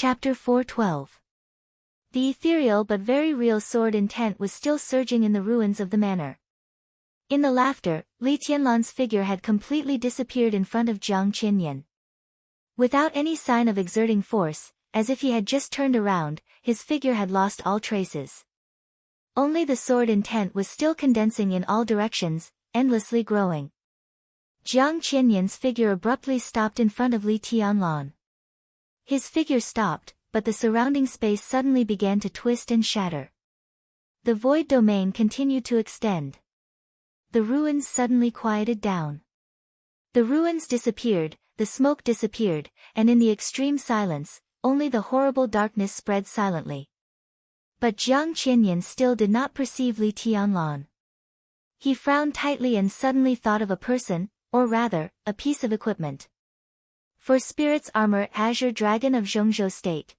Chapter 412. The ethereal but very real sword intent was still surging in the ruins of the manor. In the laughter, Li Tianlan's figure had completely disappeared in front of Jiang Qinyan. Without any sign of exerting force, as if he had just turned around, his figure had lost all traces. Only the sword intent was still condensing in all directions, endlessly growing. Jiang Qinyan's figure abruptly stopped in front of Li Tianlan. His figure stopped, but the surrounding space suddenly began to twist and shatter. The void domain continued to extend. The ruins suddenly quieted down. The ruins disappeared, the smoke disappeared, and in the extreme silence, only the horrible darkness spread silently. But Jiang Qinyan still did not perceive Li Tianlan. He frowned tightly and suddenly thought of a person, or rather, a piece of equipment. For Spirit's Armor Azure Dragon of Zhongzhou State.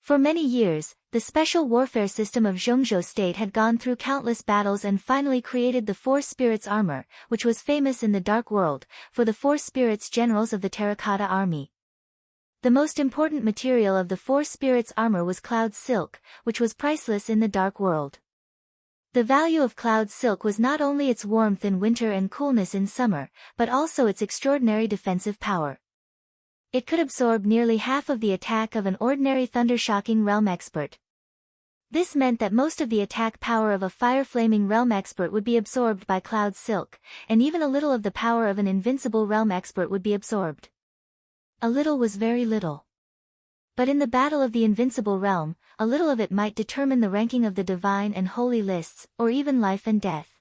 For many years, the special warfare system of Zhongzhou State had gone through countless battles and finally created the 4 Spirits Armor, which was famous in the Dark World, for the 4 Spirits Generals of the Terracotta Army. The most important material of the 4 Spirits Armor was Cloud Silk, which was priceless in the Dark World. The value of Cloud Silk was not only its warmth in winter and coolness in summer, but also its extraordinary defensive power. It could absorb nearly half of the attack of an ordinary thundershocking realm expert. This meant that most of the attack power of a fire-flaming realm expert would be absorbed by Cloud Silk, and even a little of the power of an invincible realm expert would be absorbed. A little was very little. But in the battle of the invincible realm, a little of it might determine the ranking of the divine and holy lists, or even life and death.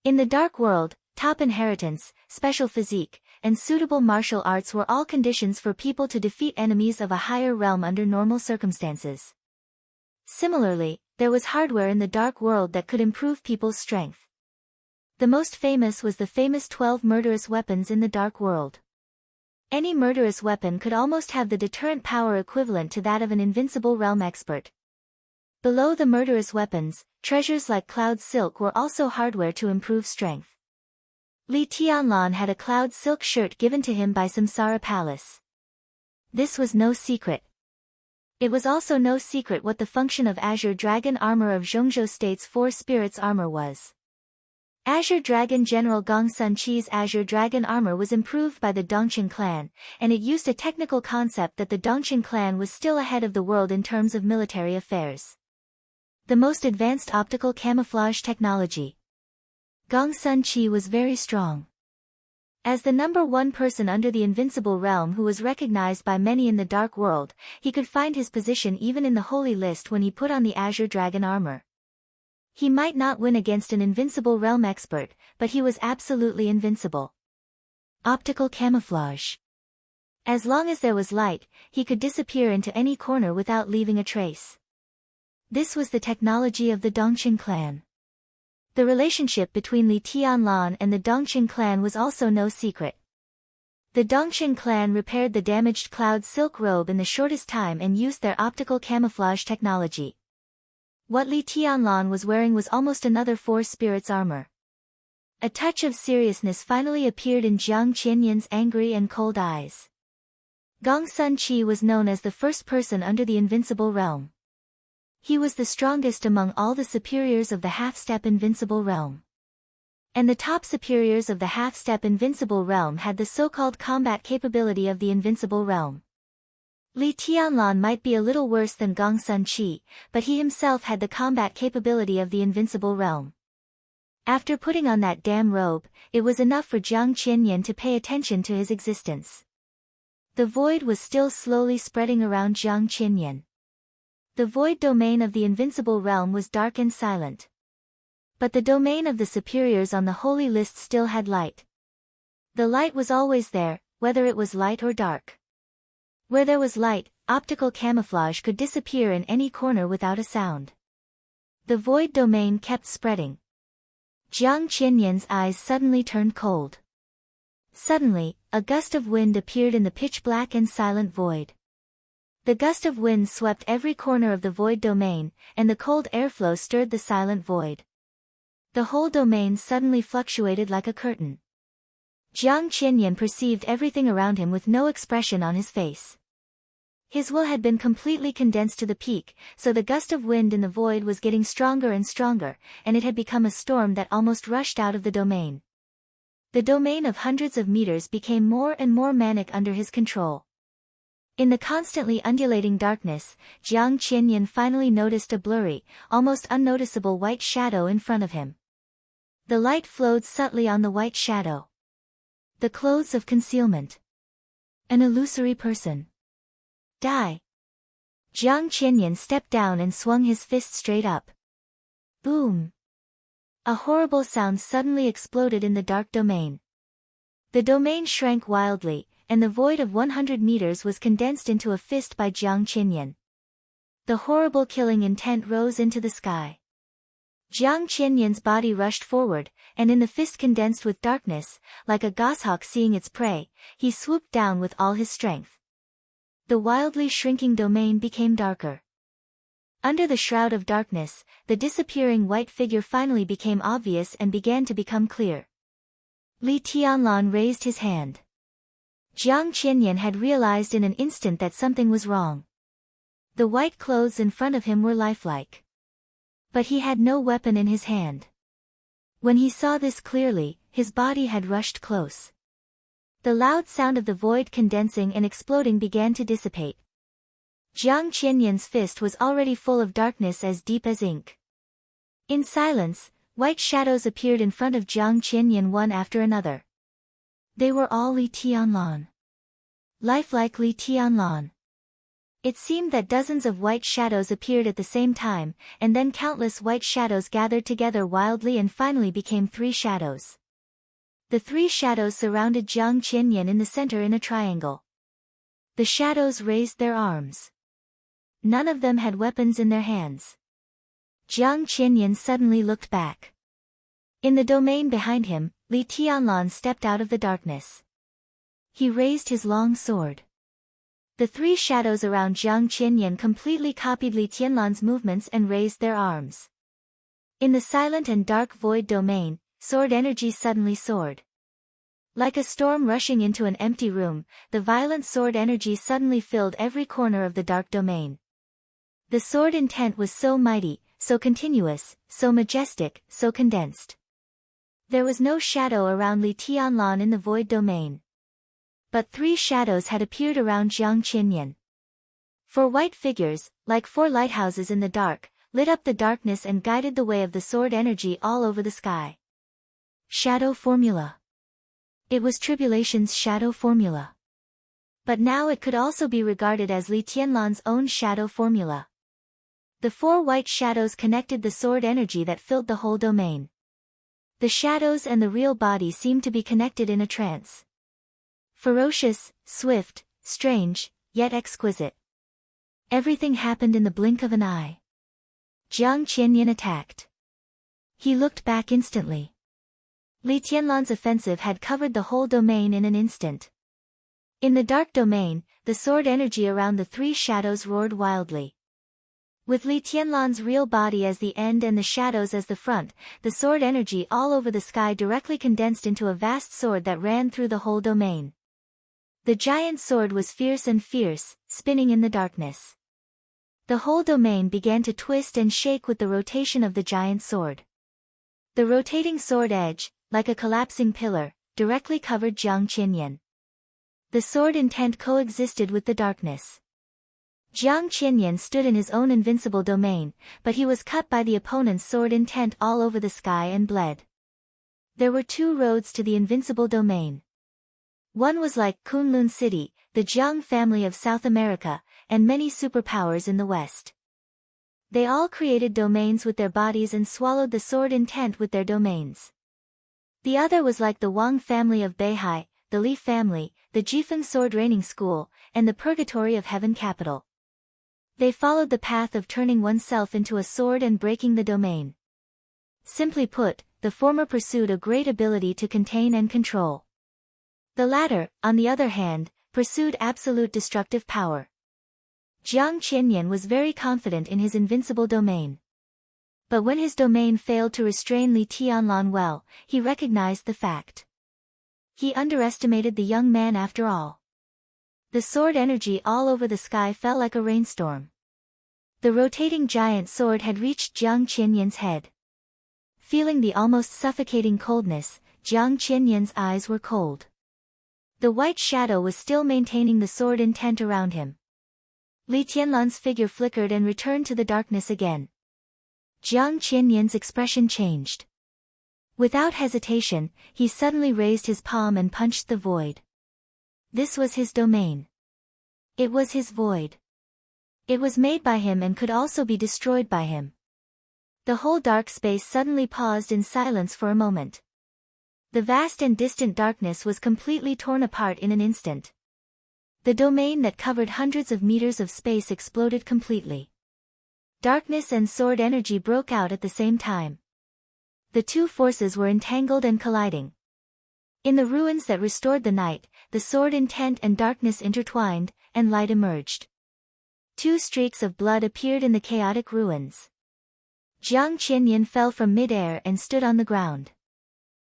In the Dark World, top inheritance, special physique, and suitable martial arts were all conditions for people to defeat enemies of a higher realm under normal circumstances. Similarly, there was hardware in the Dark World that could improve people's strength. The most famous was the famous 12 murderous weapons in the Dark World. Any murderous weapon could almost have the deterrent power equivalent to that of an invincible realm expert. Below the murderous weapons, treasures like Cloud Silk were also hardware to improve strength. Li Tianlan had a Cloud Silk shirt given to him by Samsara Palace. This was no secret. It was also no secret what the function of Azure Dragon Armor of Zhongzhou State's 4 Spirits Armor was. Azure Dragon General Gong Sun Qi's Azure Dragon Armor was improved by the Dongqing clan, and it used a technical concept that the Dongqing clan was still ahead of the world in terms of military affairs. The most advanced optical camouflage technology. Gong Sun Qi was very strong. As the number 1 person under the invincible realm who was recognized by many in the Dark World, he could find his position even in the Holy List when he put on the Azure Dragon Armor. He might not win against an invincible realm expert, but he was absolutely invincible. Optical camouflage. As long as there was light, he could disappear into any corner without leaving a trace. This was the technology of the Dongqing clan. The relationship between Li Tianlan and the Dongqing clan was also no secret. The Dongqing clan repaired the damaged Cloud Silk robe in the shortest time and used their optical camouflage technology. What Li Tianlan was wearing was almost another 4 Spirits Armor. A touch of seriousness finally appeared in Jiang Qinyan's angry and cold eyes. Gong Sun Qi was known as the first person under the invincible realm. He was the strongest among all the superiors of the half-step invincible realm. And the top superiors of the half-step invincible realm had the so-called combat capability of the invincible realm. Li Tianlan might be a little worse than Gong Sun Qi, but he himself had the combat capability of the invincible realm. After putting on that damn robe, it was enough for Jiang Qinyan to pay attention to his existence. The void was still slowly spreading around Jiang Qinyan. The void domain of the invincible realm was dark and silent. But the domain of the superiors on the holy list still had light. The light was always there, whether it was light or dark. Where there was light, optical camouflage could disappear in any corner without a sound. The void domain kept spreading. Jiang Qinyan's eyes suddenly turned cold. Suddenly, a gust of wind appeared in the pitch-black and silent void. The gust of wind swept every corner of the void domain, and the cold airflow stirred the silent void. The whole domain suddenly fluctuated like a curtain. Jiang Qinyan perceived everything around him with no expression on his face. His will had been completely condensed to the peak, so the gust of wind in the void was getting stronger and stronger, and it had become a storm that almost rushed out of the domain. The domain of hundreds of meters became more and more manic under his control. In the constantly undulating darkness, Jiang Qianyan finally noticed a blurry, almost unnoticeable white shadow in front of him. The light flowed subtly on the white shadow. The clothes of concealment. An illusory person. Die. Jiang Qianyan stepped down and swung his fist straight up. Boom. A horrible sound suddenly exploded in the dark domain. The domain shrank wildly, and the void of 100 meters was condensed into a fist by Jiang Qianyan. The horrible killing intent rose into the sky. Jiang Qianyan's body rushed forward, and in the fist condensed with darkness, like a goshawk seeing its prey, he swooped down with all his strength. The wildly shrinking domain became darker. Under the shroud of darkness, the disappearing white figure finally became obvious and began to become clear. Li Tianlan raised his hand. Jiang Qianyan had realized in an instant that something was wrong. The white clothes in front of him were lifelike. But he had no weapon in his hand. When he saw this clearly, his body had rushed close. The loud sound of the void condensing and exploding began to dissipate. Jiang Qianyan's fist was already full of darkness as deep as ink. In silence, white shadows appeared in front of Jiang Qianyan one after another. They were all Li Tianlan. Lifelike Li Tianlan. It seemed that dozens of white shadows appeared at the same time, and then countless white shadows gathered together wildly and finally became 3 shadows. The 3 shadows surrounded Jiang Qianyan in the center in a triangle. The shadows raised their arms. None of them had weapons in their hands. Jiang Qianyan suddenly looked back. In the domain behind him, Li Tianlan stepped out of the darkness. He raised his long sword. The 3 shadows around Jiang Qianyan completely copied Li Tianlan's movements and raised their arms. In the silent and dark void domain, sword energy suddenly soared. Like a storm rushing into an empty room, the violent sword energy suddenly filled every corner of the dark domain. The sword intent was so mighty, so continuous, so majestic, so condensed. There was no shadow around Li Tianlan in the void domain. But 3 shadows had appeared around Jiang Qianyan. 4 white figures, like 4 lighthouses in the dark, lit up the darkness and guided the way of the sword energy all over the sky. Shadow formula. It was Tribulation's shadow formula. But now it could also be regarded as Li Tianlan's own shadow formula. The 4 white shadows connected the sword energy that filled the whole domain. The shadows and the real body seemed to be connected in a trance. Ferocious, swift, strange, yet exquisite. Everything happened in the blink of an eye. Jiang Qianyan attacked. He looked back instantly. Li Tianlan's offensive had covered the whole domain in an instant. In the dark domain, the sword energy around the 3 shadows roared wildly. With Li Tianlan's real body as the end and the shadows as the front, the sword energy all over the sky directly condensed into a vast sword that ran through the whole domain. The giant sword was fierce and fierce, spinning in the darkness. The whole domain began to twist and shake with the rotation of the giant sword. The rotating sword edge, like a collapsing pillar, directly covered Jiang Qianyan. The sword intent coexisted with the darkness. Jiang Qianyan stood in his own invincible domain, but he was cut by the opponent's sword intent all over the sky and bled. There were 2 roads to the invincible domain. One was like Kunlun City, the Jiang family of South America, and many superpowers in the West. They all created domains with their bodies and swallowed the sword intent with their domains. The other was like the Wang family of Beihai, the Li family, the Jifeng sword raining school, and the Purgatory of Heaven capital. They followed the path of turning oneself into a sword and breaking the domain. Simply put, the former pursued a great ability to contain and control. The latter, on the other hand, pursued absolute destructive power. Jiang Qianyan was very confident in his invincible domain. But when his domain failed to restrain Li Tianlan well, he recognized the fact. He underestimated the young man after all. The sword energy all over the sky felt like a rainstorm. The rotating giant sword had reached Jiang Qianyan's head. Feeling the almost suffocating coldness, Jiang Qianyan's eyes were cold. The white shadow was still maintaining the sword intent around him. Li Tianlan's figure flickered and returned to the darkness again. Jiang Qianyan's expression changed. Without hesitation, he suddenly raised his palm and punched the void. This was his domain. It was his void. It was made by him and could also be destroyed by him. The whole dark space suddenly paused in silence for a moment. The vast and distant darkness was completely torn apart in an instant. The domain that covered hundreds of meters of space exploded completely. Darkness and sword energy broke out at the same time. The two forces were entangled and colliding. In the ruins that restored the night, the sword intent and darkness intertwined, and light emerged. Two streaks of blood appeared in the chaotic ruins. Jiang Qianyan fell from mid-air and stood on the ground.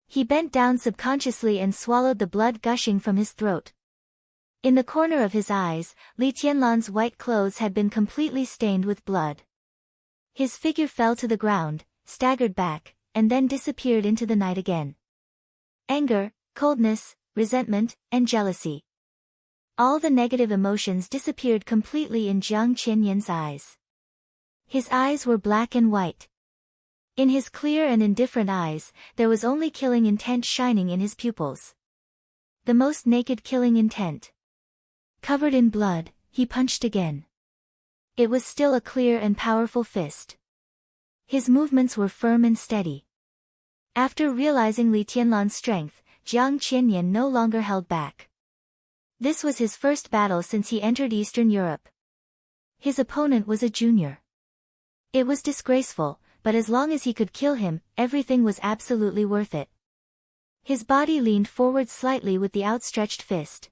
He bent down subconsciously and swallowed the blood gushing from his throat. In the corner of his eyes, Li Tianlan's white clothes had been completely stained with blood. His figure fell to the ground, staggered back, and then disappeared into the night again. Anger, coldness, resentment, and jealousy. All the negative emotions disappeared completely in Jiang Qianyan's eyes. His eyes were black and white. In his clear and indifferent eyes, there was only killing intent shining in his pupils. The most naked killing intent. Covered in blood, he punched again. It was still a clear and powerful fist. His movements were firm and steady. After realizing Li Tianlan's strength, Jiang Qianyan no longer held back. This was his first battle since he entered Eastern Europe. His opponent was a junior. It was disgraceful, but as long as he could kill him, everything was absolutely worth it. His body leaned forward slightly with the outstretched fist.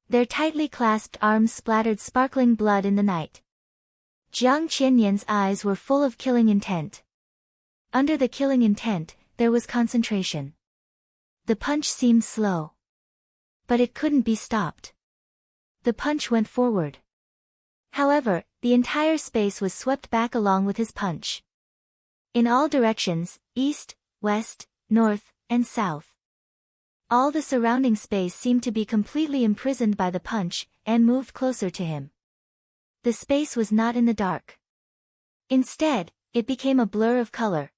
Their tightly clasped arms splattered sparkling blood in the night. Jiang Qianyan's eyes were full of killing intent. Under the killing intent, there was concentration. The punch seemed slow. But it couldn't be stopped. The punch went forward. However, the entire space was swept back along with his punch. In all directions, east, west, north, and south. All the surrounding space seemed to be completely imprisoned by the punch, and moved closer to him. The space was not in the dark. Instead, it became a blur of color.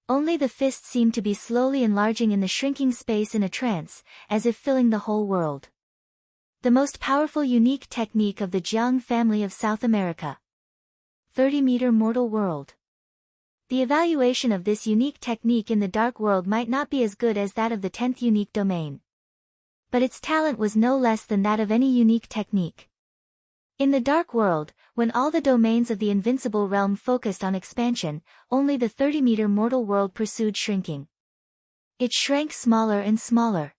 Only the fist seemed to be slowly enlarging in the shrinking space in a trance, as if filling the whole world. The most powerful unique technique of the Jiang family of South America. 30-meter mortal world. The evaluation of this unique technique in the dark world might not be as good as that of the 10th unique domain. But its talent was no less than that of any unique technique. In the dark world, when all the domains of the invincible realm focused on expansion, only the 30-meter mortal world pursued shrinking. It shrank smaller and smaller.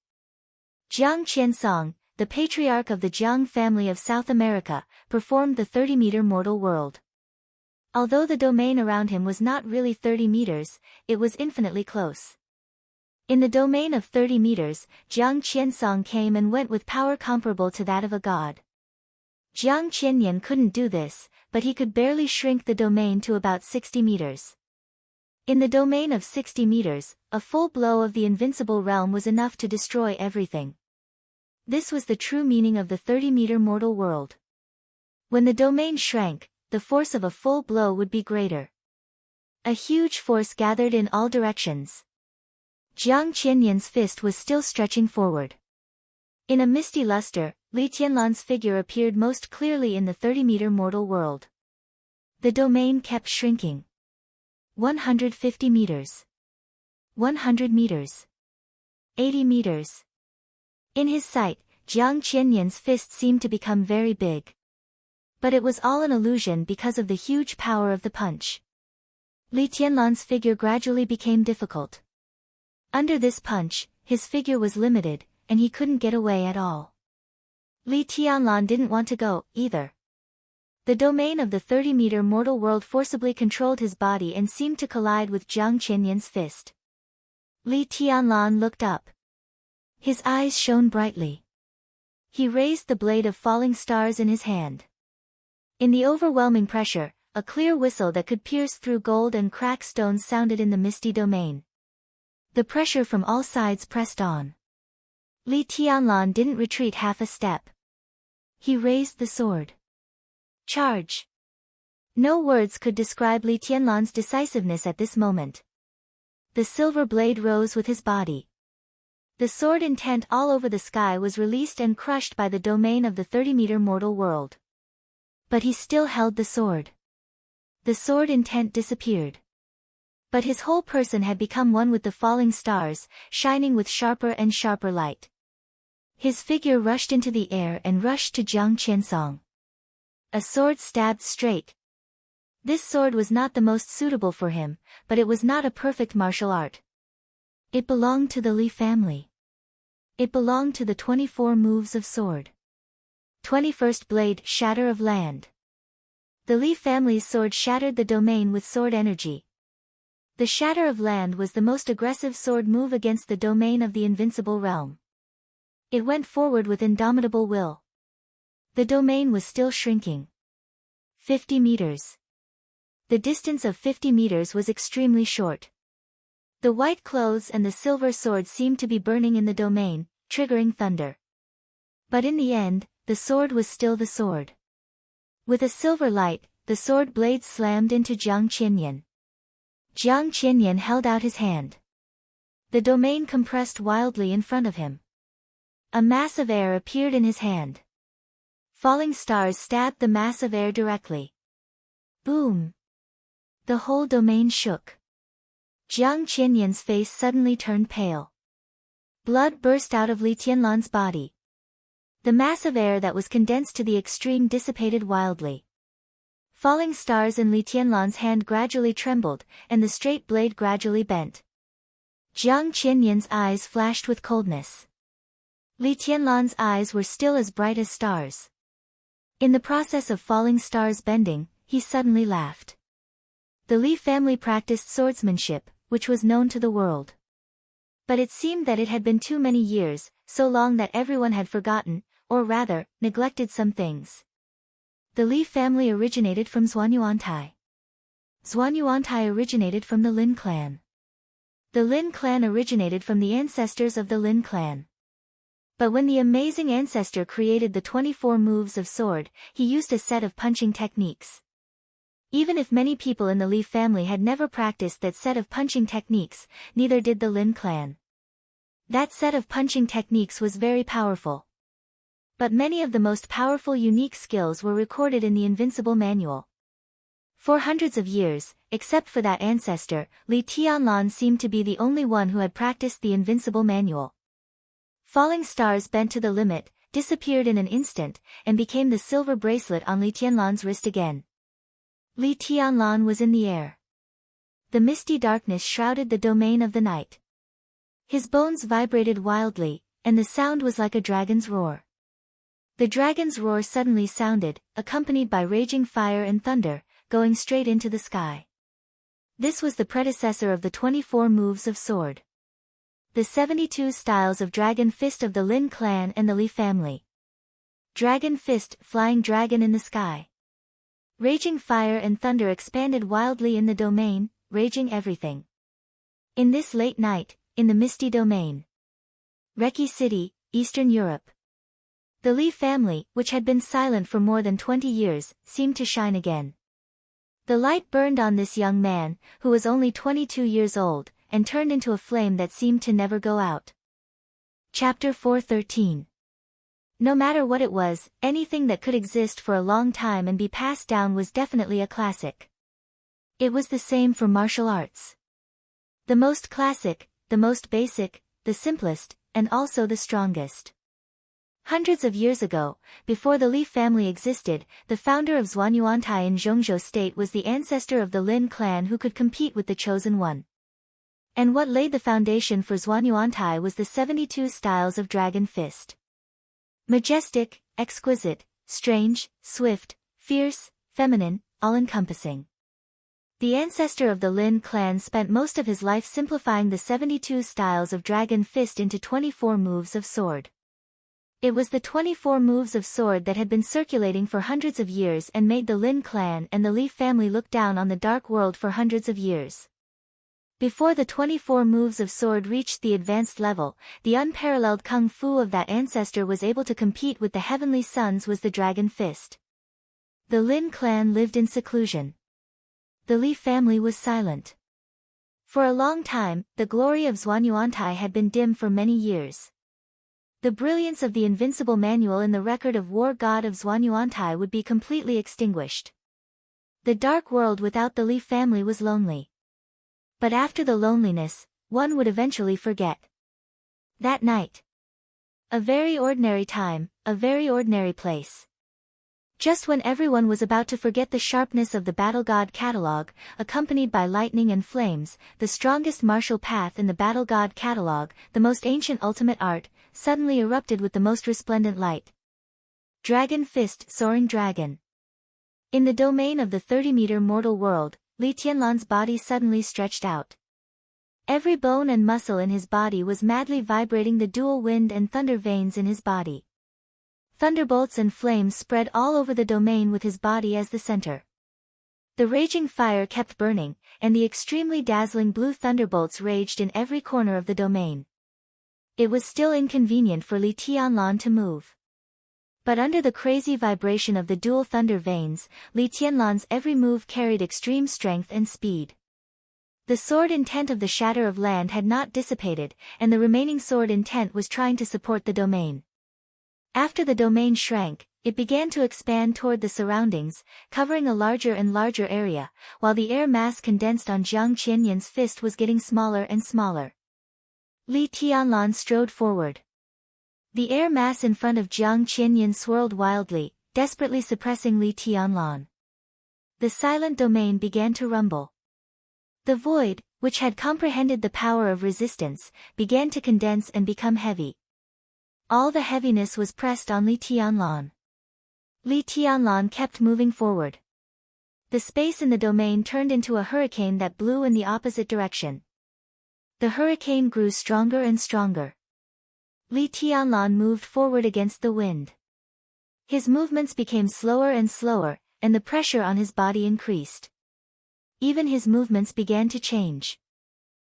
Jiang Qiansong, the patriarch of the Jiang family of South America, performed the 30-meter mortal world. Although the domain around him was not really 30 meters, it was infinitely close. In the domain of 30 meters, Jiang Qiansong came and went with power comparable to that of a god. Jiang Qianyan couldn't do this, but he could barely shrink the domain to about 60 meters. In the domain of 60 meters, a full blow of the invincible realm was enough to destroy everything. This was the true meaning of the 30-meter mortal world. When the domain shrank, the force of a full blow would be greater. A huge force gathered in all directions. Jiang Qianyan's fist was still stretching forward. In a misty luster, Li Tianlan's figure appeared most clearly in the 30-meter mortal world. The domain kept shrinking. 150 meters. 100 meters. 80 meters. In his sight, Jiang Qianyan's fist seemed to become very big. But it was all an illusion because of the huge power of the punch. Li Tianlan's figure gradually became difficult. Under this punch, his figure was limited, and he couldn't get away at all. Li Tianlan didn't want to go, either. The domain of the 30-meter mortal world forcibly controlled his body and seemed to collide with Jiang Qianyan's fist. Li Tianlan looked up. His eyes shone brightly. He raised the blade of falling stars in his hand. In the overwhelming pressure, a clear whistle that could pierce through gold and crack stones sounded in the misty domain. The pressure from all sides pressed on. Li Tianlan didn't retreat half a step. He raised the sword. Charge! No words could describe Li Tianlan's decisiveness at this moment. The silver blade rose with his body. The sword intent all over the sky was released and crushed by the domain of the 30-meter mortal world. But he still held the sword. The sword intent disappeared. But his whole person had become one with the falling stars, shining with sharper and sharper light. His figure rushed into the air and rushed to Jiang Qiansong. A sword stabbed straight. This sword was not the most suitable for him, but it was not a perfect martial art. It belonged to the Li family. It belonged to the 24 moves of sword. 21st blade, shatter of land. The Li family's sword shattered the domain with sword energy. The shatter of land was the most aggressive sword move against the domain of the invincible realm. It went forward with indomitable will. The domain was still shrinking. 50 meters. The distance of 50 meters was extremely short. The white clothes and the silver sword seemed to be burning in the domain, triggering thunder. But in the end, the sword was still the sword. With a silver light, the sword blade slammed into Jiang Qianyan. Jiang Qianyan held out his hand. The domain compressed wildly in front of him. A mass of air appeared in his hand. Falling stars stabbed the mass of air directly. Boom! The whole domain shook. Jiang Qianyan's face suddenly turned pale. Blood burst out of Li Tianlan's body. The mass of air that was condensed to the extreme dissipated wildly. Falling stars in Li Tianlan's hand gradually trembled, and the straight blade gradually bent. Jiang Qianyan's eyes flashed with coldness. Li Tianlan's eyes were still as bright as stars. In the process of falling stars bending, he suddenly laughed. The Li family practiced swordsmanship, which was known to the world. But it seemed that it had been too many years, so long that everyone had forgotten, or rather, neglected some things. The Li family originated from Zhuanyuantai. Zhuanyuantai originated from the Lin clan. The Lin clan originated from the ancestors of the Lin clan. But when the amazing ancestor created the 24 moves of sword, he used a set of punching techniques. Even if many people in the Li family had never practiced that set of punching techniques, neither did the Lin clan. That set of punching techniques was very powerful. But many of the most powerful unique skills were recorded in the Invincible Manual. For hundreds of years, except for that ancestor, Li Tianlan seemed to be the only one who had practiced the Invincible Manual. Falling stars bent to the limit, disappeared in an instant, and became the silver bracelet on Li Tianlan's wrist again. Li Tianlan was in the air. The misty darkness shrouded the domain of the night. His bones vibrated wildly, and the sound was like a dragon's roar. The dragon's roar suddenly sounded, accompanied by raging fire and thunder, going straight into the sky. This was the predecessor of the 24 moves of sword. The 72 styles of Dragon Fist of the Lin clan and the Li family. Dragon Fist, flying dragon in the sky. Raging fire and thunder expanded wildly in the domain, raging everything. In this late night, in the misty domain. Reki City, Eastern Europe. The Li family, which had been silent for more than 20 years, seemed to shine again. The light burned on this young man, who was only 22 years old, and turned into a flame that seemed to never go out. Chapter 413. No matter what it was, anything that could exist for a long time and be passed down was definitely a classic. It was the same for martial arts. The most classic, the most basic, the simplest, and also the strongest. Hundreds of years ago, before the Li family existed, the founder of Zhuanyuantai in Zhongzhou state was the ancestor of the Lin clan who could compete with the Chosen One. And what laid the foundation for Zhuanyuantai was the 72 styles of Dragon Fist. Majestic, exquisite, strange, swift, fierce, feminine, all-encompassing. The ancestor of the Lin clan spent most of his life simplifying the 72 styles of Dragon Fist into 24 moves of sword. It was the 24 moves of sword that had been circulating for hundreds of years and made the Lin clan and the Li family look down on the dark world for hundreds of years. Before the 24 moves of sword reached the advanced level, the unparalleled kung fu of that ancestor was able to compete with the heavenly suns was the dragon fist. The Lin clan lived in seclusion. The Li family was silent. For a long time, the glory of Xuanyuantai had been dim for many years. The brilliance of the invincible manual in the record of war god of Xuanyuantai would be completely extinguished. The dark world without the Li family was lonely. But after the loneliness, one would eventually forget. That night. A very ordinary time, a very ordinary place. Just when everyone was about to forget the sharpness of the battle god catalog, accompanied by lightning and flames, the strongest martial path in the battle god catalog, the most ancient ultimate art, suddenly erupted with the most resplendent light. Dragon Fist, Soaring Dragon. In the domain of the 30-meter mortal world, Li Tianlan's body suddenly stretched out. Every bone and muscle in his body was madly vibrating the dual wind and thunder veins in his body. Thunderbolts and flames spread all over the domain with his body as the center. The raging fire kept burning, and the extremely dazzling blue thunderbolts raged in every corner of the domain. It was still inconvenient for Li Tianlan to move. But under the crazy vibration of the dual thunder veins, Li Tianlan's every move carried extreme strength and speed. The sword intent of the Shatter of Land had not dissipated, and the remaining sword intent was trying to support the domain. After the domain shrank, it began to expand toward the surroundings, covering a larger and larger area, while the air mass condensed on Jiang Qianyan's fist was getting smaller and smaller. Li Tianlan strode forward. The air mass in front of Jiang Qianyan swirled wildly, desperately suppressing Li Tianlan. The silent domain began to rumble. The void, which had comprehended the power of resistance, began to condense and become heavy. All the heaviness was pressed on Li Tianlan. Li Tianlan kept moving forward. The space in the domain turned into a hurricane that blew in the opposite direction. The hurricane grew stronger and stronger. Li Tianlan moved forward against the wind. His movements became slower and slower, and the pressure on his body increased. Even his movements began to change.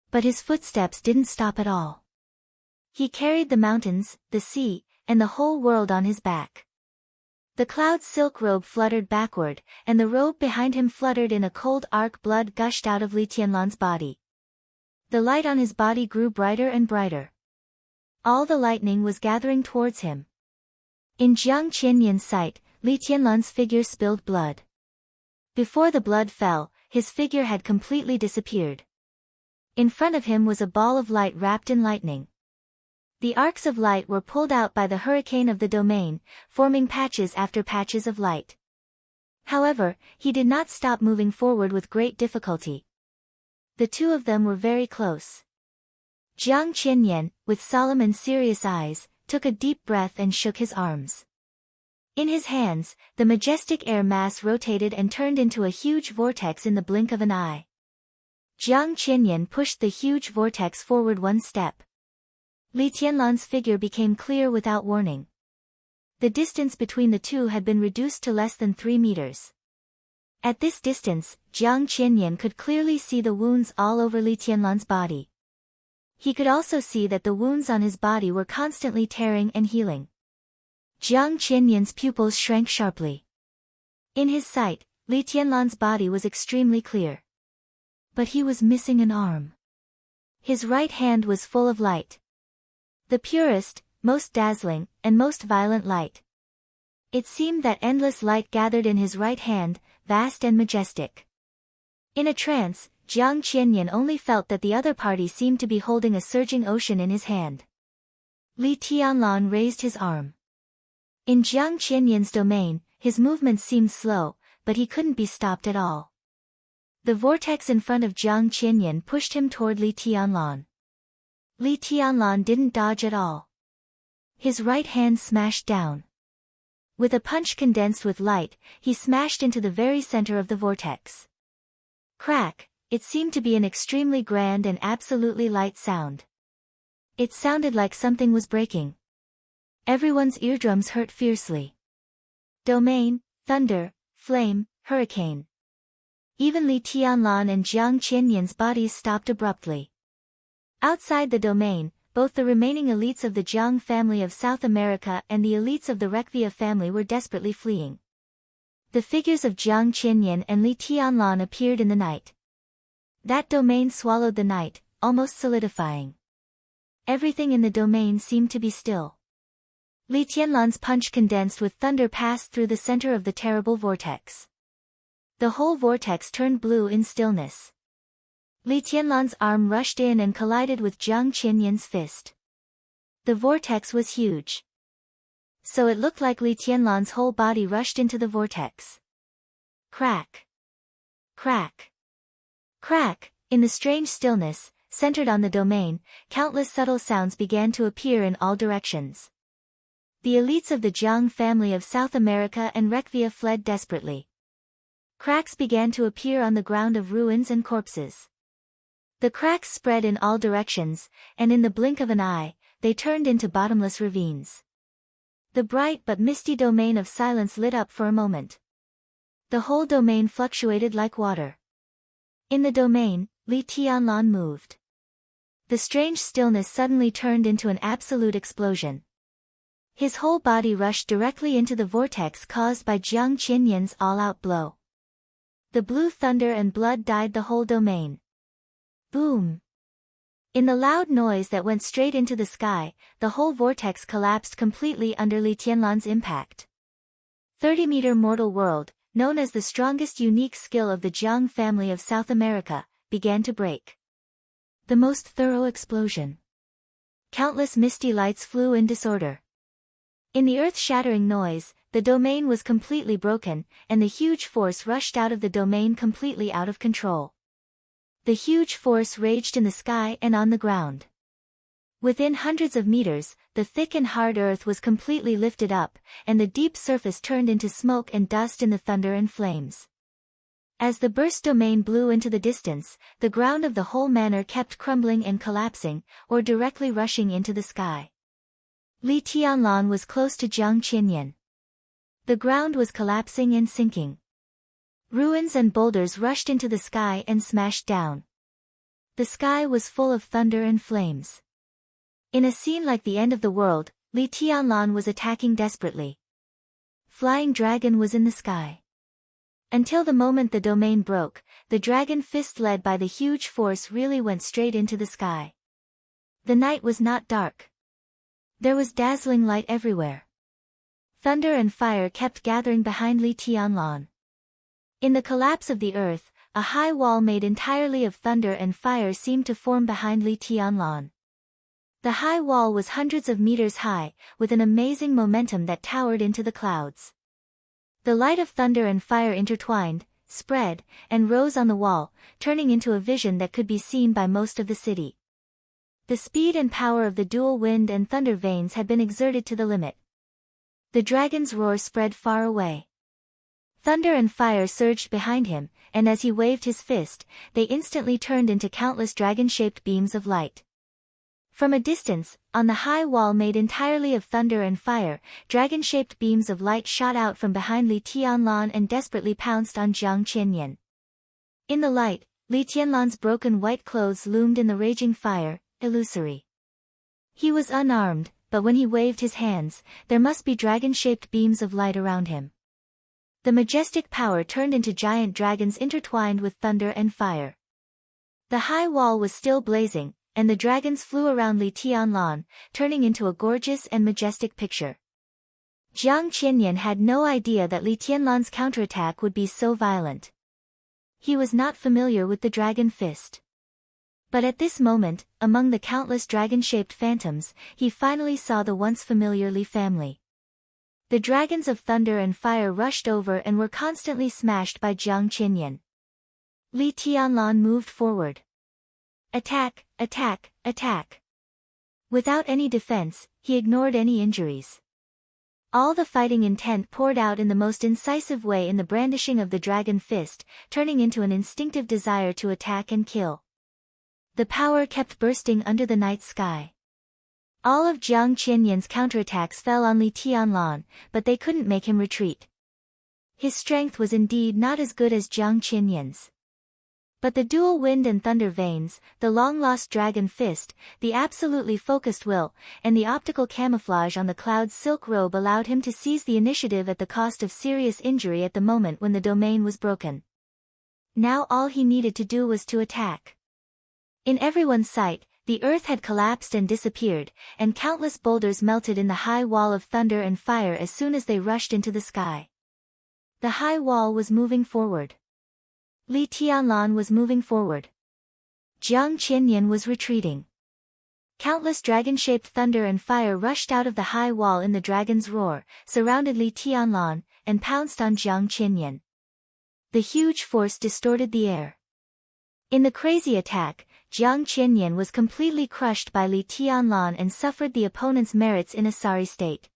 But his footsteps didn't stop at all. He carried the mountains, the sea, and the whole world on his back. The cloud's silk robe fluttered backward, and the robe behind him fluttered in a cold arc. Blood gushed out of Li Tianlan's body. The light on his body grew brighter and brighter. All the lightning was gathering towards him. In Jiang Qianyan's sight, Li Tianlan's figure spilled blood. Before the blood fell, his figure had completely disappeared. In front of him was a ball of light wrapped in lightning. The arcs of light were pulled out by the hurricane of the domain, forming patches after patches of light. However, he did not stop moving forward with great difficulty. The two of them were very close. Jiang Qianyan, with solemn and serious eyes, took a deep breath and shook his arms. In his hands, the majestic air mass rotated and turned into a huge vortex in the blink of an eye. Jiang Qianyan pushed the huge vortex forward one step. Li Tianlan's figure became clear without warning. The distance between the two had been reduced to less than 3 meters. At this distance, Jiang Qianyan could clearly see the wounds all over Li Tianlan's body. He could also see that the wounds on his body were constantly tearing and healing. Jiang Qianyan's pupils shrank sharply. In his sight, Li Tianlan's body was extremely clear. But he was missing an arm. His right hand was full of light. The purest, most dazzling, and most violent light. It seemed that endless light gathered in his right hand, vast and majestic. In a trance, Jiang Qianyan only felt that the other party seemed to be holding a surging ocean in his hand. Li Tianlan raised his arm. In Jiang Qianyan's domain, his movements seemed slow, but he couldn't be stopped at all. The vortex in front of Jiang Qianyan pushed him toward Li Tianlan. Li Tianlan didn't dodge at all. His right hand smashed down. With a punch condensed with light, he smashed into the very center of the vortex. Crack, it seemed to be an extremely grand and absolutely light sound. It sounded like something was breaking. Everyone's eardrums hurt fiercely. Domain, thunder, flame, hurricane. Even Li Tianlan and Jiang Qinyan's bodies stopped abruptly. Outside the domain, both the remaining elites of the Jiang family of South America and the elites of the Rekvia family were desperately fleeing. The figures of Jiang Qinyan and Li Tianlan appeared in the night. That domain swallowed the night, almost solidifying. Everything in the domain seemed to be still. Li Tianlan's punch condensed with thunder passed through the center of the terrible vortex. The whole vortex turned blue in stillness. Li Tianlan's arm rushed in and collided with Jiang Qinyan's fist. The vortex was huge. So it looked like Li Tianlan's whole body rushed into the vortex. Crack. Crack. Crack. In the strange stillness, centered on the domain, countless subtle sounds began to appear in all directions. The elites of the Jiang family of South America and Rekvia fled desperately. Cracks began to appear on the ground of ruins and corpses. The cracks spread in all directions, and in the blink of an eye, they turned into bottomless ravines. The bright but misty domain of silence lit up for a moment. The whole domain fluctuated like water. In the domain, Li Tianlan moved. The strange stillness suddenly turned into an absolute explosion. His whole body rushed directly into the vortex caused by Jiang Qinyan's all-out blow. The blue thunder and blood dyed the whole domain. Boom! In the loud noise that went straight into the sky, the whole vortex collapsed completely under Li Tianlan's impact. 30-meter mortal world, known as the strongest unique skill of the Jiang family of South America, began to break. The most thorough explosion. Countless misty lights flew in disorder. In the earth-shattering noise, the domain was completely broken, and the huge force rushed out of the domain completely out of control. The huge force raged in the sky and on the ground. Within hundreds of meters, the thick and hard earth was completely lifted up, and the deep surface turned into smoke and dust in the thunder and flames. As the burst domain blew into the distance, the ground of the whole manor kept crumbling and collapsing, or directly rushing into the sky. Li Tianlan was close to Jiang Qinyan. The ground was collapsing and sinking. Ruins and boulders rushed into the sky and smashed down. The sky was full of thunder and flames. In a scene like the end of the world, Li Tianlan was attacking desperately. Flying dragon was in the sky. Until the moment the domain broke, the dragon fist led by the huge force really went straight into the sky. The night was not dark. There was dazzling light everywhere. Thunder and fire kept gathering behind Li Tianlan. In the collapse of the earth, a high wall made entirely of thunder and fire seemed to form behind Li Tianlan. The high wall was hundreds of meters high, with an amazing momentum that towered into the clouds. The light of thunder and fire intertwined, spread, and rose on the wall, turning into a vision that could be seen by most of the city. The speed and power of the dual wind and thunder veins had been exerted to the limit. The dragon's roar spread far away. Thunder and fire surged behind him, and as he waved his fist, they instantly turned into countless dragon-shaped beams of light. From a distance, on the high wall made entirely of thunder and fire, dragon-shaped beams of light shot out from behind Li Tianlan and desperately pounced on Jiang Qinyan. In the light, Li Tianlan's broken white clothes loomed in the raging fire, illusory. He was unarmed, but when he waved his hands, there must be dragon-shaped beams of light around him. The majestic power turned into giant dragons intertwined with thunder and fire. The high wall was still blazing, and the dragons flew around Li Tianlan, turning into a gorgeous and majestic picture. Jiang Qinyan had no idea that Li Tianlan's counterattack would be so violent. He was not familiar with the dragon fist. But at this moment, among the countless dragon-shaped phantoms, he finally saw the once familiar Li family. The dragons of thunder and fire rushed over and were constantly smashed by Jiang Qinyan. Li Tianlan moved forward. Attack, attack, attack. Without any defense, he ignored any injuries. All the fighting intent poured out in the most incisive way in the brandishing of the dragon fist, turning into an instinctive desire to attack and kill. The power kept bursting under the night sky. All of Jiang Qianyan's counterattacks fell on Li Tianlan, but they couldn't make him retreat. His strength was indeed not as good as Jiang Qianyan's. But the dual wind and thunder veins, the long-lost dragon fist, the absolutely focused will, and the optical camouflage on the cloud's silk robe allowed him to seize the initiative at the cost of serious injury at the moment when the domain was broken. Now all he needed to do was to attack. In everyone's sight, the earth had collapsed and disappeared, and countless boulders melted in the high wall of thunder and fire as soon as they rushed into the sky. The high wall was moving forward. Li Tianlan was moving forward. Jiang Qianyan was retreating. Countless dragon-shaped thunder and fire rushed out of the high wall in the dragon's roar, surrounded Li Tianlan, and pounced on Jiang Qianyan. The huge force distorted the air. In the crazy attack, Jiang Qianyan was completely crushed by Li Tianlan and suffered the opponent's merits in a sorry state.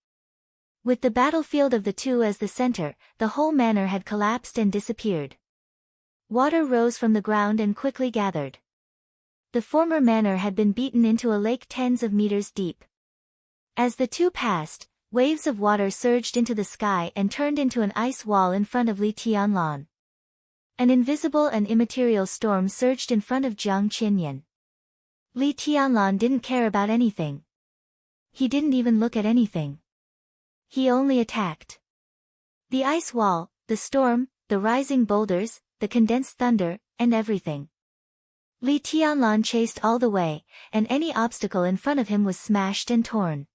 With the battlefield of the two as the center, the whole manor had collapsed and disappeared. Water rose from the ground and quickly gathered. The former manor had been beaten into a lake tens of meters deep. As the two passed, waves of water surged into the sky and turned into an ice wall in front of Li Tianlan. An invisible and immaterial storm surged in front of Jiang Qianyan. Li Tianlan didn't care about anything. He didn't even look at anything. He only attacked. The ice wall, the storm, the rising boulders, the condensed thunder, and everything. Li Tianlan chased all the way, and any obstacle in front of him was smashed and torn.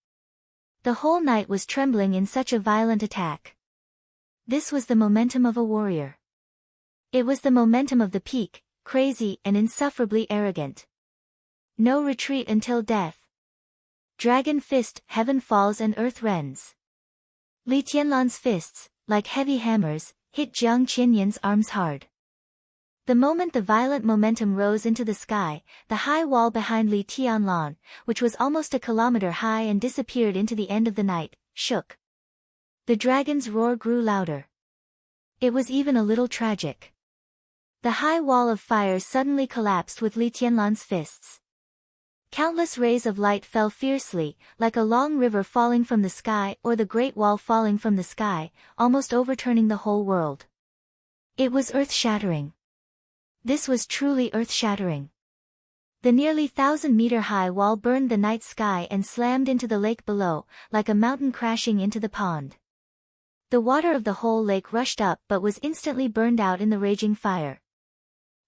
The whole night was trembling in such a violent attack. This was the momentum of a warrior. It was the momentum of the peak, crazy and insufferably arrogant. No retreat until death. Dragon fist, heaven falls and earth rends. Li Tianlan's fists, like heavy hammers, hit Jiang Qianyan's arms hard. The moment the violent momentum rose into the sky, the high wall behind Li Tianlan, which was almost a kilometer high and disappeared into the end of the night, shook. The dragon's roar grew louder. It was even a little tragic. The high wall of fire suddenly collapsed with Li Tianlan's fists. Countless rays of light fell fiercely, like a long river falling from the sky or the Great Wall falling from the sky, almost overturning the whole world. It was earth-shattering. This was truly earth-shattering. The nearly 1,000-meter-high wall burned the night sky and slammed into the lake below, like a mountain crashing into the pond. The water of the whole lake rushed up but was instantly burned out in the raging fire.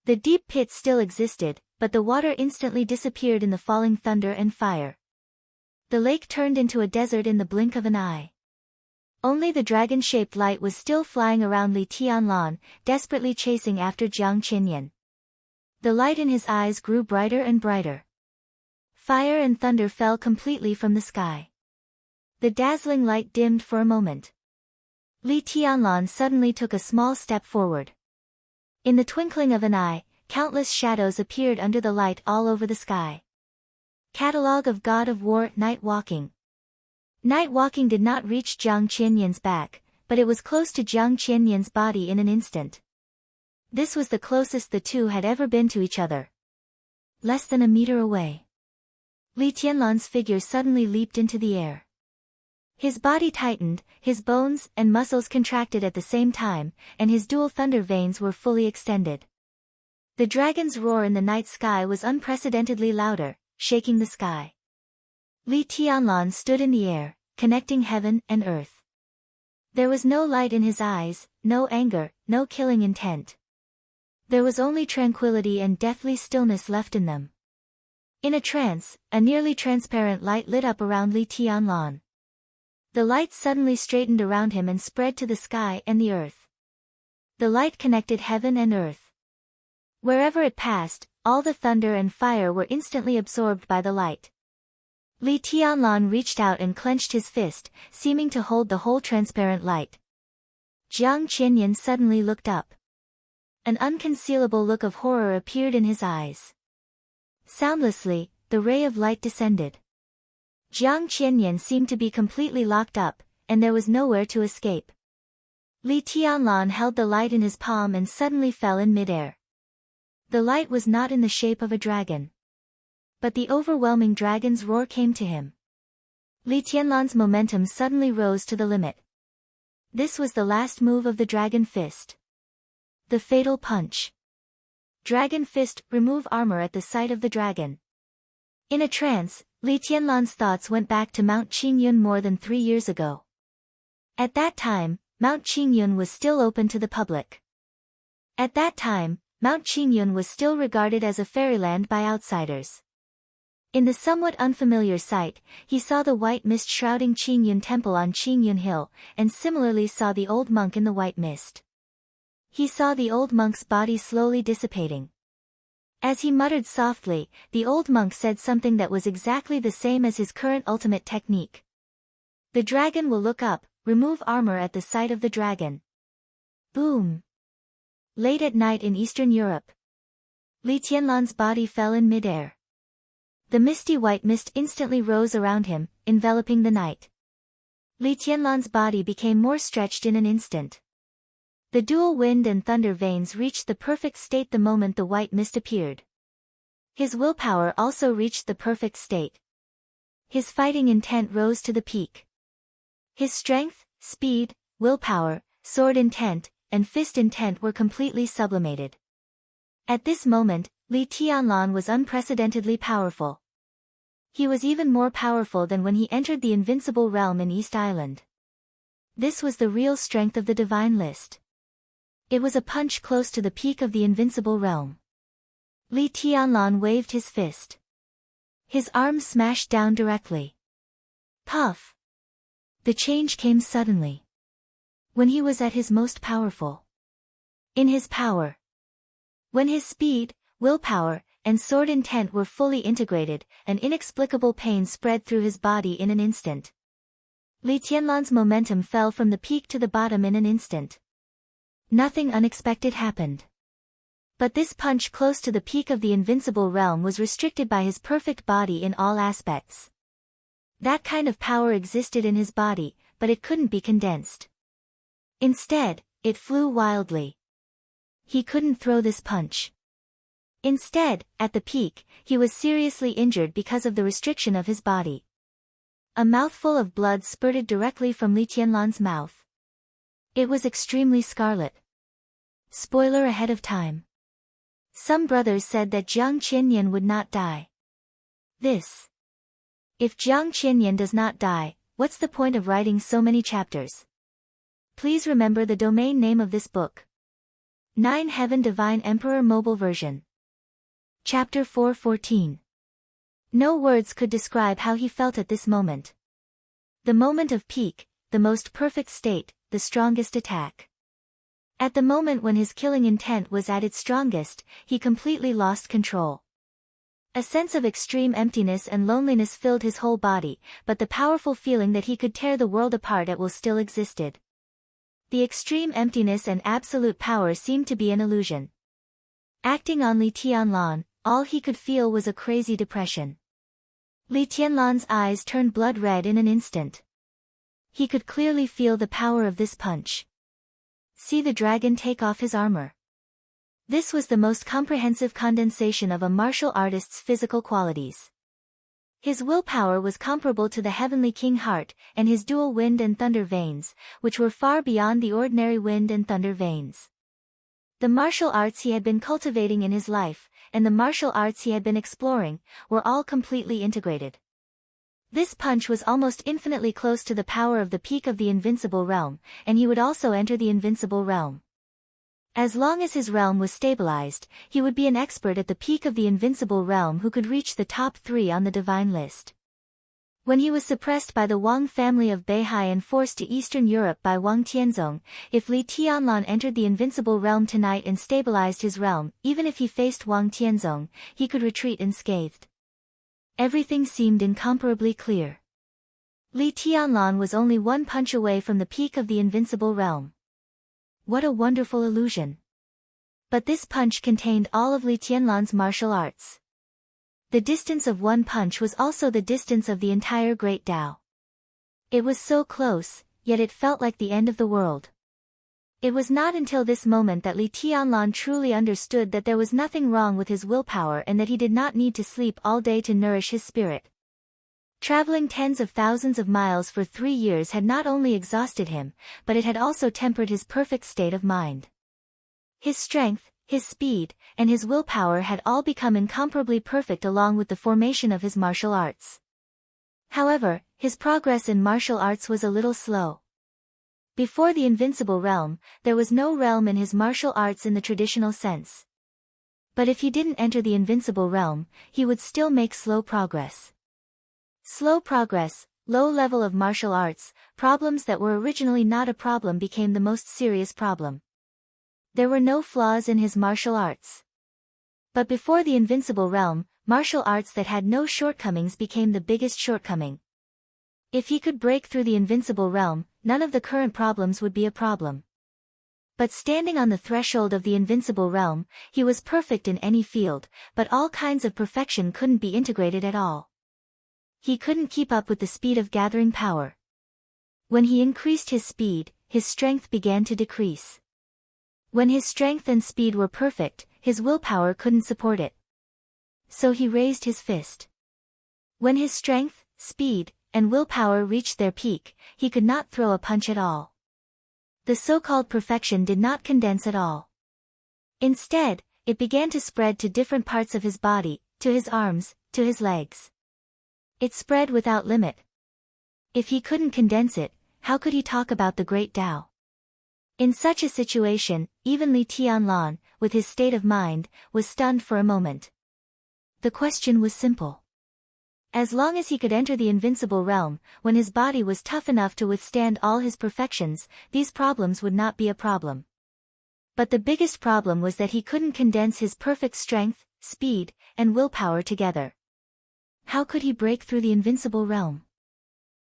The deep pit still existed, but the water instantly disappeared in the falling thunder and fire. The lake turned into a desert in the blink of an eye. Only the dragon-shaped light was still flying around Li Tianlan, desperately chasing after Jiang Qianyan. The light in his eyes grew brighter and brighter. Fire and thunder fell completely from the sky. The dazzling light dimmed for a moment. Li Tianlan suddenly took a small step forward. In the twinkling of an eye, countless shadows appeared under the light all over the sky. Catalogue of God of War, Night Walking. Night walking did not reach Jiang Qianyan's back, but it was close to Jiang Qianyan's body in an instant. This was the closest the two had ever been to each other. Less than a meter away. Li Tianlan's figure suddenly leaped into the air. His body tightened, his bones and muscles contracted at the same time, and his dual thunder veins were fully extended. The dragon's roar in the night sky was unprecedentedly louder, shaking the sky. Li Tianlan stood in the air, connecting heaven and earth. There was no light in his eyes, no anger, no killing intent. There was only tranquility and deathly stillness left in them. In a trance, a nearly transparent light lit up around Li Tianlan. The light suddenly straightened around him and spread to the sky and the earth. The light connected heaven and earth. Wherever it passed, all the thunder and fire were instantly absorbed by the light. Li Tianlan reached out and clenched his fist, seeming to hold the whole transparent light. Jiang Qianyan suddenly looked up. An unconcealable look of horror appeared in his eyes. Soundlessly, the ray of light descended. Jiang Qianyan seemed to be completely locked up, and there was nowhere to escape. Li Tianlan held the light in his palm and suddenly fell in midair. The light was not in the shape of a dragon. But the overwhelming dragon's roar came to him. Li Tianlan's momentum suddenly rose to the limit. This was the last move of the Dragon Fist. The fatal punch. Dragon Fist, remove armor at the sight of the dragon. In a trance, Li Tianlan's thoughts went back to Mount Qingyun more than 3 years ago. At that time, Mount Qingyun was still open to the public. At that time, Mount Qingyun was still regarded as a fairyland by outsiders. In the somewhat unfamiliar sight, he saw the white mist shrouding Qingyun Temple on Qingyun Hill, and similarly saw the old monk in the white mist. He saw the old monk's body slowly dissipating. As he muttered softly, the old monk said something that was exactly the same as his current ultimate technique. The dragon will look up, remove armor at the sight of the dragon. Boom! Late at night in Eastern Europe. Li Tianlan's body fell in midair. The misty white mist instantly rose around him, enveloping the night. Li Tianlan's body became more stretched in an instant. The dual wind and thunder veins reached the perfect state the moment the white mist appeared. His willpower also reached the perfect state. His fighting intent rose to the peak. His strength, speed, willpower, sword intent, and fist intent were completely sublimated. At this moment, Li Tianlan was unprecedentedly powerful. He was even more powerful than when he entered the invincible realm in East Island. This was the real strength of the divine list. It was a punch close to the peak of the invincible realm. Li Tianlan waved his fist. His arm smashed down directly. Puff! The change came suddenly. When he was at his most powerful. In his power. When his speed, willpower, and sword intent were fully integrated, an inexplicable pain spread through his body in an instant. Li Tianlan's momentum fell from the peak to the bottom in an instant. Nothing unexpected happened. But this punch close to the peak of the invincible realm was restricted by his perfect body in all aspects. That kind of power existed in his body, but it couldn't be condensed. Instead, it flew wildly. He couldn't throw this punch. Instead, at the peak, he was seriously injured because of the restriction of his body. A mouthful of blood spurted directly from Li Tianlan's mouth. It was extremely scarlet. Spoiler ahead of time. Some brothers said that Jiang Qianyan would not die. If Jiang Qianyan does not die, what's the point of writing so many chapters? Please remember the domain name of this book. 9 Heaven Divine Emperor Mobile Version. Chapter 4:14. No words could describe how he felt at this moment. The moment of peak, the most perfect state, the strongest attack. At the moment when his killing intent was at its strongest, he completely lost control. A sense of extreme emptiness and loneliness filled his whole body, but the powerful feeling that he could tear the world apart at will still existed. The extreme emptiness and absolute power seemed to be an illusion. Acting on Li Tianlan, all he could feel was a crazy depression. Li Tianlan's eyes turned blood red in an instant. He could clearly feel the power of this punch. See the dragon take off his armor. This was the most comprehensive condensation of a martial artist's physical qualities. His willpower was comparable to the heavenly king heart, and his dual wind and thunder veins, which were far beyond the ordinary wind and thunder veins. The martial arts he had been cultivating in his life, and the martial arts he had been exploring, were all completely integrated. This punch was almost infinitely close to the power of the peak of the invincible realm, and he would also enter the invincible realm. As long as his realm was stabilized, he would be an expert at the peak of the invincible realm who could reach the top 3 on the divine list. When he was suppressed by the Wang family of Beihai and forced to Eastern Europe by Wang Tianzong, if Li Tianlan entered the invincible realm tonight and stabilized his realm, even if he faced Wang Tianzong, he could retreat unscathed. Everything seemed incomparably clear. Li Tianlan was only one punch away from the peak of the invincible realm. What a wonderful illusion. But this punch contained all of Li Tianlan's martial arts. The distance of one punch was also the distance of the entire Great Tao. It was so close, yet it felt like the end of the world. It was not until this moment that Li Tianlan truly understood that there was nothing wrong with his willpower and that he did not need to sleep all day to nourish his spirit. Traveling tens of thousands of miles for 3 years had not only exhausted him, but it had also tempered his perfect state of mind. His strength, his speed, and his willpower had all become incomparably perfect along with the formation of his martial arts. However, his progress in martial arts was a little slow. Before the invincible realm, there was no realm in his martial arts in the traditional sense. But if he didn't enter the invincible realm, he would still make slow progress. Slow progress, low level of martial arts, problems that were originally not a problem became the most serious problem. There were no flaws in his martial arts. But before the invincible realm, martial arts that had no shortcomings became the biggest shortcoming. If he could break through the invincible realm, none of the current problems would be a problem. But standing on the threshold of the invincible realm, he was perfect in any field, but all kinds of perfection couldn't be integrated at all. He couldn't keep up with the speed of gathering power. When he increased his speed, his strength began to decrease. When his strength and speed were perfect, his willpower couldn't support it. So he raised his fist. When his strength, speed, and willpower reached their peak, he could not throw a punch at all. The so-called perfection did not condense at all. Instead, it began to spread to different parts of his body, to his arms, to his legs. It spread without limit. If he couldn't condense it, how could he talk about the great Tao? In such a situation, even Li Tianlan, with his state of mind, was stunned for a moment. The question was simple. As long as he could enter the invincible realm, when his body was tough enough to withstand all his perfections, these problems would not be a problem. But the biggest problem was that he couldn't condense his perfect strength, speed, and willpower together. How could he break through the invincible realm?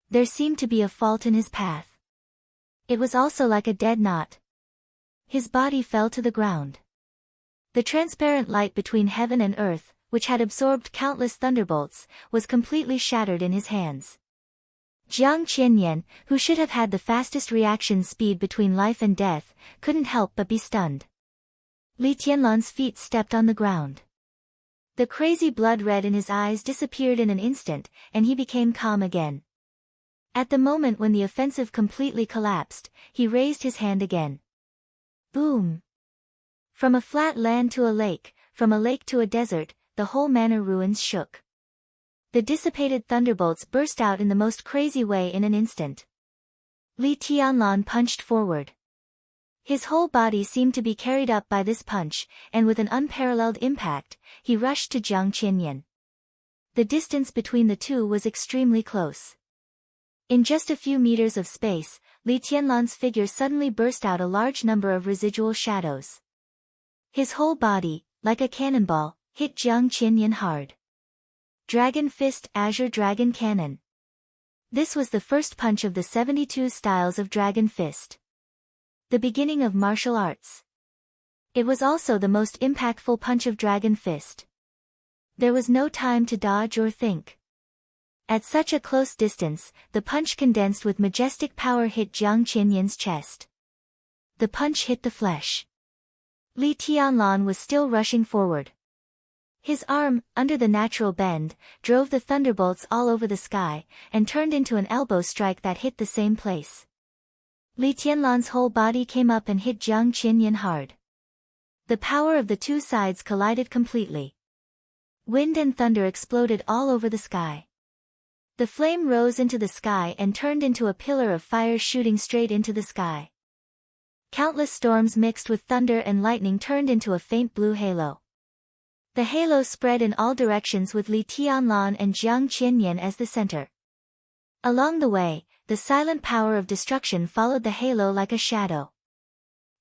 There seemed to be a fault in his path. It was also like a dead knot. His body fell to the ground. The transparent light between heaven and earth, which had absorbed countless thunderbolts, was completely shattered in his hands. Jiang Qianyan, who should have had the fastest reaction speed between life and death, couldn't help but be stunned. Li Tianlan's feet stepped on the ground. The crazy blood red in his eyes disappeared in an instant, and he became calm again. At the moment when the offensive completely collapsed, he raised his hand again. Boom! From a flat land to a lake, from a lake to a desert, the whole manor ruins shook. The dissipated thunderbolts burst out in the most crazy way in an instant. Li Tianlan punched forward. His whole body seemed to be carried up by this punch, and with an unparalleled impact, he rushed to Jiang Qianyan. The distance between the two was extremely close. In just a few meters of space, Li Tianlan's figure suddenly burst out a large number of residual shadows. His whole body, like a cannonball, hit Jiang Qianyan hard. Dragon Fist Azure Dragon Cannon. This was the first punch of the 72 styles of Dragon Fist. The beginning of martial arts. It was also the most impactful punch of Dragon Fist. There was no time to dodge or think. At such a close distance, the punch condensed with majestic power hit Jiang Qianyan's chest. The punch hit the flesh. Li Tianlan was still rushing forward. His arm, under the natural bend, drove the thunderbolts all over the sky, and turned into an elbow strike that hit the same place. Li Tianlan's whole body came up and hit Jiang Qianyan hard. The power of the two sides collided completely. Wind and thunder exploded all over the sky. The flame rose into the sky and turned into a pillar of fire shooting straight into the sky. Countless storms mixed with thunder and lightning turned into a faint blue halo. The halo spread in all directions with Li Tianlan and Jiang Qianyan as the center. Along the way, the silent power of destruction followed the halo like a shadow.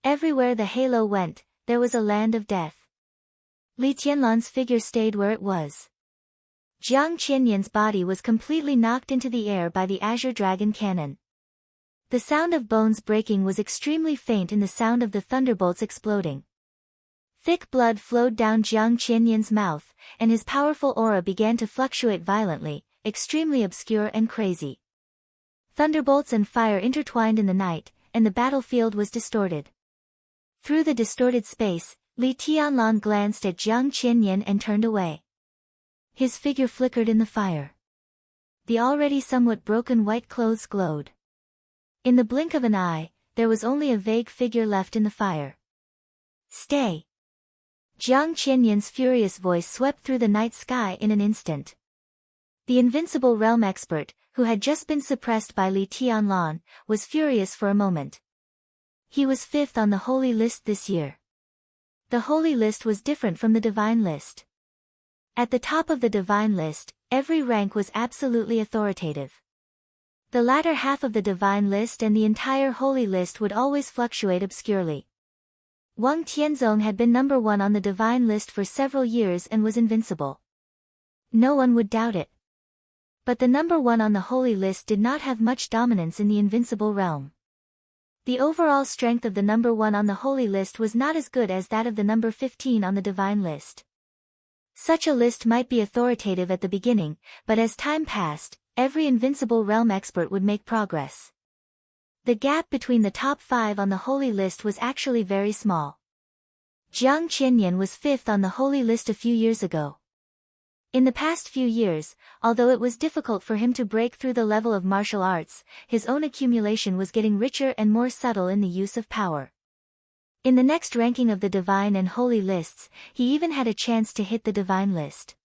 Everywhere the halo went, there was a land of death. Li Tianlan's figure stayed where it was. Jiang Qianyan's body was completely knocked into the air by the Azure Dragon Cannon. The sound of bones breaking was extremely faint in the sound of the thunderbolts exploding. Thick blood flowed down Jiang Qianyan's mouth, and his powerful aura began to fluctuate violently, extremely obscure and crazy. Thunderbolts and fire intertwined in the night, and the battlefield was distorted. Through the distorted space, Li Tianlan glanced at Jiang Qianyan and turned away. His figure flickered in the fire. the already somewhat broken white clothes glowed. In the blink of an eye, there was only a vague figure left in the fire. Stay! Jiang Qianyan's furious voice swept through the night sky in an instant. The invincible realm expert, who had just been suppressed by Li Tianlan, was furious for a moment. He was 5th on the holy list this year. The holy list was different from the divine list. At the top of the divine list, every rank was absolutely authoritative. The latter half of the divine list and the entire holy list would always fluctuate obscurely. Wang Tianzong had been number 1 on the divine list for several years and was invincible. No one would doubt it. But the number 1 on the holy list did not have much dominance in the invincible realm. The overall strength of the number 1 on the holy list was not as good as that of the number 15 on the divine list. Such a list might be authoritative at the beginning, but as time passed, every invincible realm expert would make progress. The gap between the top 5 on the holy list was actually very small. Jiang Qianyan was 5th on the holy list a few years ago. In the past few years, although it was difficult for him to break through the level of martial arts, his own accumulation was getting richer and more subtle in the use of power. In the next ranking of the divine and holy lists, he even had a chance to hit the divine list.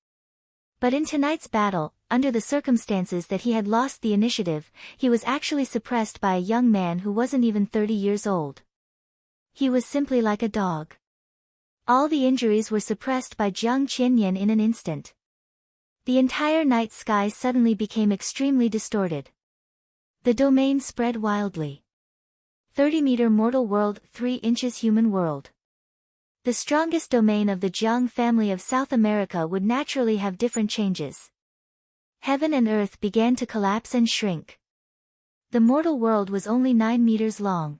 But in tonight's battle, under the circumstances that he had lost the initiative, he was actually suppressed by a young man who wasn't even 30 years old. He was simply like a dog. All the injuries were suppressed by Jiang Qianyan in an instant. The entire night sky suddenly became extremely distorted. The domain spread wildly. 30-meter mortal world, 3 inches human world. The strongest domain of the Jiang family of South America would naturally have different changes. Heaven and earth began to collapse and shrink. The mortal world was only 9 meters long.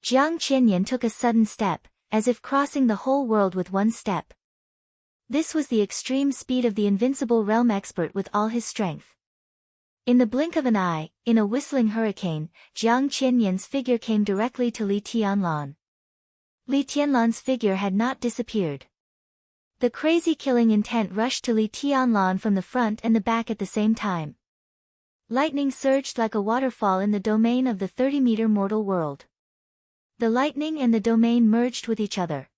Jiang Qianyan took a sudden step, as if crossing the whole world with one step. This was the extreme speed of the invincible realm expert with all his strength. In the blink of an eye, in a whistling hurricane, Jiang Qianyan's figure came directly to Li Tianlan. Li Tianlan's figure had not disappeared. The crazy killing intent rushed to Li Tianlan from the front and the back at the same time. Lightning surged like a waterfall in the domain of the 30-meter mortal world. The lightning and the domain merged with each other.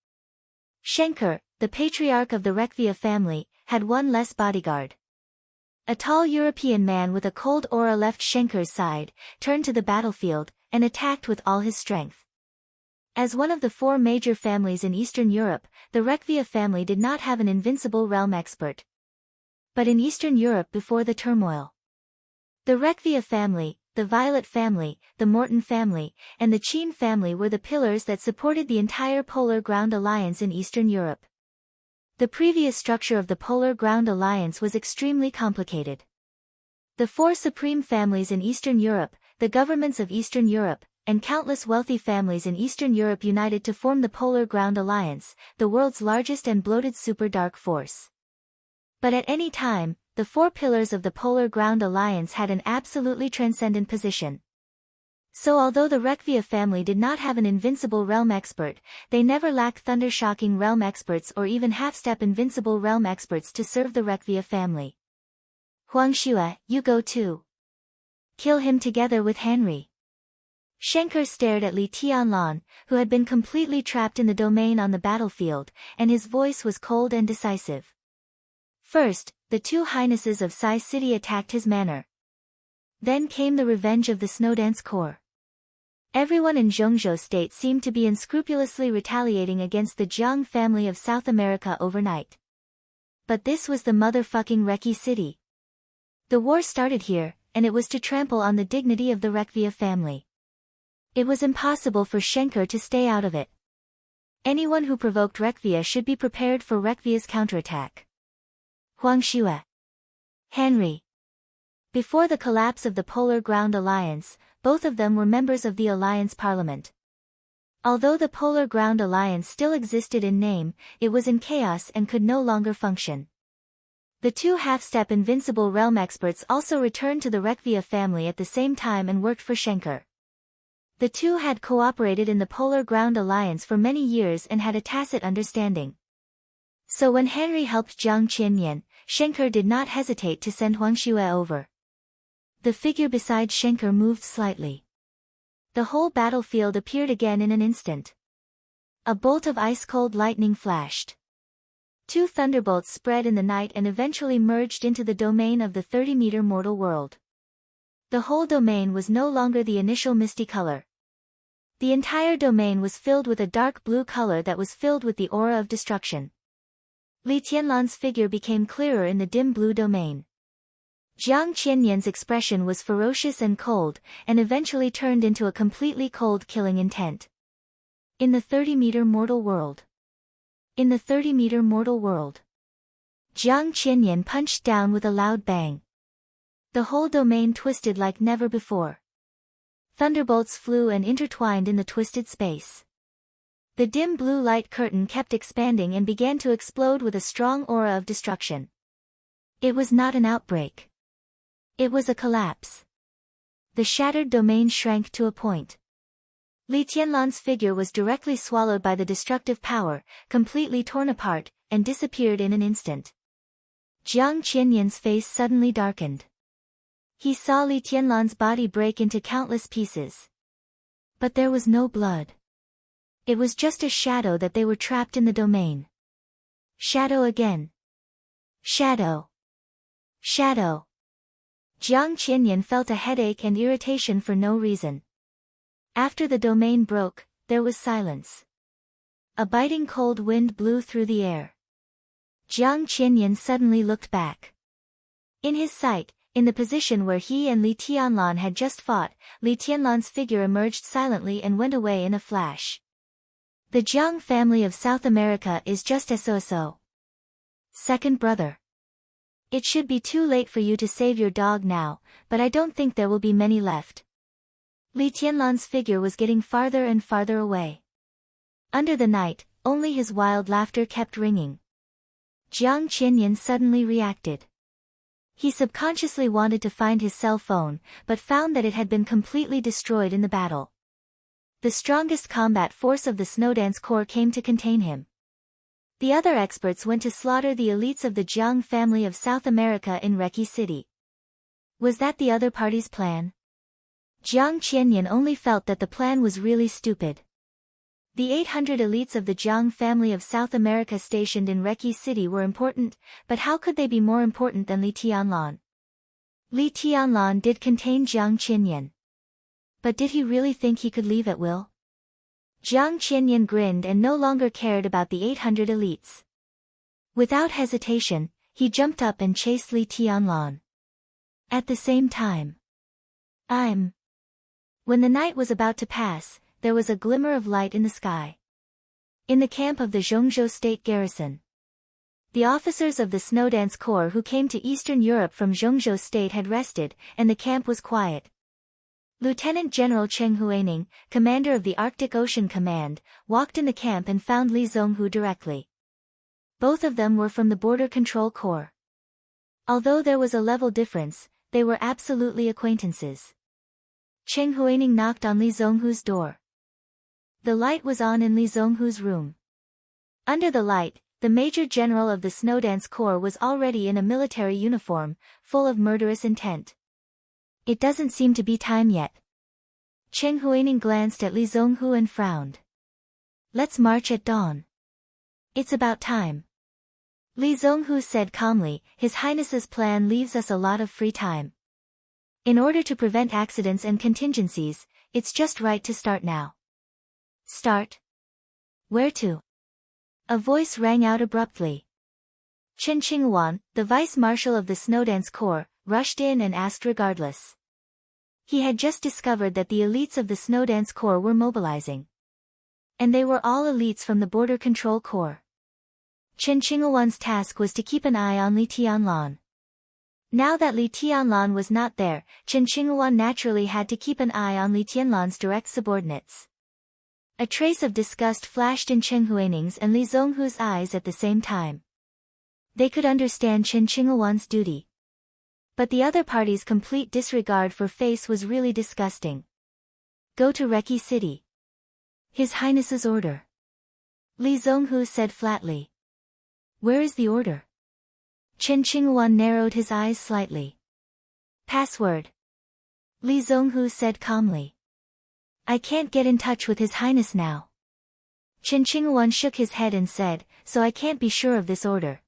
Schenker, the patriarch of the Rekvia family, had one less bodyguard. A tall European man with a cold aura left Schenker's side, turned to the battlefield, and attacked with all his strength. As one of the 4 major families in Eastern Europe, the Rekvia family did not have an invincible realm expert. But in Eastern Europe before the turmoil, the Rekvia family, the Violet family, the Morton family, and the Qin family were the pillars that supported the entire Polar Ground Alliance in Eastern Europe. The previous structure of the Polar Ground Alliance was extremely complicated. The 4 supreme families in Eastern Europe, the governments of Eastern Europe, and countless wealthy families in Eastern Europe united to form the Polar Ground Alliance, the world's largest and bloated super dark force. But at any time, the 4 pillars of the Polar Ground Alliance had an absolutely transcendent position. So although the Rekvia family did not have an invincible realm expert, they never lacked thunder-shocking realm experts or even half-step invincible realm experts to serve the Rekvia family. Huang Xue, you go too. Kill him together with Henry. Schenker stared at Li Tianlan, who had been completely trapped in the domain on the battlefield, and his voice was cold and decisive. First, the 2 highnesses of Sai City attacked his manor. Then came the revenge of the Snowdance Corps. Everyone in Zhongzhou State seemed to be unscrupulously retaliating against the Jiang family of South America overnight. But this was the motherfucking Reki City. The war started here, and it was to trample on the dignity of the Rekvia family. It was impossible for Schenker to stay out of it. Anyone who provoked Rekvia should be prepared for Rekvia's counterattack. Huang Xue. Henry. Before the collapse of the Polar Ground Alliance, both of them were members of the Alliance Parliament. Although the Polar Ground Alliance still existed in name, it was in chaos and could no longer function. The 2 half-step invincible realm experts also returned to the Rekvia family at the same time and worked for Schenker. The 2 had cooperated in the Polar Ground Alliance for many years and had a tacit understanding. So when Henry helped Jiang Qianyan, Schenker did not hesitate to send Huang Xue over. The figure beside Schenker moved slightly. The whole battlefield appeared again in an instant. A bolt of ice-cold lightning flashed. 2 thunderbolts spread in the night and eventually merged into the domain of the 30-meter mortal world. The whole domain was no longer the initial misty color. The entire domain was filled with a dark blue color that was filled with the aura of destruction. Li Tianlan's figure became clearer in the dim blue domain. Jiang Qianyan's expression was ferocious and cold, and eventually turned into a completely cold killing intent. In the 30-meter mortal world. In the 30-meter mortal world. Jiang Qianyan punched down with a loud bang. The whole domain twisted like never before. Thunderbolts flew and intertwined in the twisted space. The dim blue light curtain kept expanding and began to explode with a strong aura of destruction. It was not an outbreak. It was a collapse. The shattered domain shrank to a point. Li Tianlan's figure was directly swallowed by the destructive power, completely torn apart, and disappeared in an instant. Jiang Qianyan's face suddenly darkened. He saw Li Tianlan's body break into countless pieces. But there was no blood. It was just a shadow that they were trapped in the domain. Shadow again. Shadow. Shadow. Jiang Qianyan felt a headache and irritation for no reason. After the domain broke, there was silence. A biting cold wind blew through the air. Jiang Qianyan suddenly looked back. In his sight, in the position where he and Li Tianlan had just fought, Li Tianlan's figure emerged silently and went away in a flash. The Jiang family of South America is just so. Second brother. It should be too late for you to save your dog now, but I don't think there will be many left. Li Tianlan's figure was getting farther and farther away. Under the night, only his wild laughter kept ringing. Jiang Qianyan suddenly reacted. He subconsciously wanted to find his cell phone, but found that it had been completely destroyed in the battle. The strongest combat force of the Snowdance Corps came to contain him. The other experts went to slaughter the elites of the Jiang family of South America in Reki City. Was that the other party's plan? Jiang Qianyan only felt that the plan was really stupid. The 800 elites of the Jiang family of South America stationed in Reki City were important, but how could they be more important than Li Tianlan? Li Tianlan did contain Jiang Qianyan. But did he really think he could leave at will? Jiang Qianyan grinned and no longer cared about the 800 elites. Without hesitation, he jumped up and chased Li Tianlan. At the same time. When the night was about to pass, there was a glimmer of light in the sky. In the camp of the Zhongzhou State Garrison. The officers of the Snowdance Corps who came to Eastern Europe from Zhongzhou State had rested, and the camp was quiet. Lieutenant General Cheng Huaining, commander of the Arctic Ocean Command, walked in the camp and found Li Zonghu directly. Both of them were from the Border Control Corps. Although there was a level difference, they were absolutely acquaintances. Cheng Huaining knocked on Li Zonghu's door. The light was on in Li Zonghu's room. Under the light, the Major General of the Snowdance Corps was already in a military uniform, full of murderous intent. It doesn't seem to be time yet. Cheng Huaining glanced at Li Zonghu and frowned. Let's march at dawn. It's about time. Li Zonghu said calmly, His Highness's plan leaves us a lot of free time. In order to prevent accidents and contingencies, it's just right to start now. Start? Where to? A voice rang out abruptly. Chen Qinghuan, the vice-marshal of the Snowdance Corps, rushed in and asked regardless. He had just discovered that the elites of the Snowdance Corps were mobilizing. And they were all elites from the Border Control Corps. Chen Qinghuan's task was to keep an eye on Li Tianlan. Now that Li Tianlan was not there, Chen Qinghuan naturally had to keep an eye on Li Tianlan's direct subordinates. A trace of disgust flashed in Cheng Huaining's and Li Zonghu's eyes at the same time. They could understand Chen Qinghuan's duty. But the other party's complete disregard for face was really disgusting. Go to Reki City. His Highness's order. Li Zonghu said flatly. Where is the order? Chen Qinghuan narrowed his eyes slightly. Password. Li Zonghu said calmly. I can't get in touch with His Highness now. Chen Qinghuan shook his head and said, so I can't be sure of this order.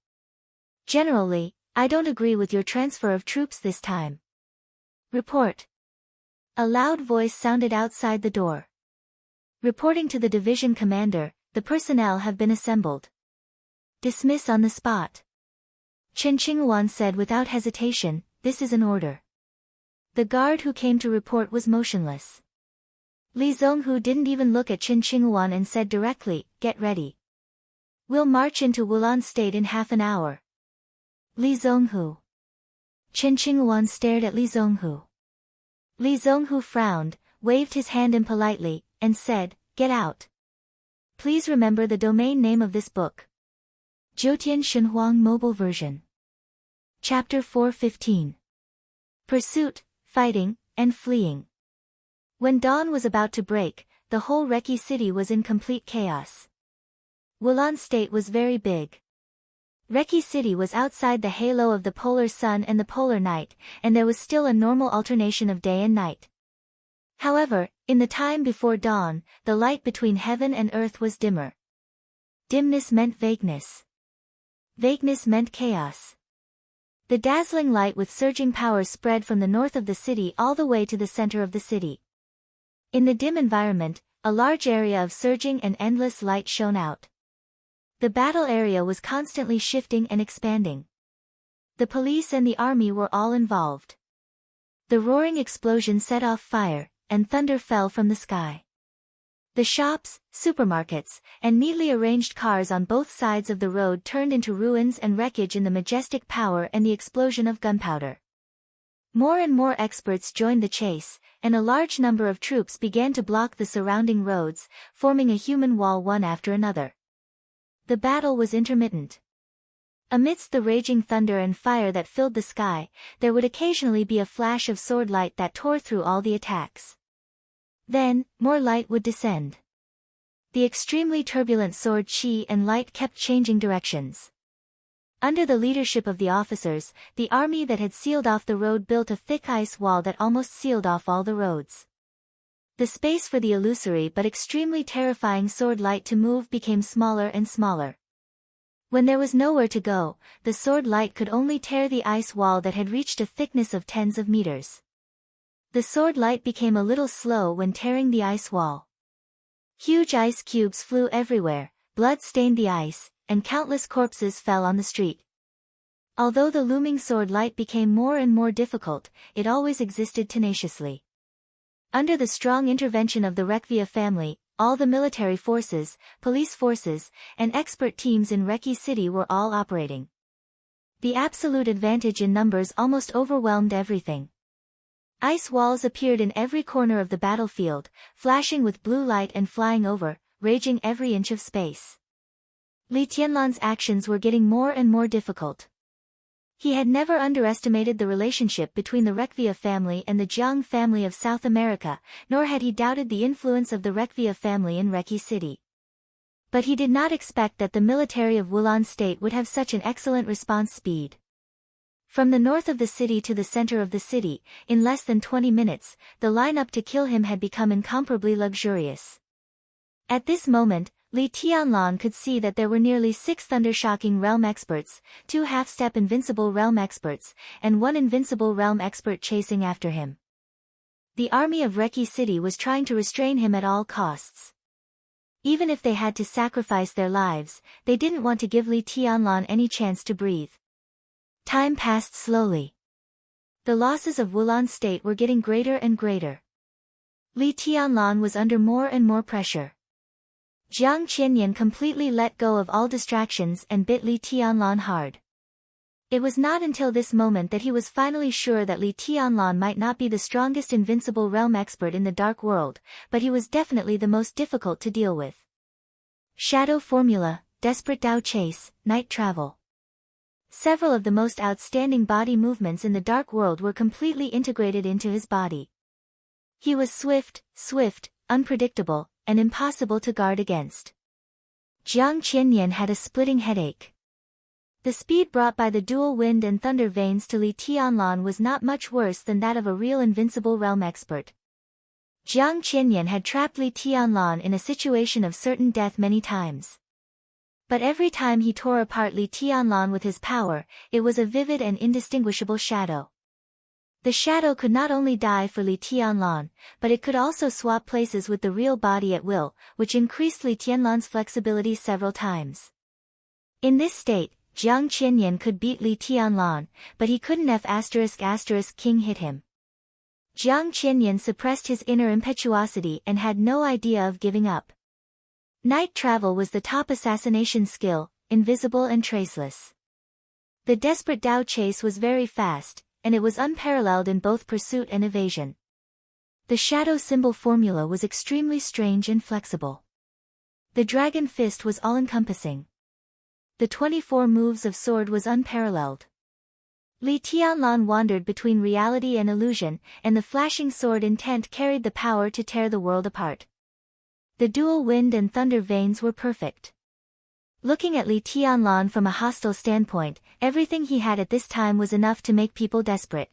Generally, I don't agree with your transfer of troops this time. Report. A loud voice sounded outside the door. Reporting to the division commander, the personnel have been assembled. Dismiss on the spot. Chen Qinghuan said without hesitation, this is an order. The guard who came to report was motionless. Li Zonghu didn't even look at Chen Qinghuan and said directly, get ready. We'll march into Wulan State in half an hour. Li Zonghu. Chen Qinghuan stared at Li Zonghu. Li Zonghu frowned, waved his hand impolitely, and said, get out. Please remember the domain name of this book. Jiutian Shenhuang Mobile Version. Chapter 4:15. Pursuit, Fighting, and Fleeing. When dawn was about to break, the whole Reki city was in complete chaos. Wulan State was very big. Reki city was outside the halo of the polar sun and the polar night, and there was still a normal alternation of day and night. However, in the time before dawn, the light between heaven and earth was dimmer. Dimness meant vagueness. Vagueness meant chaos. The dazzling light with surging power spread from the north of the city all the way to the center of the city. In the dim environment, a large area of surging and endless light shone out. The battle area was constantly shifting and expanding. The police and the army were all involved. The roaring explosion set off fire, and thunder fell from the sky. The shops, supermarkets, and neatly arranged cars on both sides of the road turned into ruins and wreckage in the majestic power and the explosion of gunpowder. More and more experts joined the chase, and a large number of troops began to block the surrounding roads, forming a human wall one after another. The battle was intermittent. Amidst the raging thunder and fire that filled the sky, there would occasionally be a flash of sword light that tore through all the attacks. Then, more light would descend. The extremely turbulent sword chi and light kept changing directions. Under the leadership of the officers, the army that had sealed off the road built a thick ice wall that almost sealed off all the roads. The space for the illusory but extremely terrifying sword light to move became smaller and smaller. When there was nowhere to go, the sword light could only tear the ice wall that had reached a thickness of tens of meters. The sword light became a little slow when tearing the ice wall. Huge ice cubes flew everywhere, blood stained the ice, and countless corpses fell on the street. Although the looming sword light became more and more difficult, it always existed tenaciously. Under the strong intervention of the Rekvia family, all the military forces, police forces, and expert teams in Reki City were all operating. The absolute advantage in numbers almost overwhelmed everything. Ice walls appeared in every corner of the battlefield, flashing with blue light and flying over, raging every inch of space. Li Tianlan's actions were getting more and more difficult. He had never underestimated the relationship between the Rekvia family and the Jiang family of South America, nor had he doubted the influence of the Rekvia family in Reki City. But he did not expect that the military of Wulan State would have such an excellent response speed. From the north of the city to the center of the city, in less than 20 minutes, the line-up to kill him had become incomparably luxurious. At this moment, Li Tianlan could see that there were nearly 6 Thundershocking Realm experts, 2 half-step Invincible Realm experts, and 1 Invincible Realm expert chasing after him. The army of Reki City was trying to restrain him at all costs. Even if they had to sacrifice their lives, they didn't want to give Li Tianlan any chance to breathe. Time passed slowly. The losses of Wulan State were getting greater and greater. Li Tianlan was under more and more pressure. Jiang Qianyan completely let go of all distractions and bit Li Tianlan hard. It was not until this moment that he was finally sure that Li Tianlan might not be the strongest Invincible Realm expert in the Dark World, but he was definitely the most difficult to deal with. Shadow Formula, Desperate Dao Chase, Night Travel. Several of the most outstanding body movements in the Dark World were completely integrated into his body. He was swift, unpredictable, and impossible to guard against. Jiang Qianyan had a splitting headache. The speed brought by the dual wind and thunder veins to Li Tianlan was not much worse than that of a real invincible realm expert. Jiang Qianyan had trapped Li Tianlan in a situation of certain death many times. But every time he tore apart Li Tianlan with his power, it was a vivid and indistinguishable shadow. The shadow could not only die for Li Tianlan, but it could also swap places with the real body at will, which increased Li Tianlan's flexibility several times. In this state, Jiang Qianyan could beat Li Tianlan, but he couldn't F*** King hit him. Jiang Qianyan suppressed his inner impetuosity and had no idea of giving up. Night travel was the top assassination skill, invisible and traceless. The desperate Dao chase was very fast, and it was unparalleled in both pursuit and evasion. The shadow symbol formula was extremely strange and flexible. The dragon fist was all-encompassing. The 24 moves of sword was unparalleled. Li Tianlan wandered between reality and illusion, and the flashing sword intent carried the power to tear the world apart. The dual wind and thunder veins were perfect. Looking at Li Tianlan from a hostile standpoint, everything he had at this time was enough to make people desperate.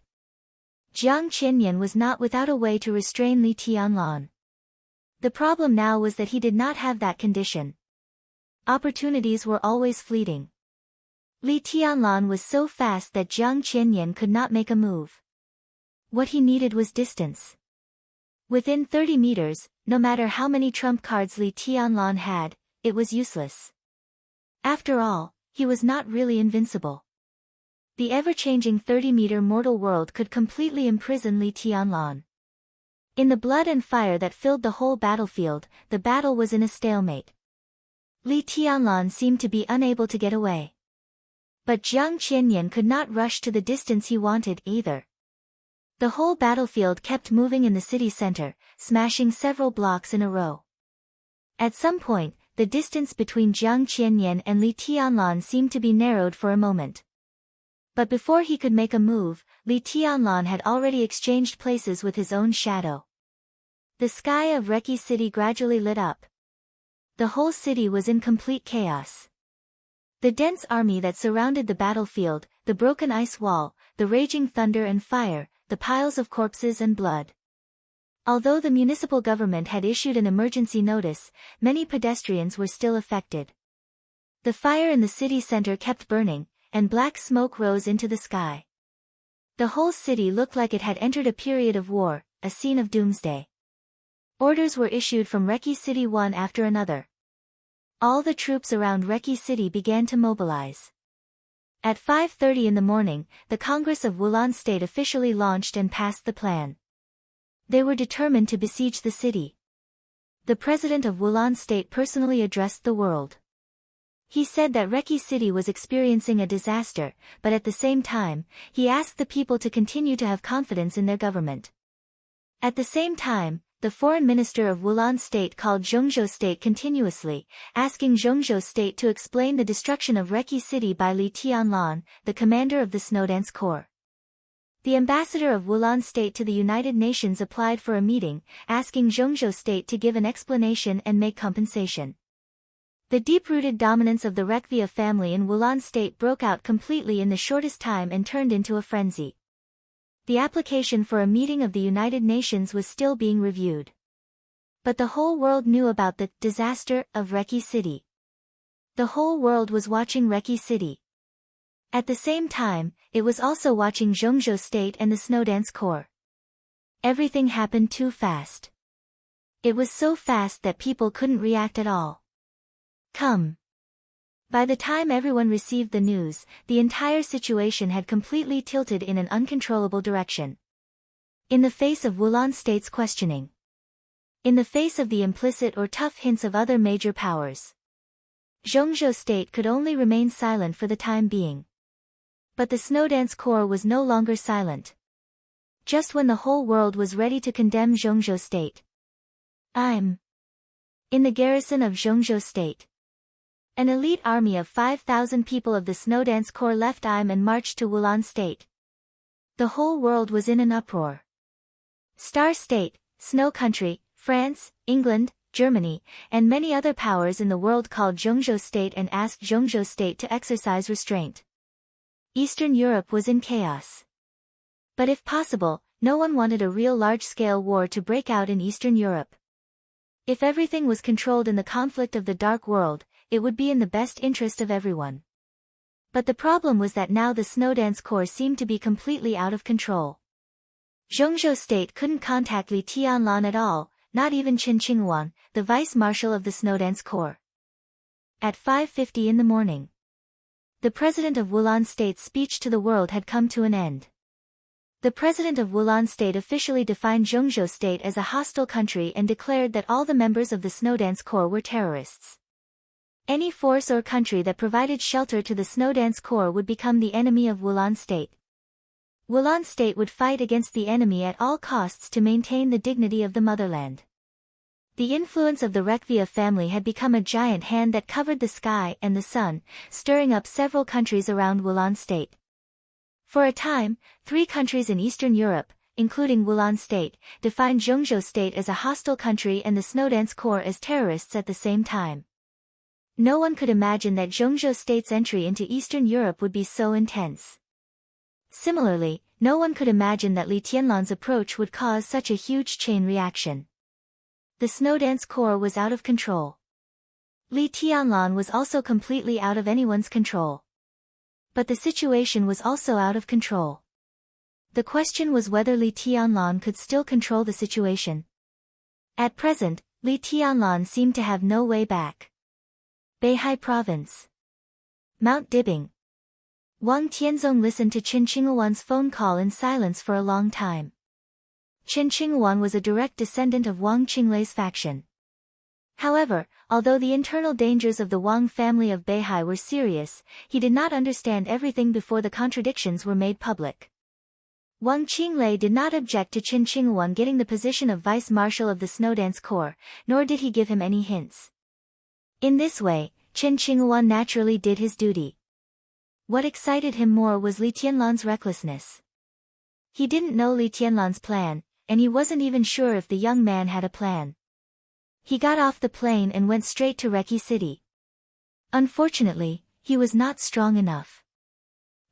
Jiang Qianyan was not without a way to restrain Li Tianlan. The problem now was that he did not have that condition. Opportunities were always fleeting. Li Tianlan was so fast that Jiang Qianyan could not make a move. What he needed was distance. Within 30 meters, no matter how many trump cards Li Tianlan had, it was useless. After all, he was not really invincible. The ever-changing 30-meter mortal world could completely imprison Li Tianlan. In the blood and fire that filled the whole battlefield, the battle was in a stalemate. Li Tianlan seemed to be unable to get away. But Jiang Qianyan could not rush to the distance he wanted either. The whole battlefield kept moving in the city center, smashing several blocks in a row. At some point, the distance between Jiang Qianyan and Li Tianlan seemed to be narrowed for a moment. But before he could make a move, Li Tianlan had already exchanged places with his own shadow. The sky of Reki City gradually lit up. The whole city was in complete chaos. The dense army that surrounded the battlefield, the broken ice wall, the raging thunder and fire, the piles of corpses and blood. Although the municipal government had issued an emergency notice, many pedestrians were still affected. The fire in the city center kept burning, and black smoke rose into the sky. The whole city looked like it had entered a period of war, a scene of doomsday. Orders were issued from Reki City one after another. All the troops around Reki City began to mobilize. At 5:30 in the morning, the Congress of Wulan State officially launched and passed the plan. They were determined to besiege the city. The president of Wulan State personally addressed the world. He said that Reki City was experiencing a disaster, but at the same time, he asked the people to continue to have confidence in their government. At the same time, the foreign minister of Wulan State called Zhongzhou State continuously, asking Zhongzhou State to explain the destruction of Reki City by Li Tianlan, the commander of the Snowdance Corps. The ambassador of Wulan State to the United Nations applied for a meeting, asking Zhongzhou State to give an explanation and make compensation. The deep-rooted dominance of the Rekvia family in Wulan State broke out completely in the shortest time and turned into a frenzy. The application for a meeting of the United Nations was still being reviewed. But the whole world knew about the disaster of Reki City. The whole world was watching Reki City. At the same time, it was also watching Zhongzhou State and the Snowdance Corps. Everything happened too fast. It was so fast that people couldn't react at all. Come. By the time everyone received the news, the entire situation had completely tilted in an uncontrollable direction. In the face of Wulan State's questioning. In the face of the implicit or tough hints of other major powers. Zhongzhou State could only remain silent for the time being. But the Snowdance Corps was no longer silent. Just when the whole world was ready to condemn Zhongzhou State. In the garrison of Zhongzhou State. An elite army of 5,000 people of the Snowdance Corps left and marched to Wulan State. The whole world was in an uproar. Star State, Snow Country, France, England, Germany, and many other powers in the world called Zhongzhou State and asked Zhongzhou State to exercise restraint. Eastern Europe was in chaos. But if possible, no one wanted a real large-scale war to break out in Eastern Europe. If everything was controlled in the conflict of the Dark World, it would be in the best interest of everyone. But the problem was that now the Snowdance Corps seemed to be completely out of control. Zhongzhou State couldn't contact Li Tianlan at all, not even Qin Qinghuang, the vice-marshal of the Snowdance Corps. At 5:50 in the morning, the president of Wulan State's speech to the world had come to an end. The president of Wulan State officially defined Zhongzhou State as a hostile country and declared that all the members of the Snowdance Corps were terrorists. Any force or country that provided shelter to the Snowdance Corps would become the enemy of Wulan State. Wulan State would fight against the enemy at all costs to maintain the dignity of the motherland. The influence of the Rekvia family had become a giant hand that covered the sky and the sun, stirring up several countries around Wulan State. For a time, 3 countries in Eastern Europe, including Wulan State, defined Zhongzhou State as a hostile country and the Snowdance Corps as terrorists at the same time. No one could imagine that Zhongzhou State's entry into Eastern Europe would be so intense. Similarly, no one could imagine that Li Tianlan's approach would cause such a huge chain reaction. The Snowdance Corps was out of control. Li Tianlan was also completely out of anyone's control. But the situation was also out of control. The question was whether Li Tianlan could still control the situation. At present, Li Tianlan seemed to have no way back. Beihai Province. Mount Dibing. Wang Tianzong listened to Qin Qinghuang's phone call in silence for a long time. Qin Qinghuang was a direct descendant of Wang Qinglei's faction. However, although the internal dangers of the Wang family of Beihai were serious, he did not understand everything before the contradictions were made public. Wang Qinglei did not object to Qin Qinghuang getting the position of vice-marshal of the Snowdance Corps, nor did he give him any hints. In this way, Qin Qinghuang naturally did his duty. What excited him more was Li Tianlan's recklessness. He didn't know Li Tianlan's plan, and he wasn't even sure if the young man had a plan. He got off the plane and went straight to Reki City. Unfortunately, he was not strong enough.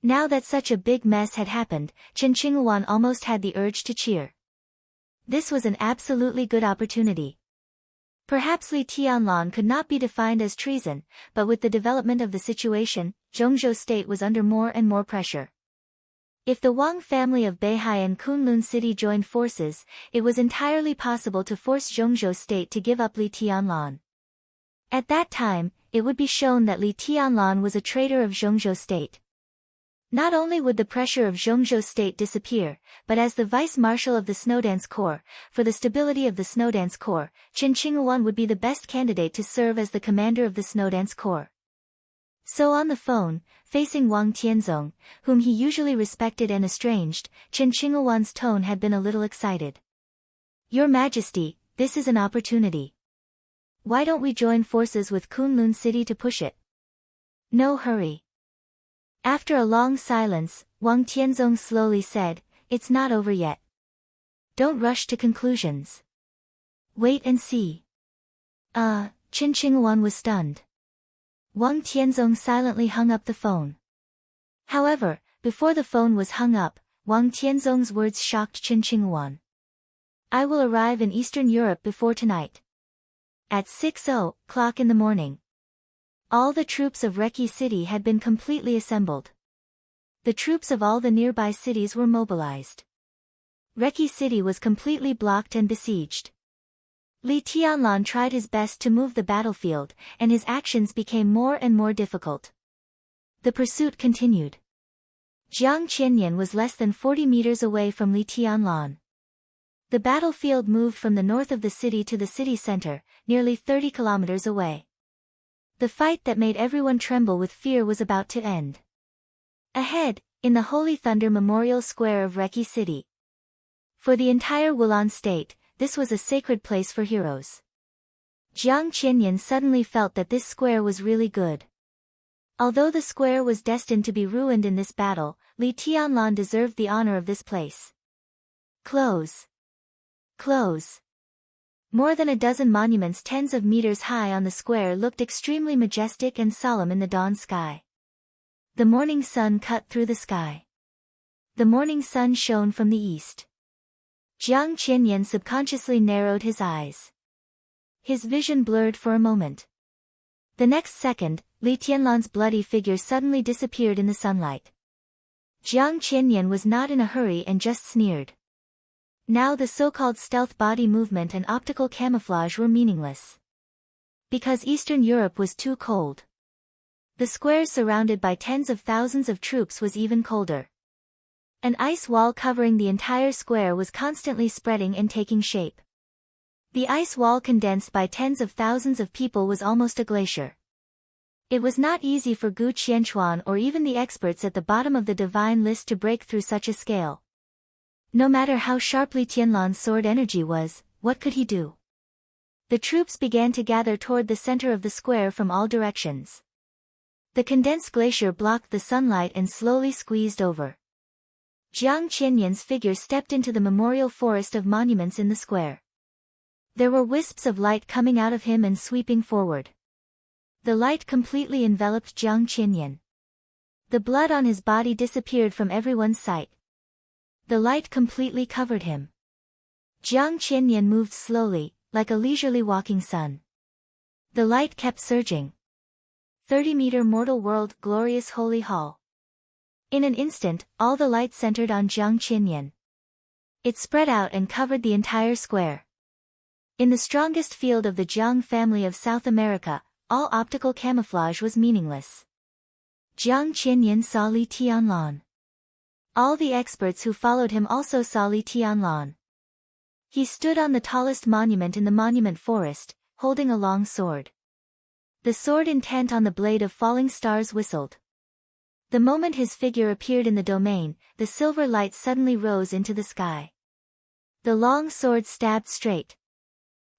Now that such a big mess had happened, Qin Qinghuang almost had the urge to cheer. This was an absolutely good opportunity. Perhaps Li Tianlan could not be defined as treason, but with the development of the situation, Zhongzhou State was under more and more pressure. If the Wang family of Beihai and Kunlun City joined forces, it was entirely possible to force Zhongzhou State to give up Li Tianlan. At that time, it would be shown that Li Tianlan was a traitor of Zhongzhou State. Not only would the pressure of Zhongzhou State disappear, but as the vice-marshal of the Snowdance Corps, for the stability of the Snowdance Corps, Qin Qinghuang would be the best candidate to serve as the commander of the Snowdance Corps. So on the phone, facing Wang Tianzong, whom he usually respected and estranged, Qin Qinghuang's tone had been a little excited. Your Majesty, this is an opportunity. Why don't we join forces with Kunlun City to push it? No hurry. After a long silence, Wang Tianzong slowly said, it's not over yet. Don't rush to conclusions. Wait and see. Qin Qinghuang was stunned. Wang Tianzong silently hung up the phone. However, before the phone was hung up, Wang Tianzong's words shocked Qin Qinghuang. I will arrive in Eastern Europe before tonight. At 6:00 in the morning. All the troops of Reki City had been completely assembled. The troops of all the nearby cities were mobilized. Reki City was completely blocked and besieged. Li Tianlan tried his best to move the battlefield, and his actions became more and more difficult. The pursuit continued. Jiang Qianyan was less than 40 meters away from Li Tianlan. The battlefield moved from the north of the city to the city center, nearly 30 kilometers away. The fight that made everyone tremble with fear was about to end. Ahead, in the Holy Thunder Memorial Square of Reki City. For the entire Wulan state, this was a sacred place for heroes. Jiang Qianyan suddenly felt that this square was really good. Although the square was destined to be ruined in this battle, Li Tianlan deserved the honor of this place. Close. Close. More than a dozen monuments tens of meters high on the square looked extremely majestic and solemn in the dawn sky. The morning sun cut through the sky. The morning sun shone from the east. Jiang Qianyan subconsciously narrowed his eyes. His vision blurred for a moment. The next second, Li Tianlan's bloody figure suddenly disappeared in the sunlight. Jiang Qianyan was not in a hurry and just sneered. Now the so-called stealth body movement and optical camouflage were meaningless. Because Eastern Europe was too cold. The square surrounded by tens of thousands of troops was even colder. An ice wall covering the entire square was constantly spreading and taking shape. The ice wall condensed by tens of thousands of people was almost a glacier. It was not easy for Gu Qianchuan or even the experts at the bottom of the divine list to break through such a scale. No matter how sharply Tianlan's sword energy was, what could he do? The troops began to gather toward the center of the square from all directions. The condensed glacier blocked the sunlight and slowly squeezed over. Jiang Qianyan's figure stepped into the memorial forest of monuments in the square. There were wisps of light coming out of him and sweeping forward. The light completely enveloped Jiang Qianyan. The blood on his body disappeared from everyone's sight. The light completely covered him. Jiang Qianyan moved slowly, like a leisurely walking sun. The light kept surging. 30-meter mortal world, glorious holy hall. In an instant, all the light centered on Jiang Qianyan. It spread out and covered the entire square. In the strongest field of the Jiang family of South America, all optical camouflage was meaningless. Jiang Qianyan saw Li Tianlan. All the experts who followed him also saw Li Tianlan. He stood on the tallest monument in the monument forest, holding a long sword. The sword intent on the blade of falling stars whistled. The moment his figure appeared in the domain, the silver light suddenly rose into the sky. The long sword stabbed straight.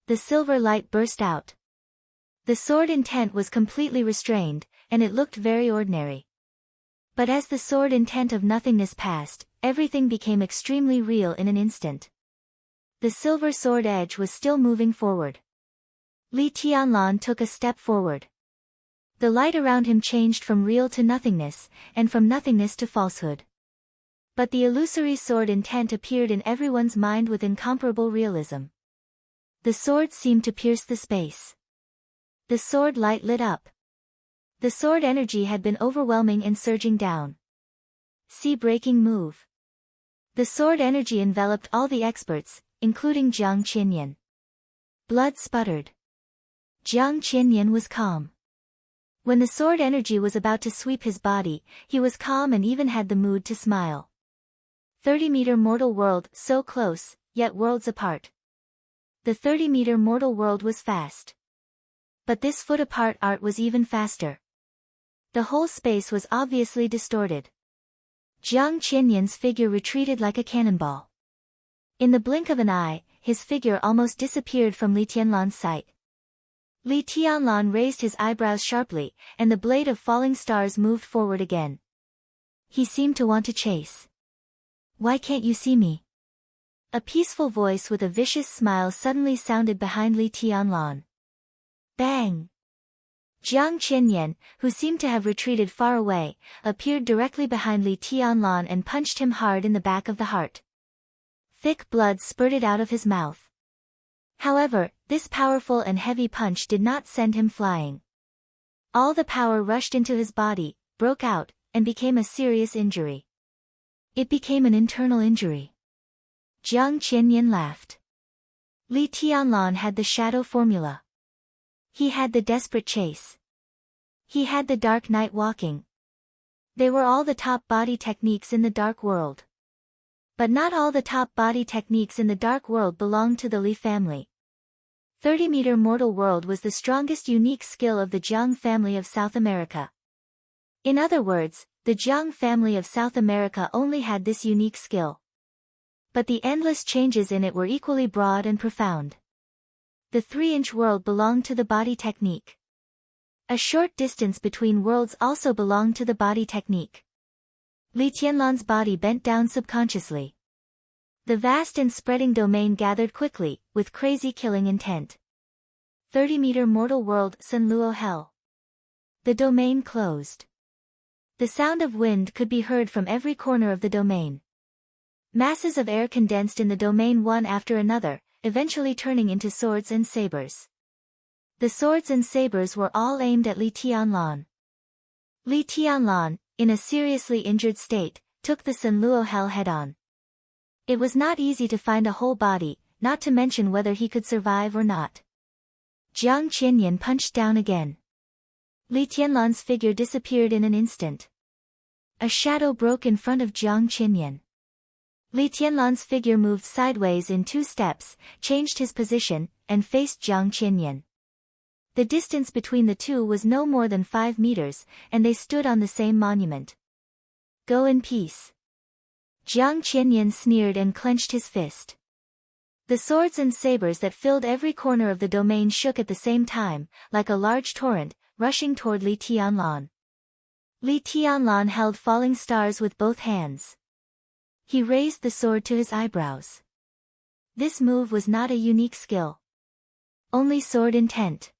The silver light burst out. The sword intent was completely restrained, and it looked very ordinary. But as the sword intent of nothingness passed, everything became extremely real in an instant. The silver sword edge was still moving forward. Li Tianlan took a step forward. The light around him changed from real to nothingness, and from nothingness to falsehood. But the illusory sword intent appeared in everyone's mind with incomparable realism. The sword seemed to pierce the space. The sword light lit up. The sword energy had been overwhelming and surging down. Sea-breaking move. The sword energy enveloped all the experts, including Jiang Qianyan. Blood sputtered. Jiang Qianyan was calm. When the sword energy was about to sweep his body, he was calm and even had the mood to smile. 30-meter mortal world, so close, yet worlds apart. The 30-meter mortal world was fast. But this foot-apart art was even faster. The whole space was obviously distorted. Jiang Qianyan's figure retreated like a cannonball. In the blink of an eye, his figure almost disappeared from Li Tianlan's sight. Li Tianlan raised his eyebrows sharply, and the blade of falling stars moved forward again. He seemed to want to chase. "Why can't you see me?" A peaceful voice with a vicious smile suddenly sounded behind Li Tianlan. Bang! Jiang Qianyan, who seemed to have retreated far away, appeared directly behind Li Tianlan and punched him hard in the back of the heart. Thick blood spurted out of his mouth. However, this powerful and heavy punch did not send him flying. All the power rushed into his body, broke out, and became a serious injury. It became an internal injury. Jiang Qianyan laughed. Li Tianlan had the shadow formula. He had the desperate chase. He had the dark night walking. They were all the top body techniques in the dark world. But not all the top body techniques in the dark world belonged to the Li family. 30-meter mortal world was the strongest unique skill of the Jiang family of South America. In other words, the Jiang family of South America only had this unique skill. But the endless changes in it were equally broad and profound. The 3-inch world belonged to the body technique. A short distance between worlds also belonged to the body technique. Li Tianlan's body bent down subconsciously. The vast and spreading domain gathered quickly, with crazy killing intent. 30-meter mortal world Sunluo Hell. The domain closed. The sound of wind could be heard from every corner of the domain. Masses of air condensed in the domain one after another, eventually turning into swords and sabers. The swords and sabers were all aimed at Li Tianlan. Li Tianlan, in a seriously injured state, took the Sunluo Hell head-on. It was not easy to find a whole body, not to mention whether he could survive or not. Jiang Qinyan punched down again. Li Tianlan's figure disappeared in an instant. A shadow broke in front of Jiang Qinyan. Li Tianlan's figure moved sideways in 2 steps, changed his position, and faced Jiang Qinyan. The distance between the two was no more than 5 meters, and they stood on the same monument. Go in peace. Jiang Qinyan sneered and clenched his fist. The swords and sabers that filled every corner of the domain shook at the same time, like a large torrent, rushing toward Li Tianlan. Li Tianlan held falling stars with both hands. He raised the sword to his eyebrows. This move was not a unique skill. Only sword intent.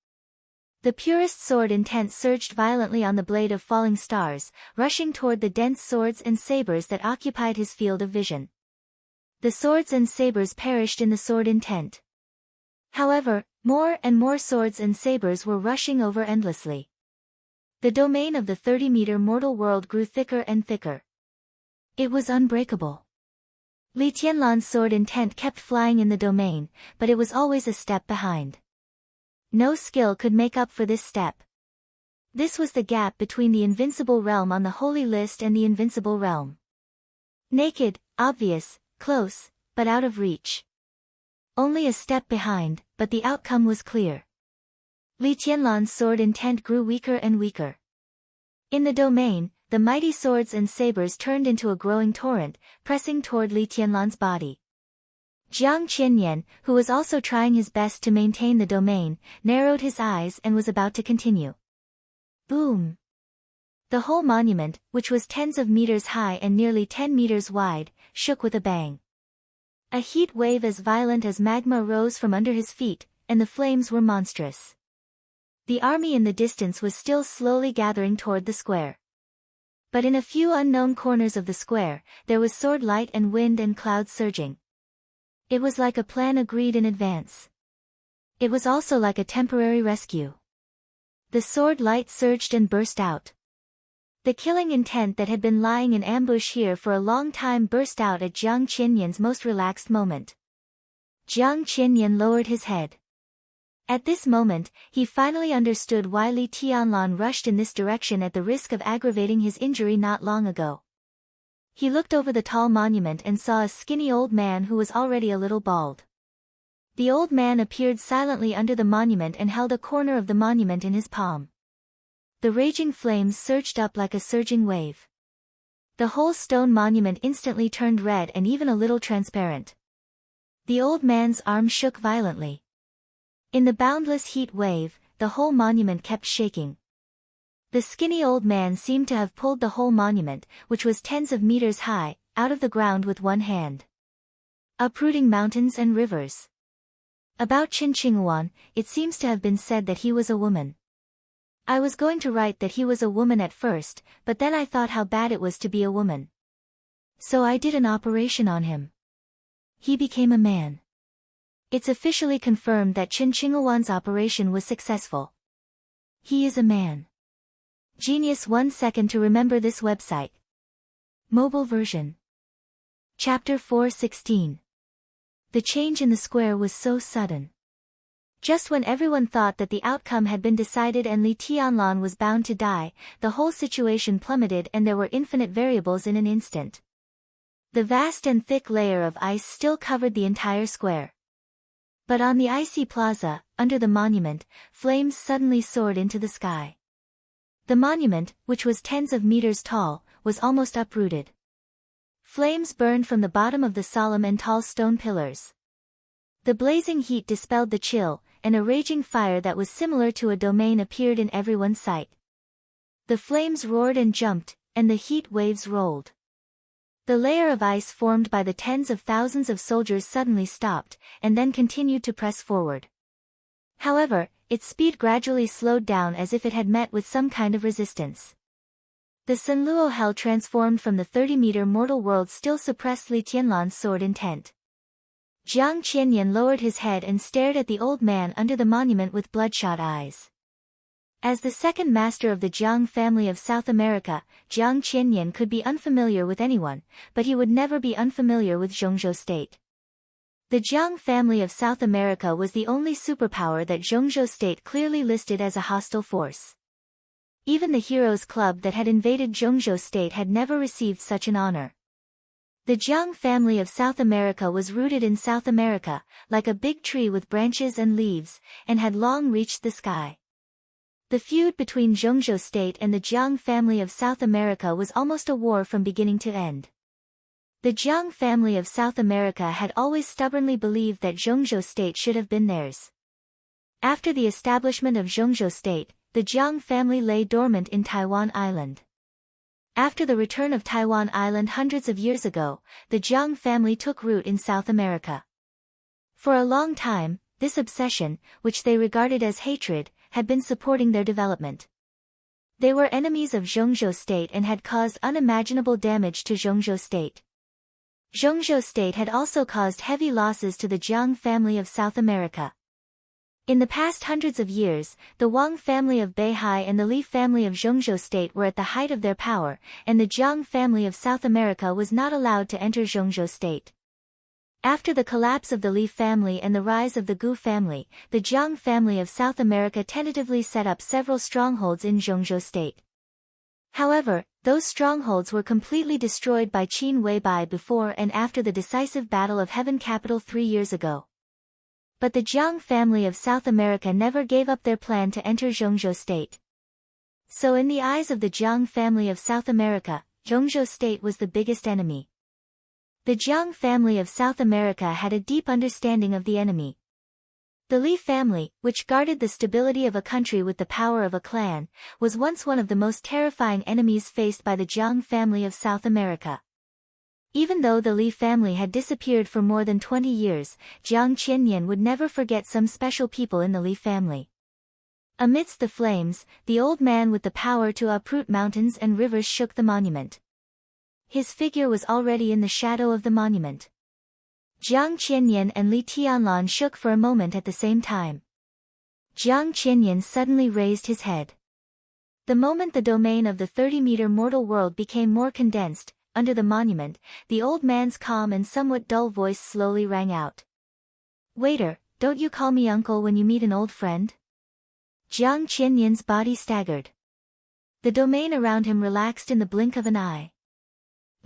The purest sword intent surged violently on the blade of falling stars, rushing toward the dense swords and sabers that occupied his field of vision. The swords and sabers perished in the sword intent. However, more and more swords and sabers were rushing over endlessly. The domain of the 30-meter mortal world grew thicker and thicker. It was unbreakable. Li Tianlan's sword intent kept flying in the domain, but it was always a step behind. No skill could make up for this step. This was the gap between the invincible realm on the holy list and the invincible realm. Naked, obvious, close, but out of reach. Only a step behind, but the outcome was clear. Li Tianlan's sword intent grew weaker and weaker. In the domain, the mighty swords and sabers turned into a growing torrent, pressing toward Li Tianlan's body. Jiang Qinyan, who was also trying his best to maintain the domain, narrowed his eyes and was about to continue. Boom! The whole monument, which was tens of meters high and nearly 10 meters wide, shook with a bang. A heat wave as violent as magma rose from under his feet, and the flames were monstrous. The army in the distance was still slowly gathering toward the square. But in a few unknown corners of the square, there was sword light and wind and clouds surging. It was like a plan agreed in advance. It was also like a temporary rescue. The sword light surged and burst out. The killing intent that had been lying in ambush here for a long time burst out at Jiang Qinyan's most relaxed moment. Jiang Qinyan lowered his head. At this moment, he finally understood why Li Tianlan rushed in this direction at the risk of aggravating his injury not long ago. He looked over the tall monument and saw a skinny old man who was already a little bald. The old man appeared silently under the monument and held a corner of the monument in his palm. The raging flames surged up like a surging wave. The whole stone monument instantly turned red and even a little transparent. The old man's arm shook violently. In the boundless heat wave, the whole monument kept shaking. The skinny old man seemed to have pulled the whole monument, which was tens of meters high, out of the ground with one hand. Uprooting mountains and rivers. About Qin Qinghuan, it seems to have been said that he was a woman. I was going to write that he was a woman at first, but then I thought how bad it was to be a woman. So I did an operation on him. He became a man. It's officially confirmed that Qin Qinghuan's operation was successful. He is a man. Genius 1 second to remember this website. Mobile version. Chapter 4:16. The change in the square was so sudden. Just when everyone thought that the outcome had been decided and Li Tianlan was bound to die, the whole situation plummeted and there were infinite variables in an instant. The vast and thick layer of ice still covered the entire square. But on the icy plaza, under the monument, flames suddenly soared into the sky. The monument, which was tens of meters tall, was almost uprooted. Flames burned from the bottom of the solemn and tall stone pillars. The blazing heat dispelled the chill, and a raging fire that was similar to a domain appeared in everyone's sight. The flames roared and jumped, and the heat waves rolled. The layer of ice formed by the tens of thousands of soldiers suddenly stopped, and then continued to press forward. However, its speed gradually slowed down as if it had met with some kind of resistance. The Sunluo hell transformed from the 30-meter mortal world still suppressed Li Tianlan's sword intent. Jiang Qianyan lowered his head and stared at the old man under the monument with bloodshot eyes. As the second master of the Jiang family of South America, Jiang Qianyan could be unfamiliar with anyone, but he would never be unfamiliar with Zhongzhou State. The Jiang family of South America was the only superpower that Zhongzhou State clearly listed as a hostile force. Even the Heroes Club that had invaded Zhongzhou State had never received such an honor. The Jiang family of South America was rooted in South America, like a big tree with branches and leaves, and had long reached the sky. The feud between Zhongzhou State and the Jiang family of South America was almost a war from beginning to end. The Jiang family of South America had always stubbornly believed that Zhongzhou State should have been theirs. After the establishment of Zhongzhou State, the Jiang family lay dormant in Taiwan Island. After the return of Taiwan Island hundreds of years ago, the Jiang family took root in South America. For a long time, this obsession, which they regarded as hatred, had been supporting their development. They were enemies of Zhongzhou State and had caused unimaginable damage to Zhongzhou State. Zhongzhou State had also caused heavy losses to the Jiang family of South America. In the past hundreds of years, the Wang family of Beihai and the Li family of Zhongzhou State were at the height of their power, and the Jiang family of South America was not allowed to enter Zhongzhou State. After the collapse of the Li family and the rise of the Gu family, the Jiang family of South America tentatively set up several strongholds in Zhongzhou State. However, those strongholds were completely destroyed by Qin Weibai before and after the decisive Battle of Heaven Capital 3 years ago. But the Jiang family of South America never gave up their plan to enter Zhongzhou State. So in the eyes of the Jiang family of South America, Zhongzhou State was the biggest enemy. The Jiang family of South America had a deep understanding of the enemy. The Li family, which guarded the stability of a country with the power of a clan, was once one of the most terrifying enemies faced by the Jiang family of South America. Even though the Li family had disappeared for more than 20 years, Jiang Qianyan would never forget some special people in the Li family. Amidst the flames, the old man with the power to uproot mountains and rivers shook the monument. His figure was already in the shadow of the monument. Jiang Qianyan and Li Tianlan shook for a moment at the same time. Jiang Qianyan suddenly raised his head. The moment the domain of the 30-meter mortal world became more condensed, under the monument, the old man's calm and somewhat dull voice slowly rang out. "Waiter, don't you call me uncle when you meet an old friend?" Jiang Qianyan's body staggered. The domain around him relaxed in the blink of an eye.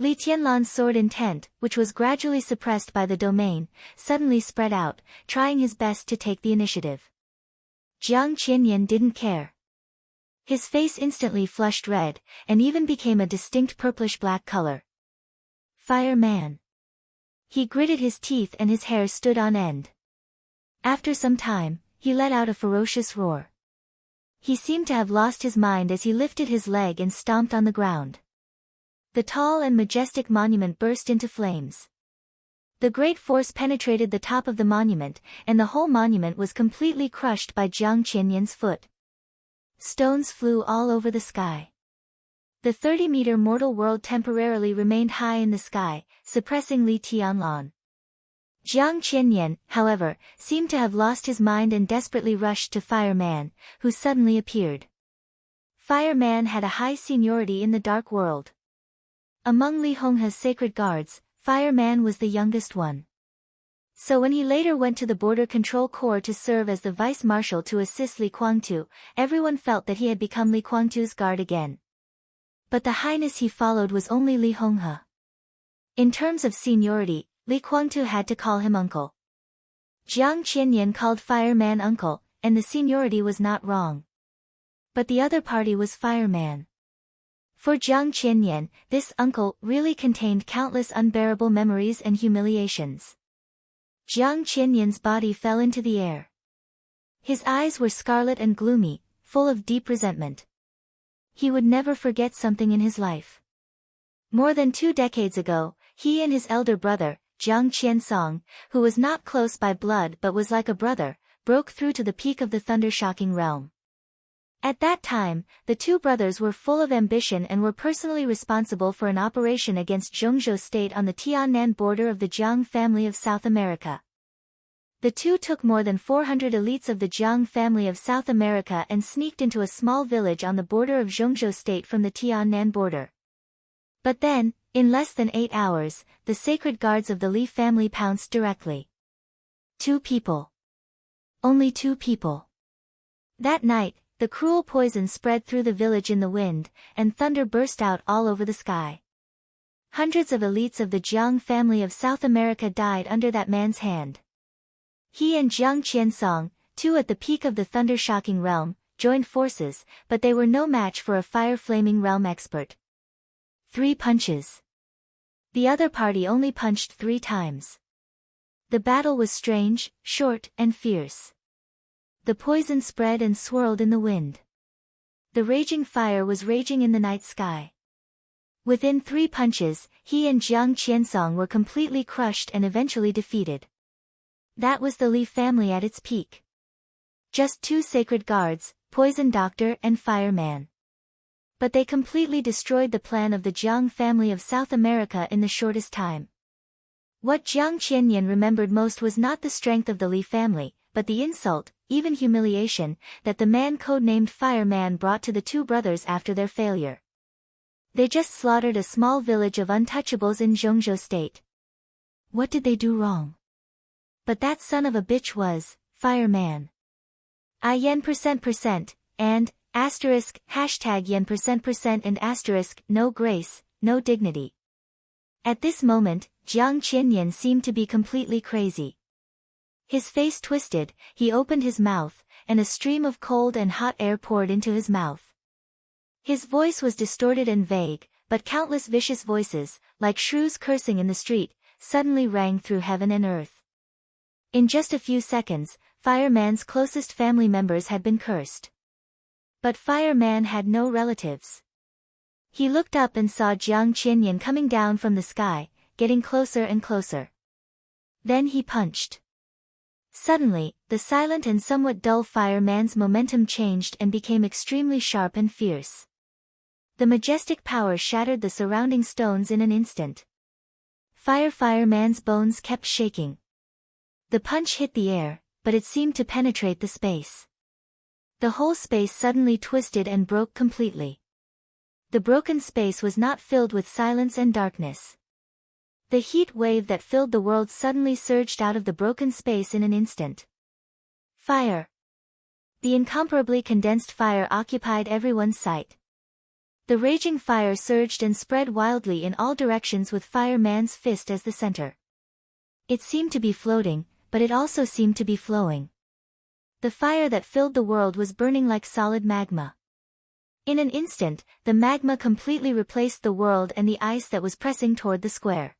Li Tianlan's sword intent, which was gradually suppressed by the domain, suddenly spread out, trying his best to take the initiative. Jiang Qianyan didn't care. His face instantly flushed red, and even became a distinct purplish-black color. "Fire man." He gritted his teeth and his hair stood on end. After some time, he let out a ferocious roar. He seemed to have lost his mind as he lifted his leg and stomped on the ground. The tall and majestic monument burst into flames. The great force penetrated the top of the monument, and the whole monument was completely crushed by Jiang Qianyan's foot. Stones flew all over the sky. The 30-meter mortal world temporarily remained high in the sky, suppressing Li Tianlan. Jiang Qianyan, however, seemed to have lost his mind and desperately rushed to Fire Man, who suddenly appeared. Fire Man had a high seniority in the Dark World. Among Li Honghe's sacred guards, Fire Man was the youngest one. So when he later went to the Border Control Corps to serve as the vice-marshal to assist Li Guangtu, everyone felt that he had become Li Guangtu's guard again. But the highness he followed was only Li Honghe. In terms of seniority, Li Guangtu had to call him uncle. Jiang Qianyan called Fire Man uncle, and the seniority was not wrong. But the other party was Fire Man. For Jiang Qianyan, this uncle really contained countless unbearable memories and humiliations. Jiang Qianyan's body fell into the air. His eyes were scarlet and gloomy, full of deep resentment. He would never forget something in his life. More than 2 decades ago, he and his elder brother, Jiang Qiansong, who was not close by blood but was like a brother, broke through to the peak of the thunder-shocking realm. At that time, the two brothers were full of ambition and were personally responsible for an operation against Zhongzhou state on the Tiannan border of the Jiang family of South America. The two took more than 400 elites of the Jiang family of South America and sneaked into a small village on the border of Zhongzhou state from the Tiannan border. But then, in less than 8 hours, the sacred guards of the Li family pounced directly. 2 people. Only 2 people. That night, the cruel poison spread through the village in the wind, and thunder burst out all over the sky. Hundreds of elites of the Jiang family of South America died under that man's hand. He and Jiang Qiansong, two at the peak of the thunder-shocking realm, joined forces, but they were no match for a fire-flaming realm expert. 3 punches. The other party only punched 3 times. The battle was strange, short, and fierce. The poison spread and swirled in the wind. The raging fire was raging in the night sky. Within 3 punches, he and Jiang Qiansong were completely crushed and eventually defeated. That was the Li family at its peak. Just 2 sacred guards, poison doctor and fireman. But they completely destroyed the plan of the Jiang family of South America in the shortest time. What Jiang Qianyan remembered most was not the strength of the Li family, but the insult, even humiliation, that the man codenamed Fireman brought to the 2 brothers after their failure. They just slaughtered a small village of untouchables in Zhongzhou state. What did they do wrong? But that son of a bitch was, Fireman. yen% and, *, yen%% and no grace, no dignity. At this moment, Jiang Qianyan seemed to be completely crazy. His face twisted, he opened his mouth, and a stream of cold and hot air poured into his mouth. His voice was distorted and vague, but countless vicious voices, like shrews cursing in the street, suddenly rang through heaven and earth. In just a few seconds, Fireman's closest family members had been cursed. But Fireman had no relatives. He looked up and saw Jiang Qianyan coming down from the sky, getting closer and closer. Then he punched. Suddenly, the silent and somewhat dull Fireman's momentum changed and became extremely sharp and fierce. The majestic power shattered the surrounding stones in an instant. Fireman's bones kept shaking. The punch hit the air, but it seemed to penetrate the space. The whole space suddenly twisted and broke completely. The broken space was not filled with silence and darkness. The heat wave that filled the world suddenly surged out of the broken space in an instant. Fire. The incomparably condensed fire occupied everyone's sight. The raging fire surged and spread wildly in all directions with Fireman's fist as the center. It seemed to be floating, but it also seemed to be flowing. The fire that filled the world was burning like solid magma. In an instant, the magma completely replaced the world and the ice that was pressing toward the square.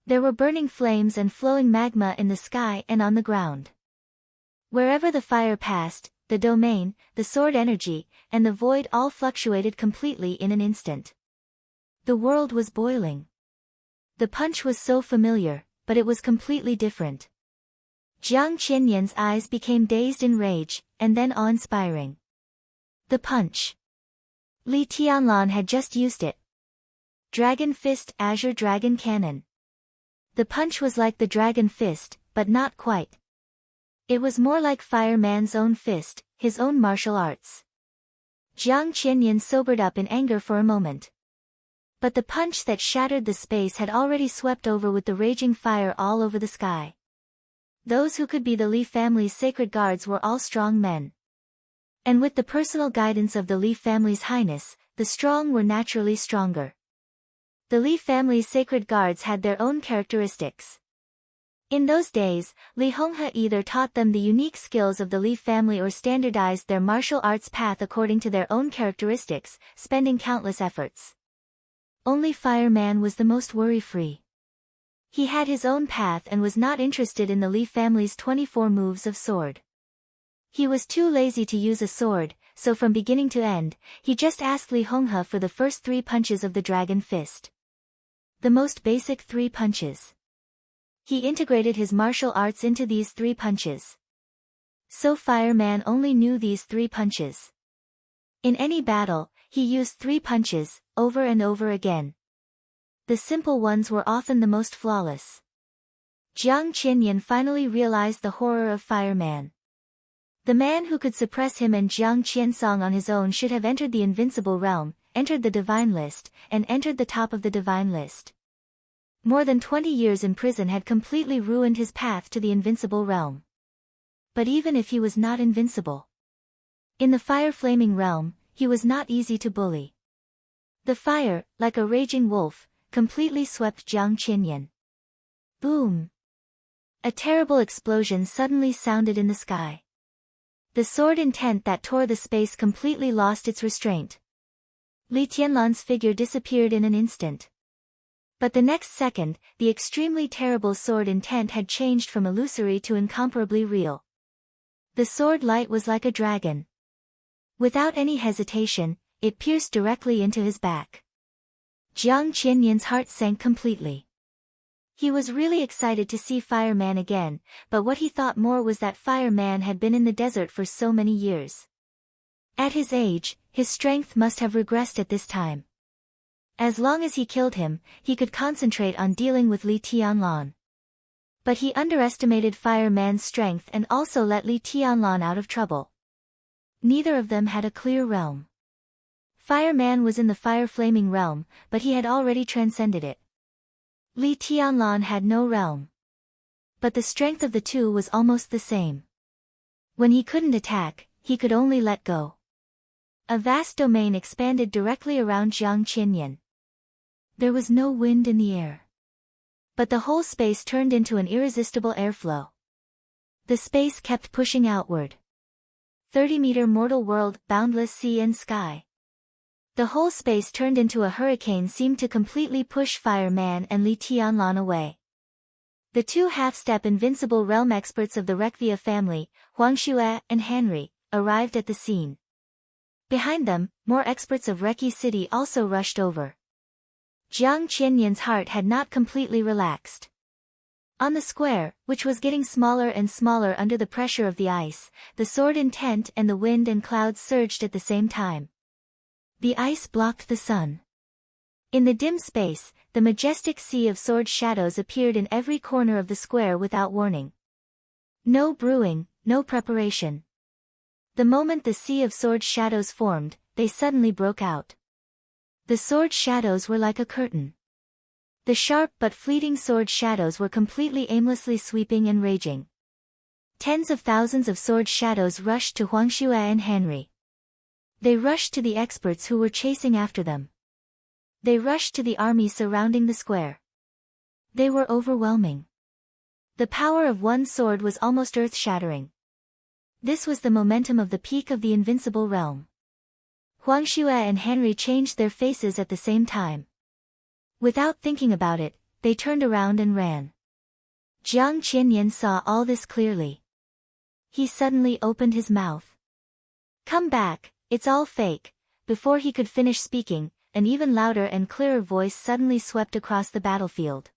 There were burning flames and flowing magma in the sky and on the ground. Wherever the fire passed, the domain, the sword energy, and the void all fluctuated completely in an instant. The world was boiling. The punch was so familiar, but it was completely different. Jiang Qianyan's eyes became dazed in rage, and then awe-inspiring. The punch. Li Tianlan had just used it. Dragon Fist Azure Dragon Cannon. The punch was like the Dragon Fist, but not quite. It was more like Fireman's own fist, his own martial arts. Jiang Qianyan sobered up in anger for a moment. But the punch that shattered the space had already swept over with the raging fire all over the sky. Those who could be the Li family's sacred guards were all strong men. And with the personal guidance of the Li family's highness, the strong were naturally stronger. The Li family's sacred guards had their own characteristics. In those days, Li Honghe either taught them the unique skills of the Li family or standardized their martial arts path according to their own characteristics, spending countless efforts. Only Fireman was the most worry-free. He had his own path and was not interested in the Li family's 24 moves of sword. He was too lazy to use a sword, so from beginning to end, he just asked Li Honghe for the first 3 punches of the Dragon Fist. The most basic 3 punches. He integrated his martial arts into these 3 punches. So Fireman only knew these 3 punches. In any battle, he used 3 punches, over and over again. The simple ones were often the most flawless. Jiang Qinyan finally realized the horror of Fireman. The man who could suppress him and Jiang Qiansong on his own should have entered the invincible realm, entered the divine list, and entered the top of the divine list. More than 20 years in prison had completely ruined his path to the invincible realm. But even if he was not invincible, in the fire-flaming realm, he was not easy to bully. The fire, like a raging wolf, completely swept Jiang Qinyan. Boom! A terrible explosion suddenly sounded in the sky. The sword intent that tore the space completely lost its restraint. Li Tianlan's figure disappeared in an instant. But the next second, the extremely terrible sword intent had changed from illusory to incomparably real. The sword light was like a dragon. Without any hesitation, it pierced directly into his back. Jiang Qinyan's heart sank completely. He was really excited to see Fireman again, but what he thought more was that Fireman had been in the desert for so many years. At his age, his strength must have regressed at this time. As long as he killed him, he could concentrate on dealing with Li Tianlan. But he underestimated Fireman's strength and also let Li Tianlan out of trouble. Neither of them had a clear realm. Fireman was in the fire-flaming realm, but he had already transcended it. Li Tianlan had no realm. But the strength of the two was almost the same. When he couldn't attack, he could only let go. A vast domain expanded directly around Jiang Qinyan. There was no wind in the air. But the whole space turned into an irresistible airflow. The space kept pushing outward. 30-meter mortal world, boundless sea and sky. The whole space turned into a hurricane seemed to completely push Fireman and Li Tianlan away. The 2 half-step invincible realm experts of the Rekvia family, Huang Xue and Henry, arrived at the scene. Behind them, more experts of Reki City also rushed over. Jiang Qinyan's heart had not completely relaxed. On the square, which was getting smaller and smaller under the pressure of the ice, the sword intent and the wind and clouds surged at the same time. The ice blocked the sun. In the dim space, the majestic sea of sword shadows appeared in every corner of the square without warning. No brewing, no preparation. The moment the sea of sword shadows formed, they suddenly broke out. The sword shadows were like a curtain. The sharp but fleeting sword shadows were completely aimlessly sweeping and raging. Tens of thousands of sword shadows rushed to Huang Xue and Henry. They rushed to the experts who were chasing after them. They rushed to the army surrounding the square. They were overwhelming. The power of one sword was almost earth-shattering. This was the momentum of the peak of the invincible realm. Huang Xue and Henry changed their faces at the same time. Without thinking about it, they turned around and ran. Jiang Qinyan saw all this clearly. He suddenly opened his mouth. "Come back, it's all fake." Before he could finish speaking, an even louder and clearer voice suddenly swept across the battlefield.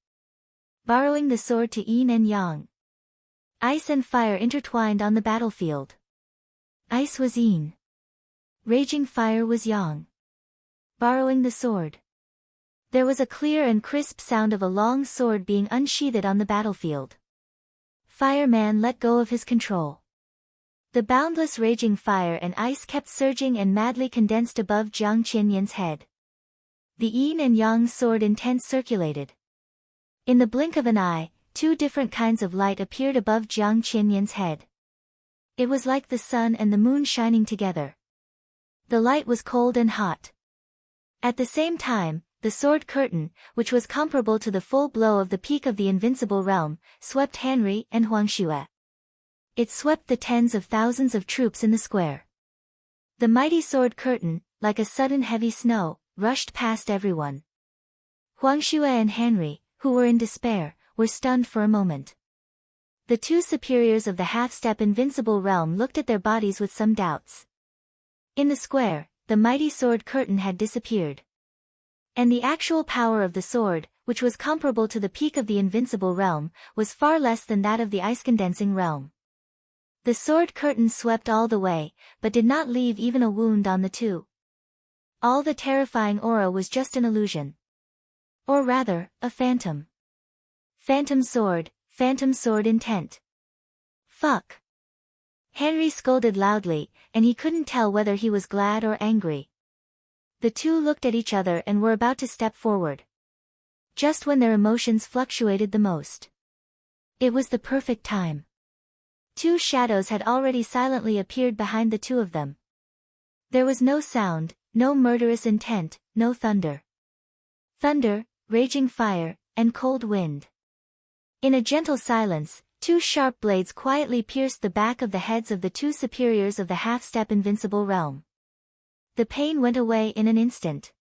Borrowing the sword to yin and yang. Ice and fire intertwined on the battlefield. Ice was yin. Raging fire was yang. Borrowing the sword. There was a clear and crisp sound of a long sword being unsheathed on the battlefield. Fireman let go of his control. The boundless raging fire and ice kept surging and madly condensed above Jiang Qinyan's head. The yin and yang sword intent circulated. In the blink of an eye, 2 different kinds of light appeared above Jiang Qinyan's head. It was like the sun and the moon shining together. The light was cold and hot. At the same time, the sword curtain, which was comparable to the full blow of the peak of the invincible realm, swept Henry and Huang Xue. It swept the tens of thousands of troops in the square. The mighty sword curtain, like a sudden heavy snow, rushed past everyone. Huang Xue and Henry, who were in despair, were stunned for a moment. The 2 superiors of the half-step invincible realm looked at their bodies with some doubts. In the square, the mighty sword curtain had disappeared. And the actual power of the sword, which was comparable to the peak of the invincible realm, was far less than that of the ice-condensing realm. The sword curtain swept all the way, but did not leave even a wound on the two. All the terrifying aura was just an illusion. Or rather, a phantom. Phantom sword intent. Fuck. Henry scolded loudly, and he couldn't tell whether he was glad or angry. The two looked at each other and were about to step forward. Just when their emotions fluctuated the most. It was the perfect time. Two shadows had already silently appeared behind the two of them. There was no sound, no murderous intent, no thunder. Thunder, raging fire, and cold wind. In a gentle silence, two sharp blades quietly pierced the back of the heads of the two superiors of the half-step invincible realm. The pain went away in an instant.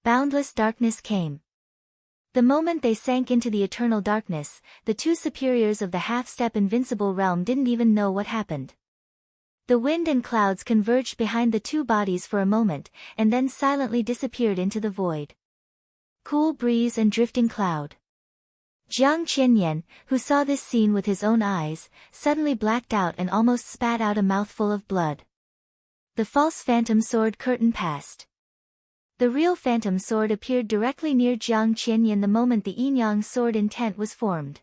Boundless darkness came. The moment they sank into the eternal darkness, the two superiors of the half-step invincible realm didn't even know what happened. The wind and clouds converged behind the two bodies for a moment, and then silently disappeared into the void. Cool breeze and drifting cloud. Jiang Qianyan, who saw this scene with his own eyes, suddenly blacked out and almost spat out a mouthful of blood. The false phantom sword curtain passed. The real phantom sword appeared directly near Jiang Qianyan the moment the yin-yang sword intent was formed.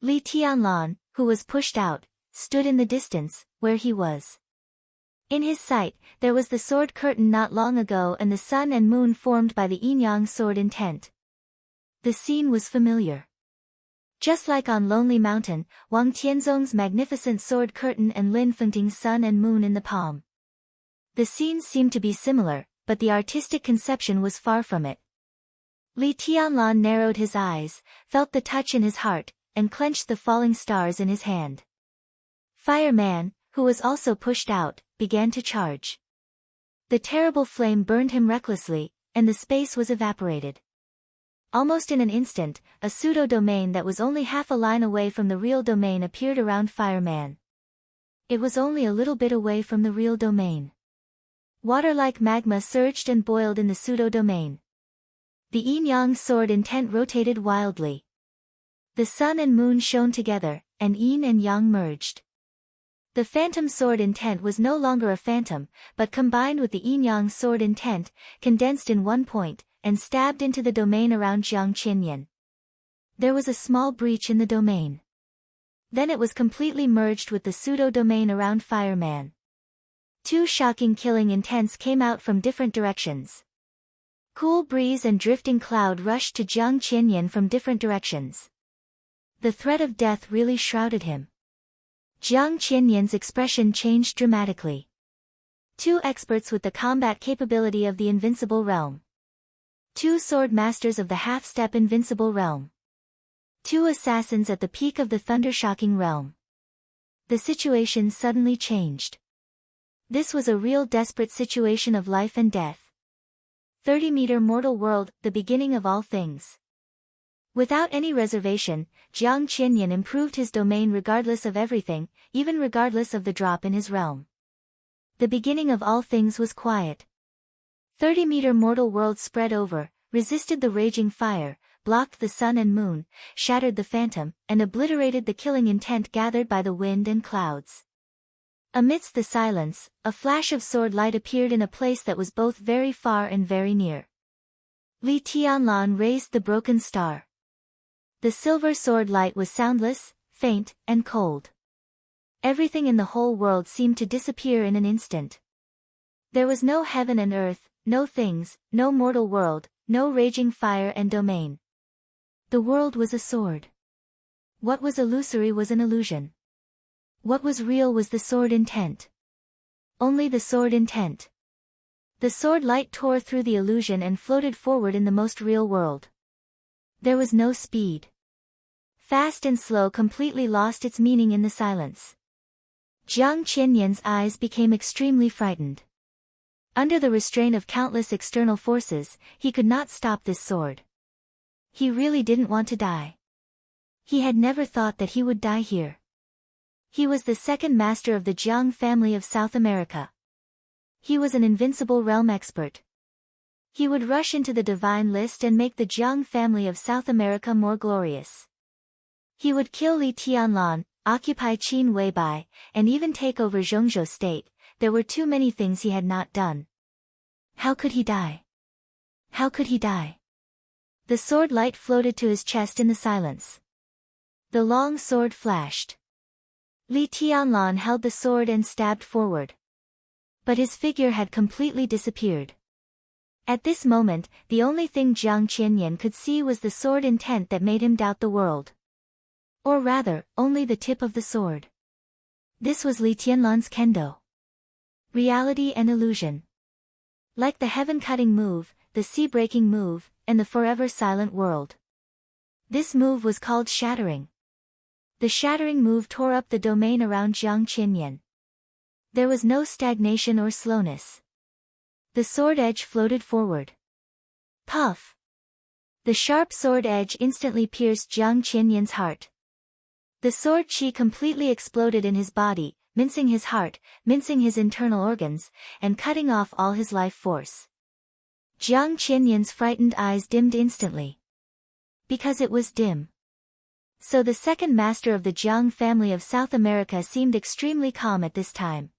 Li Tianlan, who was pushed out, stood in the distance, where he was. In his sight, there was the sword curtain not long ago and the sun and moon formed by the yin-yang sword intent. The scene was familiar. Just like on Lonely Mountain, Wang Tianzong's magnificent sword curtain and Lin Fengting's sun and moon in the palm. The scenes seemed to be similar, but the artistic conception was far from it. Li Tianlan narrowed his eyes, felt the touch in his heart, and clenched the falling stars in his hand. Fireman, who was also pushed out, began to charge. The terrible flame burned him recklessly, and the space was evaporated. Almost in an instant, a pseudo-domain that was only half a line away from the real domain appeared around Fireman. It was only a little bit away from the real domain. Water-like magma surged and boiled in the pseudo-domain. The yin-yang sword intent rotated wildly. The sun and moon shone together, and yin and yang merged. The phantom sword intent was no longer a phantom, but combined with the yin-yang sword intent, condensed in one point, and stabbed into the domain around Jiang Qianyan. There was a small breach in the domain. Then it was completely merged with the pseudo-domain around Fireman. Two shocking killing intents came out from different directions. Cool breeze and drifting cloud rushed to Jiang Qianyan from different directions. The threat of death really shrouded him. Jiang Qianyan's expression changed dramatically. Two experts with the combat capability of the invincible realm. Two sword masters of the half-step invincible realm. Two assassins at the peak of the thunder-shocking realm. The situation suddenly changed. This was a real desperate situation of life and death. 30-meter mortal world, the beginning of all things. Without any reservation, Jiang Qianyan improved his domain regardless of everything, even regardless of the drop in his realm. The beginning of all things was quiet. 30-meter mortal world spread over, resisted the raging fire, blocked the sun and moon, shattered the phantom, and obliterated the killing intent gathered by the wind and clouds. Amidst the silence, a flash of sword light appeared in a place that was both very far and very near. Li Tianlan raised the broken star. The silver sword light was soundless, faint, and cold. Everything in the whole world seemed to disappear in an instant. There was no heaven and earth, no things, no mortal world, no raging fire and domain. The world was a sword. What was illusory was an illusion. What was real was the sword intent. Only the sword intent. The sword light tore through the illusion and floated forward in the most real world. There was no speed. Fast and slow completely lost its meaning in the silence. Jiang Qianyan's eyes became extremely frightened. Under the restraint of countless external forces, he could not stop this sword. He really didn't want to die. He had never thought that he would die here. He was the second master of the Jiang family of South America. He was an invincible realm expert. He would rush into the divine list and make the Jiang family of South America more glorious. He would kill Li Tianlan, occupy Qin Weibai, and even take over Zhongzhou state. There were too many things he had not done. How could he die? How could he die? The sword light floated to his chest in the silence. The long sword flashed. Li Tianlan held the sword and stabbed forward. But his figure had completely disappeared. At this moment, the only thing Jiang Qianyan could see was the sword intent that made him doubt the world. Or rather, only the tip of the sword. This was Li Tianlan's kendo. Reality and illusion. Like the heaven-cutting move, the sea-breaking move, and the forever silent world. This move was called shattering. The shattering move tore up the domain around Jiang Qianyan. There was no stagnation or slowness. The sword edge floated forward. Puff! The sharp sword edge instantly pierced Jiang Qianyan's heart. The sword chi completely exploded in his body, mincing his heart, mincing his internal organs, and cutting off all his life force. Jiang Qianyan's frightened eyes dimmed instantly. Because it was dim. So the second master of the Jiang family of South America seemed extremely calm at this time.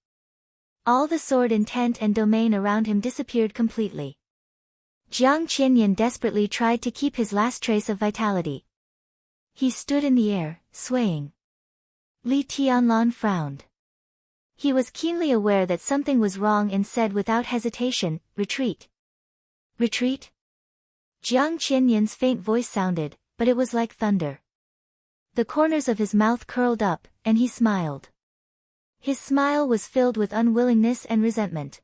All the sword intent and domain around him disappeared completely. Jiang Qianyan desperately tried to keep his last trace of vitality. He stood in the air, swaying. Li Tianlan frowned. He was keenly aware that something was wrong and said without hesitation, "Retreat." Retreat? Jiang Qianyan's faint voice sounded, but it was like thunder. The corners of his mouth curled up, and he smiled. His smile was filled with unwillingness and resentment.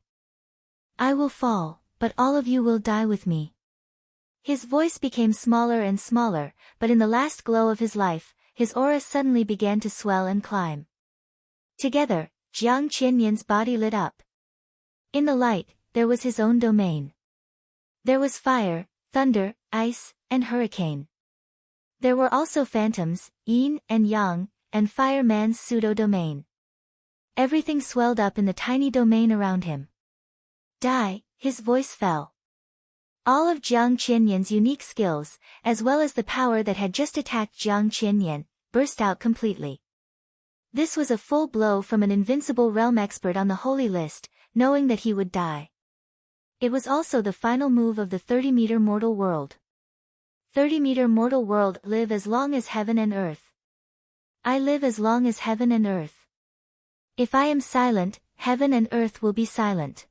"I will fall, but all of you will die with me." His voice became smaller and smaller, but in the last glow of his life, his aura suddenly began to swell and climb. Together, Jiang Qianyan's body lit up. In the light, there was his own domain. There was fire, thunder, ice, and hurricane. There were also phantoms, yin and yang, and fireman's pseudo-domain. Everything swelled up in the tiny domain around him. Die, his voice fell. All of Jiang Qianyan's unique skills, as well as the power that had just attacked Jiang Qianyan, burst out completely. This was a full blow from an invincible realm expert on the holy list, knowing that he would die. It was also the final move of the 30-meter mortal world. 30-meter mortal world, live as long as heaven and earth. I live as long as heaven and earth. If I am silent, heaven and earth will be silent.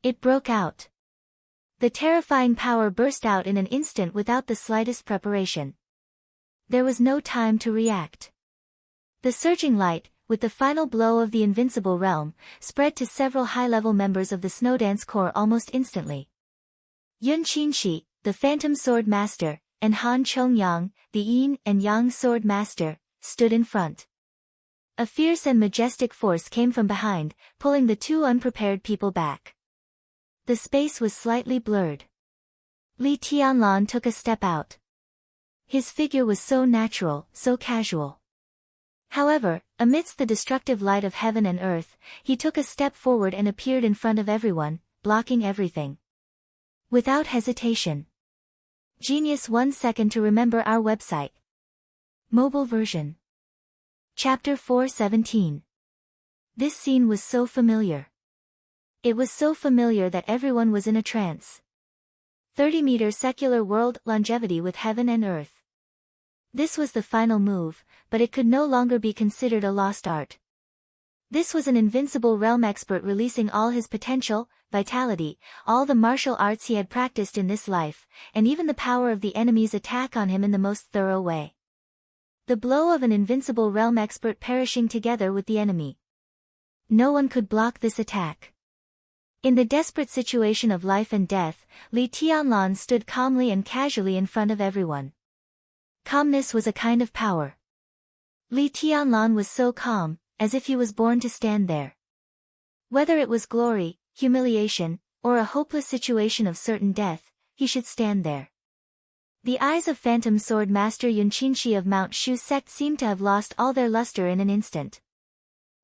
It broke out. The terrifying power burst out in an instant without the slightest preparation. There was no time to react. The surging light, with the final blow of the invincible realm, spread to several high-level members of the Snowdance Corps almost instantly. Yun Qinshi, the Phantom Sword Master, and Han Chongyang, the Yin and Yang Sword Master, stood in front. A fierce and majestic force came from behind, pulling the two unprepared people back. The space was slightly blurred. Li Tianlan took a step out. His figure was so natural, so casual. However, amidst the destructive light of heaven and earth, he took a step forward and appeared in front of everyone, blocking everything. Without hesitation. Genius. 1 second to remember our website. Mobile version. Chapter 4:17. This scene was so familiar. It was so familiar that everyone was in a trance. 30-meter secular world, longevity with heaven and earth. This was the final move, but it could no longer be considered a lost art. This was an invincible realm expert releasing all his potential, vitality, all the martial arts he had practiced in this life, and even the power of the enemy's attack on him in the most thorough way. The blow of an invincible realm expert perishing together with the enemy. No one could block this attack. In the desperate situation of life and death, Li Tianlan stood calmly and casually in front of everyone. Calmness was a kind of power. Li Tianlan was so calm, as if he was born to stand there. Whether it was glory, humiliation, or a hopeless situation of certain death, he should stand there. The eyes of Phantom Sword Master Yun Qinshi of Mount Shu sect seemed to have lost all their luster in an instant.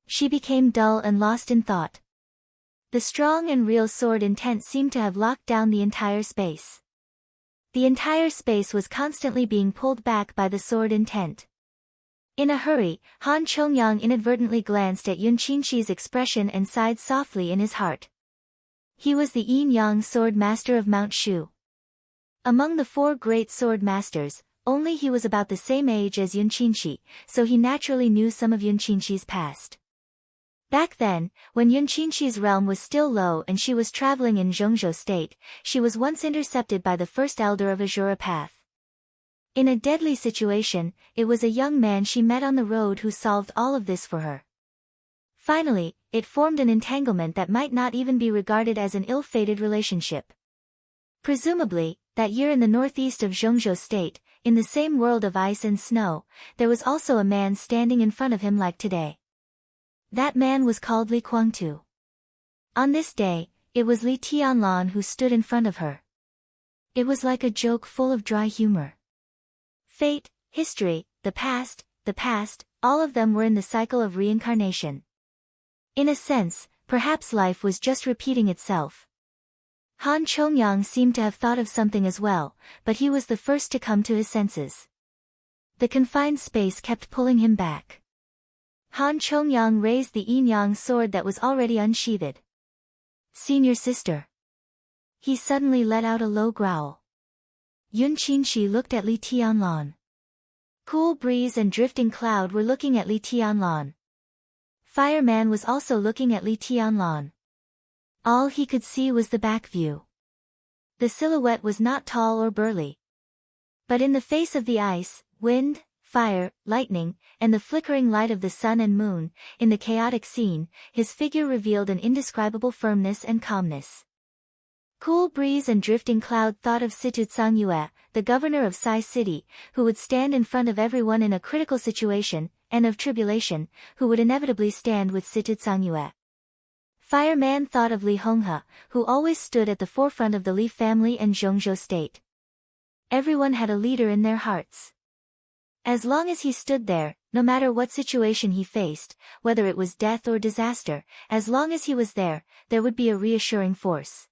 She became dull and lost in thought. The strong and real sword intent seemed to have locked down the entire space. The entire space was constantly being pulled back by the sword intent. In a hurry, Han Chongyang inadvertently glanced at Yun Qinxi's expression and sighed softly in his heart. He was the yin-yang sword master of Mount Shu. Among the 4 great sword masters, only he was about the same age as Yun Qinxi, so he naturally knew some of Yun Qinxi's past. Back then, when Yun Qinxi's realm was still low and she was traveling in Zhongzhou state, she was once intercepted by the first elder of Azura Path. In a deadly situation, it was a young man she met on the road who solved all of this for her. Finally, it formed an entanglement that might not even be regarded as an ill-fated relationship. Presumably, that year in the northeast of Zhongzhou state, in the same world of ice and snow, there was also a man standing in front of him like today. That man was called Li Kuangtu. On this day, it was Li Tianlan who stood in front of her. It was like a joke full of dry humor. Fate, history, the past, all of them were in the cycle of reincarnation. In a sense, perhaps life was just repeating itself. Han Chongyang seemed to have thought of something as well, but he was the first to come to his senses. The confined space kept pulling him back. Han Chongyang raised the yin-yang sword that was already unsheathed. "Senior sister." He suddenly let out a low growl. Yun Qinxi looked at Li Tianlan. Cool breeze and drifting cloud were looking at Li Tianlan. Fireman was also looking at Li Tianlan. All he could see was the back view. The silhouette was not tall or burly. But in the face of the ice, wind, fire, lightning, and the flickering light of the sun and moon, in the chaotic scene, his figure revealed an indescribable firmness and calmness. Cool breeze and drifting cloud thought of Situ Tsangyue, the governor of Sai City, who would stand in front of everyone in a critical situation, and of tribulation, who would inevitably stand with Situ Tsangyue. Fireman thought of Li Honghe, who always stood at the forefront of the Li family and Zhongzhou state. Everyone had a leader in their hearts. As long as he stood there, no matter what situation he faced, whether it was death or disaster, as long as he was there, there would be a reassuring force.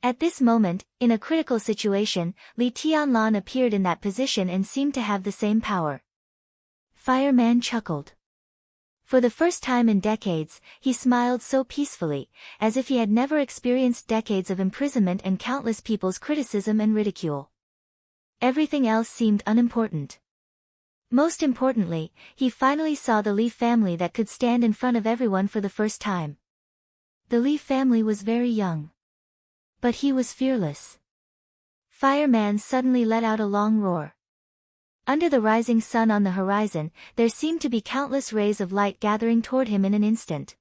At this moment, in a critical situation, Li Tianlan appeared in that position and seemed to have the same power. Fireman chuckled. For the first time in decades, he smiled so peacefully, as if he had never experienced decades of imprisonment and countless people's criticism and ridicule. Everything else seemed unimportant. Most importantly, he finally saw the Li family that could stand in front of everyone for the first time. The Li family was very young. But he was fearless. Fireman suddenly let out a long roar. Under the rising sun on the horizon, there seemed to be countless rays of light gathering toward him in an instant.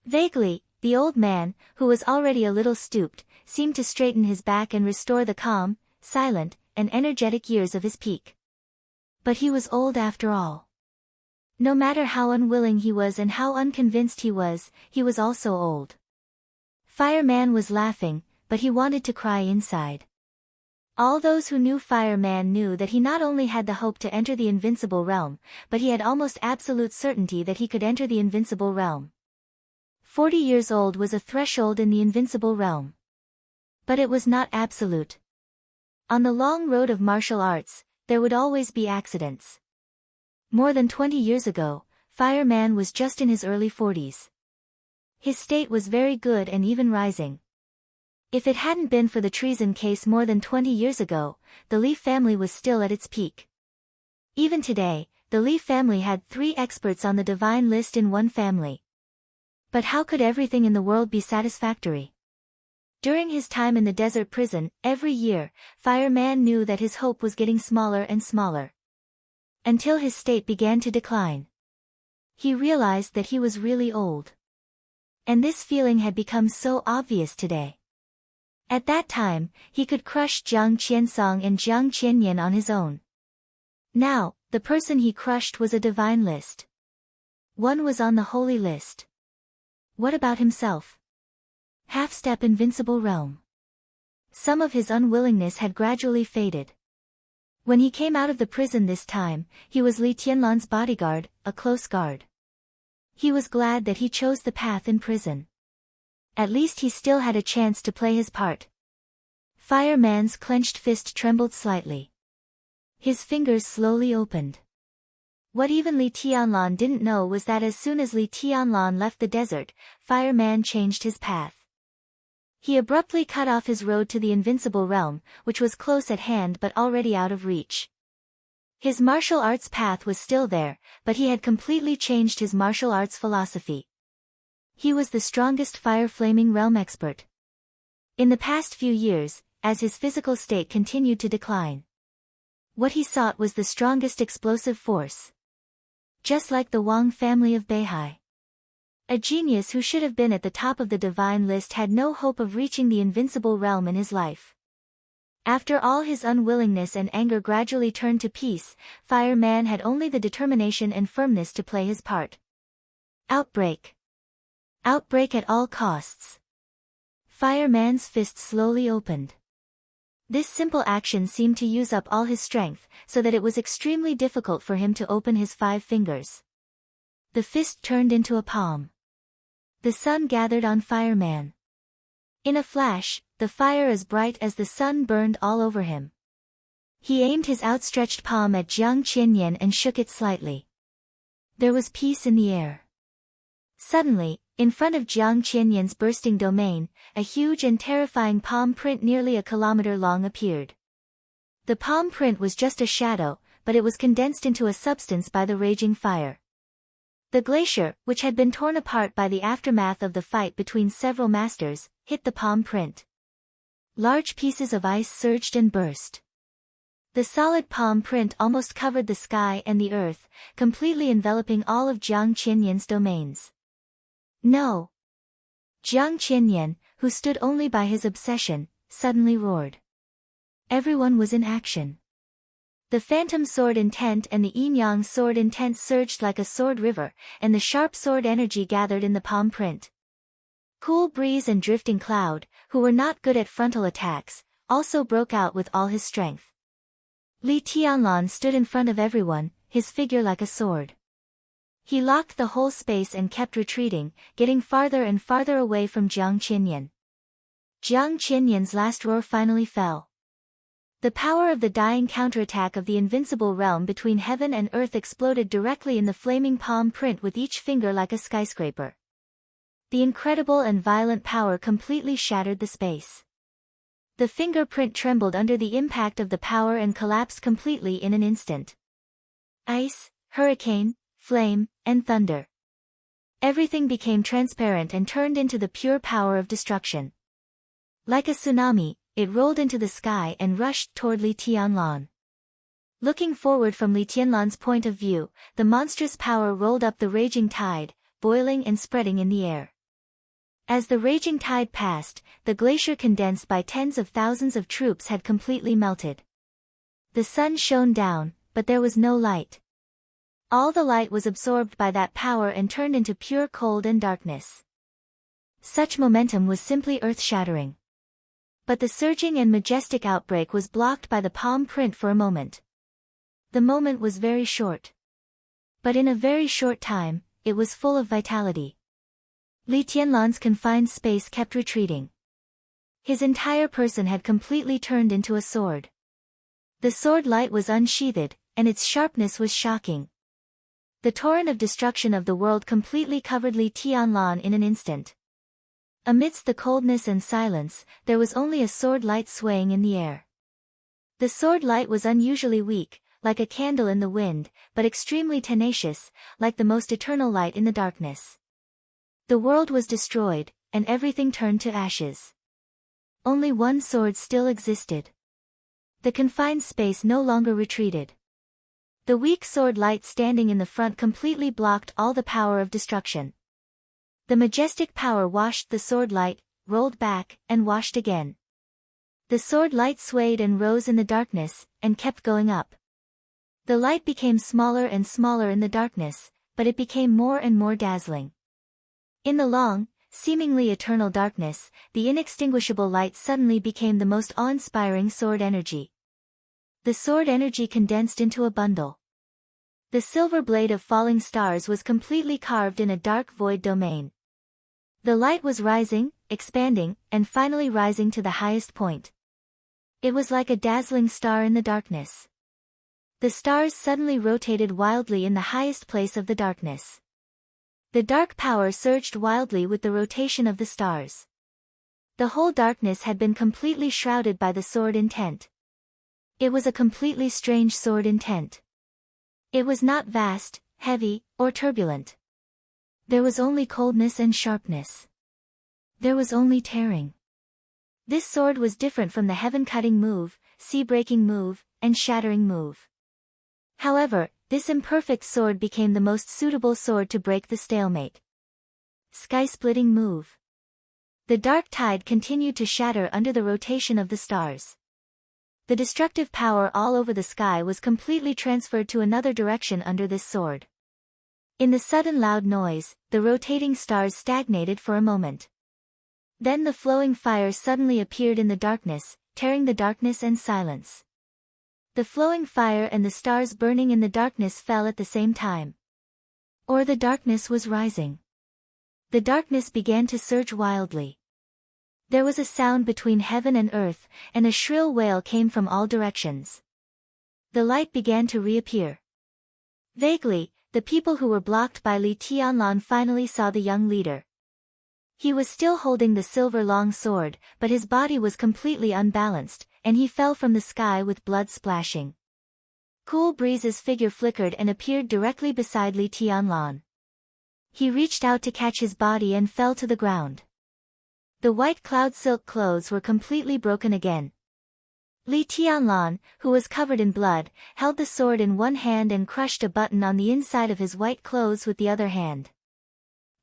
Vaguely, the old man, who was already a little stooped, seemed to straighten his back and restore the calm, silent, and energetic years of his peak. But he was old after all. No matter how unwilling he was and how unconvinced he was also old. Fireman was laughing, but he wanted to cry inside. All those who knew Fireman knew that he not only had the hope to enter the invincible realm, but he had almost absolute certainty that he could enter the invincible realm. 40 years old was a threshold in the invincible realm. But it was not absolute. On the long road of martial arts, there would always be accidents. More than 20 years ago, Fireman was just in his early 40s. His state was very good and even rising. If it hadn't been for the treason case more than 20 years ago, the Li family was still at its peak. Even today, the Li family had 3 experts on the divine list in one family. But how could everything in the world be satisfactory? During his time in the desert prison, every year, Fireman knew that his hope was getting smaller and smaller. Until his state began to decline. He realized that he was really old. And this feeling had become so obvious today. At that time, he could crush Jiang Qiansong and Jiang Qianyan on his own. Now, the person he crushed was a divine list. One was on the holy list. What about himself? Half-step invincible realm. Some of his unwillingness had gradually faded. When he came out of the prison this time, he was Li Tianlan's bodyguard, a close guard. He was glad that he chose the path in prison. At least he still had a chance to play his part. Fireman's clenched fist trembled slightly. His fingers slowly opened. What even Li Tianlan didn't know was that as soon as Li Tianlan left the desert, Fireman changed his path. He abruptly cut off his road to the invincible realm, which was close at hand but already out of reach. His martial arts path was still there, but he had completely changed his martial arts philosophy. He was the strongest fire-flaming realm expert. In the past few years, as his physical state continued to decline, what he sought was the strongest explosive force. Just like the Wang family of Beihai. A genius who should have been at the top of the divine list had no hope of reaching the invincible realm in his life. After all his unwillingness and anger gradually turned to peace, Fireman had only the determination and firmness to play his part. Outbreak. Outbreak at all costs. Fireman's fist slowly opened. This simple action seemed to use up all his strength, so that it was extremely difficult for him to open his 5 fingers. The fist turned into a palm. The sun gathered on Fireman. In a flash, the fire as bright as the sun burned all over him. He aimed his outstretched palm at Jiang Qianyan and shook it slightly. There was peace in the air. Suddenly, in front of Jiang Qianyan's bursting domain, a huge and terrifying palm print nearly a kilometer long appeared. The palm print was just a shadow, but it was condensed into a substance by the raging fire. The glacier, which had been torn apart by the aftermath of the fight between several masters, hit the palm print. Large pieces of ice surged and burst. The solid palm print almost covered the sky and the earth, completely enveloping all of Jiang Qianyan's domains. No! Jiang Qianyan, who stood only by his obsession, suddenly roared. Everyone was in action. The phantom sword intent and the yin-yang sword intent surged like a sword river, and the sharp sword energy gathered in the palm print. Cool Breeze and Drifting Cloud, who were not good at frontal attacks, also broke out with all his strength. Li Tianlan stood in front of everyone, his figure like a sword. He locked the whole space and kept retreating, getting farther and farther away from Jiang Qianyan. Jiang Qianyan's last roar finally fell. The power of the dying counterattack of the invincible realm between heaven and earth exploded directly in the flaming palm print with each finger like a skyscraper. The incredible and violent power completely shattered the space. The fingerprint trembled under the impact of the power and collapsed completely in an instant. Ice, hurricane, flame, and thunder. Everything became transparent and turned into the pure power of destruction. Like a tsunami, it rolled into the sky and rushed toward Li Tianlan. Looking forward from Li Tianlan's point of view, the monstrous power rolled up the raging tide, boiling and spreading in the air. As the raging tide passed, the glacier condensed by tens of thousands of troops had completely melted. The sun shone down, but there was no light. All the light was absorbed by that power and turned into pure cold and darkness. Such momentum was simply earth-shattering. But the surging and majestic outbreak was blocked by the palm print for a moment. The moment was very short. But in a very short time, it was full of vitality. Li Tianlan's confined space kept retreating. His entire person had completely turned into a sword. The sword light was unsheathed, and its sharpness was shocking. The torrent of destruction of the world completely covered Li Tianlan in an instant. Amidst the coldness and silence, there was only a sword light swaying in the air. The sword light was unusually weak, like a candle in the wind, but extremely tenacious, like the most eternal light in the darkness. The world was destroyed, and everything turned to ashes. Only one sword still existed. The confined space no longer retreated. The weak sword light standing in the front completely blocked all the power of destruction. The majestic power washed the sword light, rolled back, and washed again. The sword light swayed and rose in the darkness, and kept going up. The light became smaller and smaller in the darkness, but it became more and more dazzling. In the long, seemingly eternal darkness, the inextinguishable light suddenly became the most awe-inspiring sword energy. The sword energy condensed into a bundle. The silver blade of falling stars was completely carved in a dark void domain. The light was rising, expanding, and finally rising to the highest point. It was like a dazzling star in the darkness. The stars suddenly rotated wildly in the highest place of the darkness. The dark power surged wildly with the rotation of the stars. The whole darkness had been completely shrouded by the sword intent. It was a completely strange sword intent. It was not vast, heavy, or turbulent. There was only coldness and sharpness. There was only tearing. This sword was different from the heaven-cutting move, sea-breaking move, and shattering move. However, this imperfect sword became the most suitable sword to break the stalemate. Sky-splitting move. The dark tide continued to shatter under the rotation of the stars. The destructive power all over the sky was completely transferred to another direction under this sword. In the sudden loud noise, the rotating stars stagnated for a moment. Then the flowing fire suddenly appeared in the darkness, tearing the darkness and silence. The flowing fire and the stars burning in the darkness fell at the same time. Or the darkness was rising. The darkness began to surge wildly. There was a sound between heaven and earth, and a shrill wail came from all directions. The light began to reappear. Vaguely, the people who were blocked by Li Tianlan finally saw the young leader. He was still holding the silver long sword, but his body was completely unbalanced, and he fell from the sky with blood splashing. Cool Breeze's figure flickered and appeared directly beside Li Tianlan. He reached out to catch his body and fell to the ground. The white cloud silk clothes were completely broken again. Li Tianlan, who was covered in blood, held the sword in one hand and crushed a button on the inside of his white clothes with the other hand.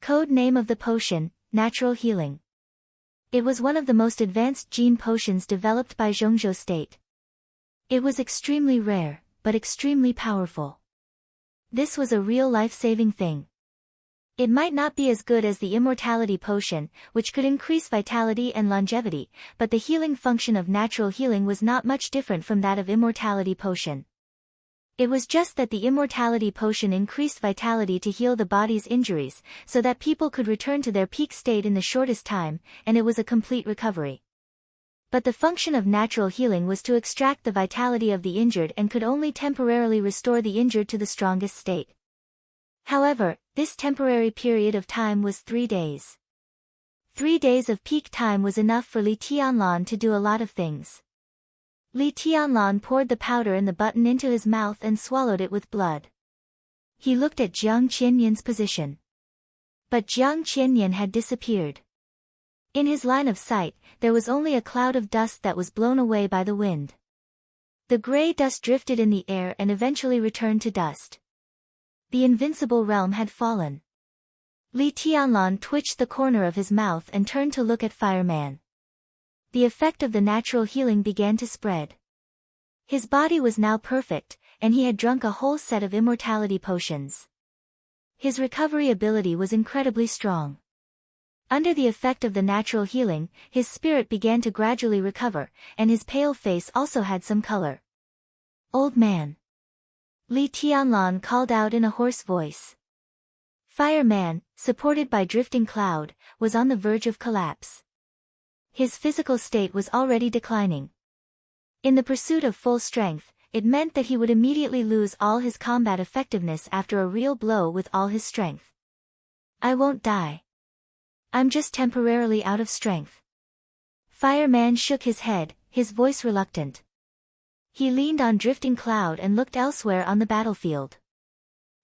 Code name of the potion, Natural Healing. It was one of the most advanced gene potions developed by Zhongzhou State. It was extremely rare, but extremely powerful. This was a real life-saving thing. It might not be as good as the immortality potion, which could increase vitality and longevity, but the healing function of natural healing was not much different from that of immortality potion. It was just that the immortality potion increased vitality to heal the body's injuries, so that people could return to their peak state in the shortest time, and it was a complete recovery. But the function of natural healing was to extract the vitality of the injured and could only temporarily restore the injured to the strongest state. However, this temporary period of time was 3 days. 3 days of peak time was enough for Li Tianlan to do a lot of things. Li Tianlan poured the powder in the button into his mouth and swallowed it with blood. He looked at Jiang Qianyan's position. But Jiang Qianyan had disappeared. In his line of sight, there was only a cloud of dust that was blown away by the wind. The gray dust drifted in the air and eventually returned to dust. The invincible realm had fallen. Li Tianlan twitched the corner of his mouth and turned to look at Fireman. The effect of the natural healing began to spread. His body was now perfect, and he had drunk a whole set of immortality potions. His recovery ability was incredibly strong. Under the effect of the natural healing, his spirit began to gradually recover, and his pale face also had some color. Old man. Li Tianlan called out in a hoarse voice. Fireman, supported by drifting cloud, was on the verge of collapse. His physical state was already declining. In the pursuit of full strength, it meant that he would immediately lose all his combat effectiveness after a real blow with all his strength. I won't die. I'm just temporarily out of strength. Fireman shook his head, his voice reluctant. He leaned on drifting cloud and looked elsewhere on the battlefield.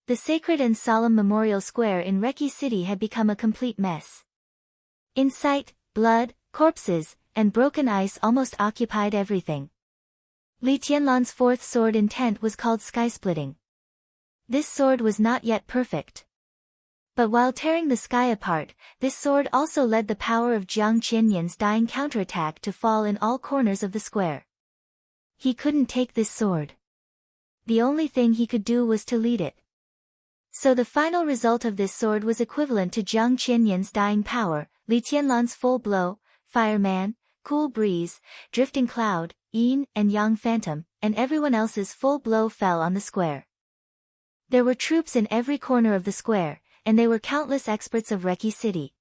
The sacred and solemn memorial square in Reki City had become a complete mess. In sight, blood, corpses, and broken ice almost occupied everything. Li Tianlan's fourth sword intent was called Sky-Splitting. This sword was not yet perfect. But while tearing the sky apart, this sword also led the power of Jiang Qianyan's dying counterattack to fall in all corners of the square. He couldn't take this sword. The only thing he could do was to lead it. So the final result of this sword was equivalent to Jiang Qianyan's dying power, Li Tianlan's full blow, Fireman, Cool Breeze, Drifting Cloud, Yin and Yang Phantom, and everyone else's full blow fell on the square. There were troops in every corner of the square, and they were countless experts of Reki City.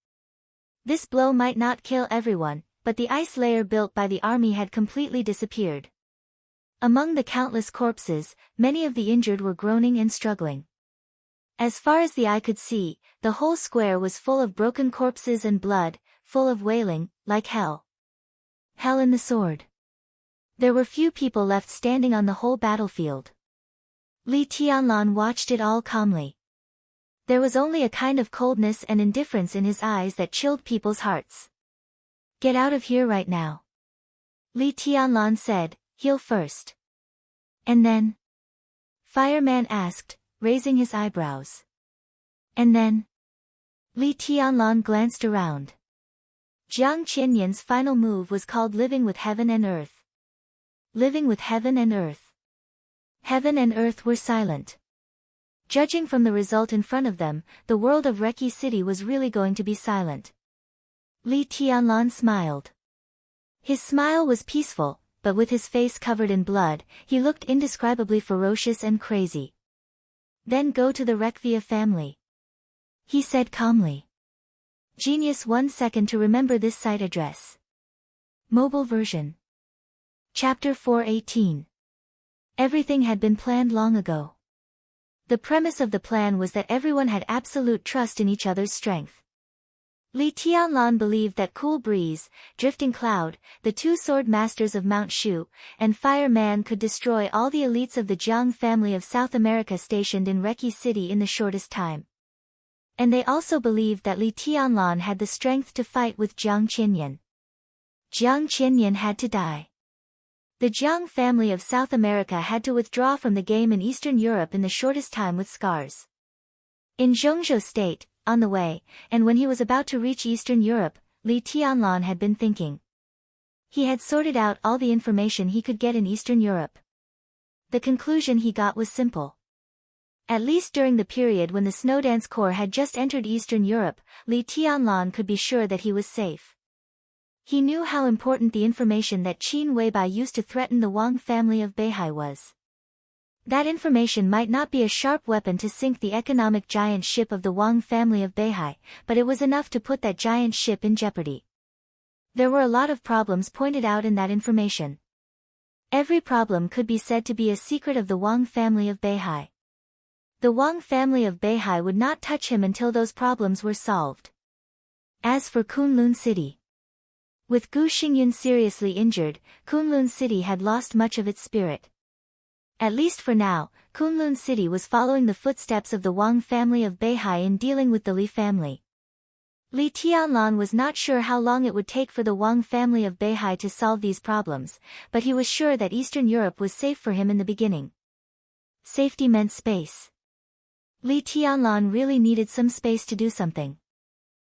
This blow might not kill everyone, but the ice layer built by the army had completely disappeared. Among the countless corpses, many of the injured were groaning and struggling. As far as the eye could see, the whole square was full of broken corpses and blood, full of wailing, like hell. Hell in the sword. There were few people left standing on the whole battlefield. Li Tianlan watched it all calmly. There was only a kind of coldness and indifference in his eyes that chilled people's hearts. Get out of here right now. Li Tianlan said, heal first. And then? Fireman asked, raising his eyebrows. And then? Li Tianlan glanced around. Jiang Qinyan's final move was called living with heaven and earth. Living with heaven and earth. Heaven and earth were silent. Judging from the result in front of them, the world of Reki City was really going to be silent. Li Tianlan smiled. His smile was peaceful, but with his face covered in blood, he looked indescribably ferocious and crazy. Then go to the Rekvia family, he said calmly. Genius 1 second to remember this site address. Mobile version. Chapter 4:18. Everything had been planned long ago. The premise of the plan was that everyone had absolute trust in each other's strength. Li Tianlan believed that Cool Breeze, Drifting Cloud, the two sword masters of Mount Shu, and Fire Man could destroy all the elites of the Jiang family of South America stationed in Reki City in the shortest time. And they also believed that Li Tianlan had the strength to fight with Jiang Qinyan. Jiang Qinyan had to die. The Jiang family of South America had to withdraw from the game in Eastern Europe in the shortest time with scars. In Zhengzhou State, on the way, and when he was about to reach Eastern Europe, Li Tianlan had been thinking. He had sorted out all the information he could get in Eastern Europe. The conclusion he got was simple. At least during the period when the Snowdance Corps had just entered Eastern Europe, Li Tianlan could be sure that he was safe. He knew how important the information that Qin Weibai used to threaten the Wang family of Beihai was. That information might not be a sharp weapon to sink the economic giant ship of the Wang family of Beihai, but it was enough to put that giant ship in jeopardy. There were a lot of problems pointed out in that information. Every problem could be said to be a secret of the Wang family of Beihai. The Wang family of Beihai would not touch him until those problems were solved. As for Kunlun City. With Gu Xingyun seriously injured, Kunlun City had lost much of its spirit. At least for now, Kunlun City was following the footsteps of the Wang family of Beihai in dealing with the Li family. Li Tianlan was not sure how long it would take for the Wang family of Beihai to solve these problems, but he was sure that Eastern Europe was safe for him in the beginning. Safety meant space. Li Tianlan really needed some space to do something.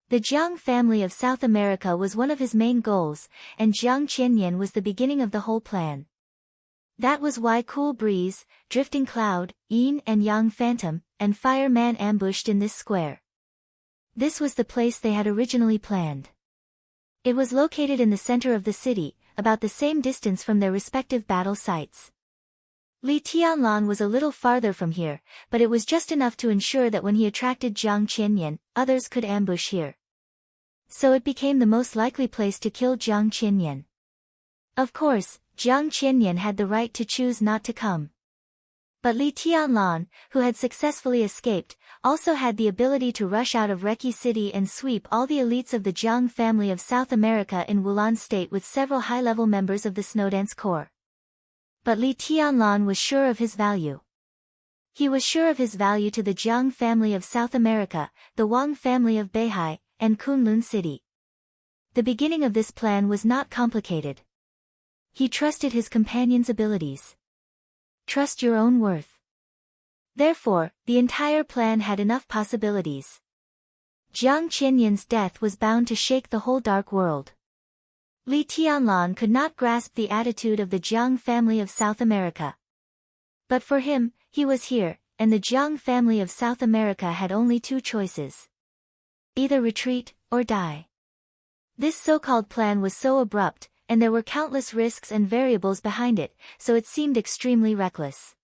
The Jiang family of South America was one of his main goals, and Jiang Qinyan was the beginning of the whole plan. That was why Cool Breeze, Drifting Cloud, Yin and Yang Phantom, and Fire Man ambushed in this square. This was the place they had originally planned. It was located in the center of the city, about the same distance from their respective battle sites. Li Tianlan was a little farther from here, but it was just enough to ensure that when he attracted Jiang Qinyan, others could ambush here. So it became the most likely place to kill Jiang Qinyan. Of course, Jiang Qinyan had the right to choose not to come. But Li Tianlan, who had successfully escaped, also had the ability to rush out of Reki City and sweep all the elites of the Jiang family of South America in Wulan State with several high-level members of the Snowdance Corps. But Li Tianlan was sure of his value. He was sure of his value to the Jiang family of South America, the Wang family of Beihai, and Kunlun City. The beginning of this plan was not complicated. He trusted his companion's abilities. Trust your own worth. Therefore, the entire plan had enough possibilities. Jiang Qinyan's death was bound to shake the whole dark world. Li Tianlan could not grasp the attitude of the Jiang family of South America. But for him, he was here, and the Jiang family of South America had only two choices. Either retreat, or die. This so-called plan was so abrupt, and there were countless risks and variables behind it, so it seemed extremely reckless.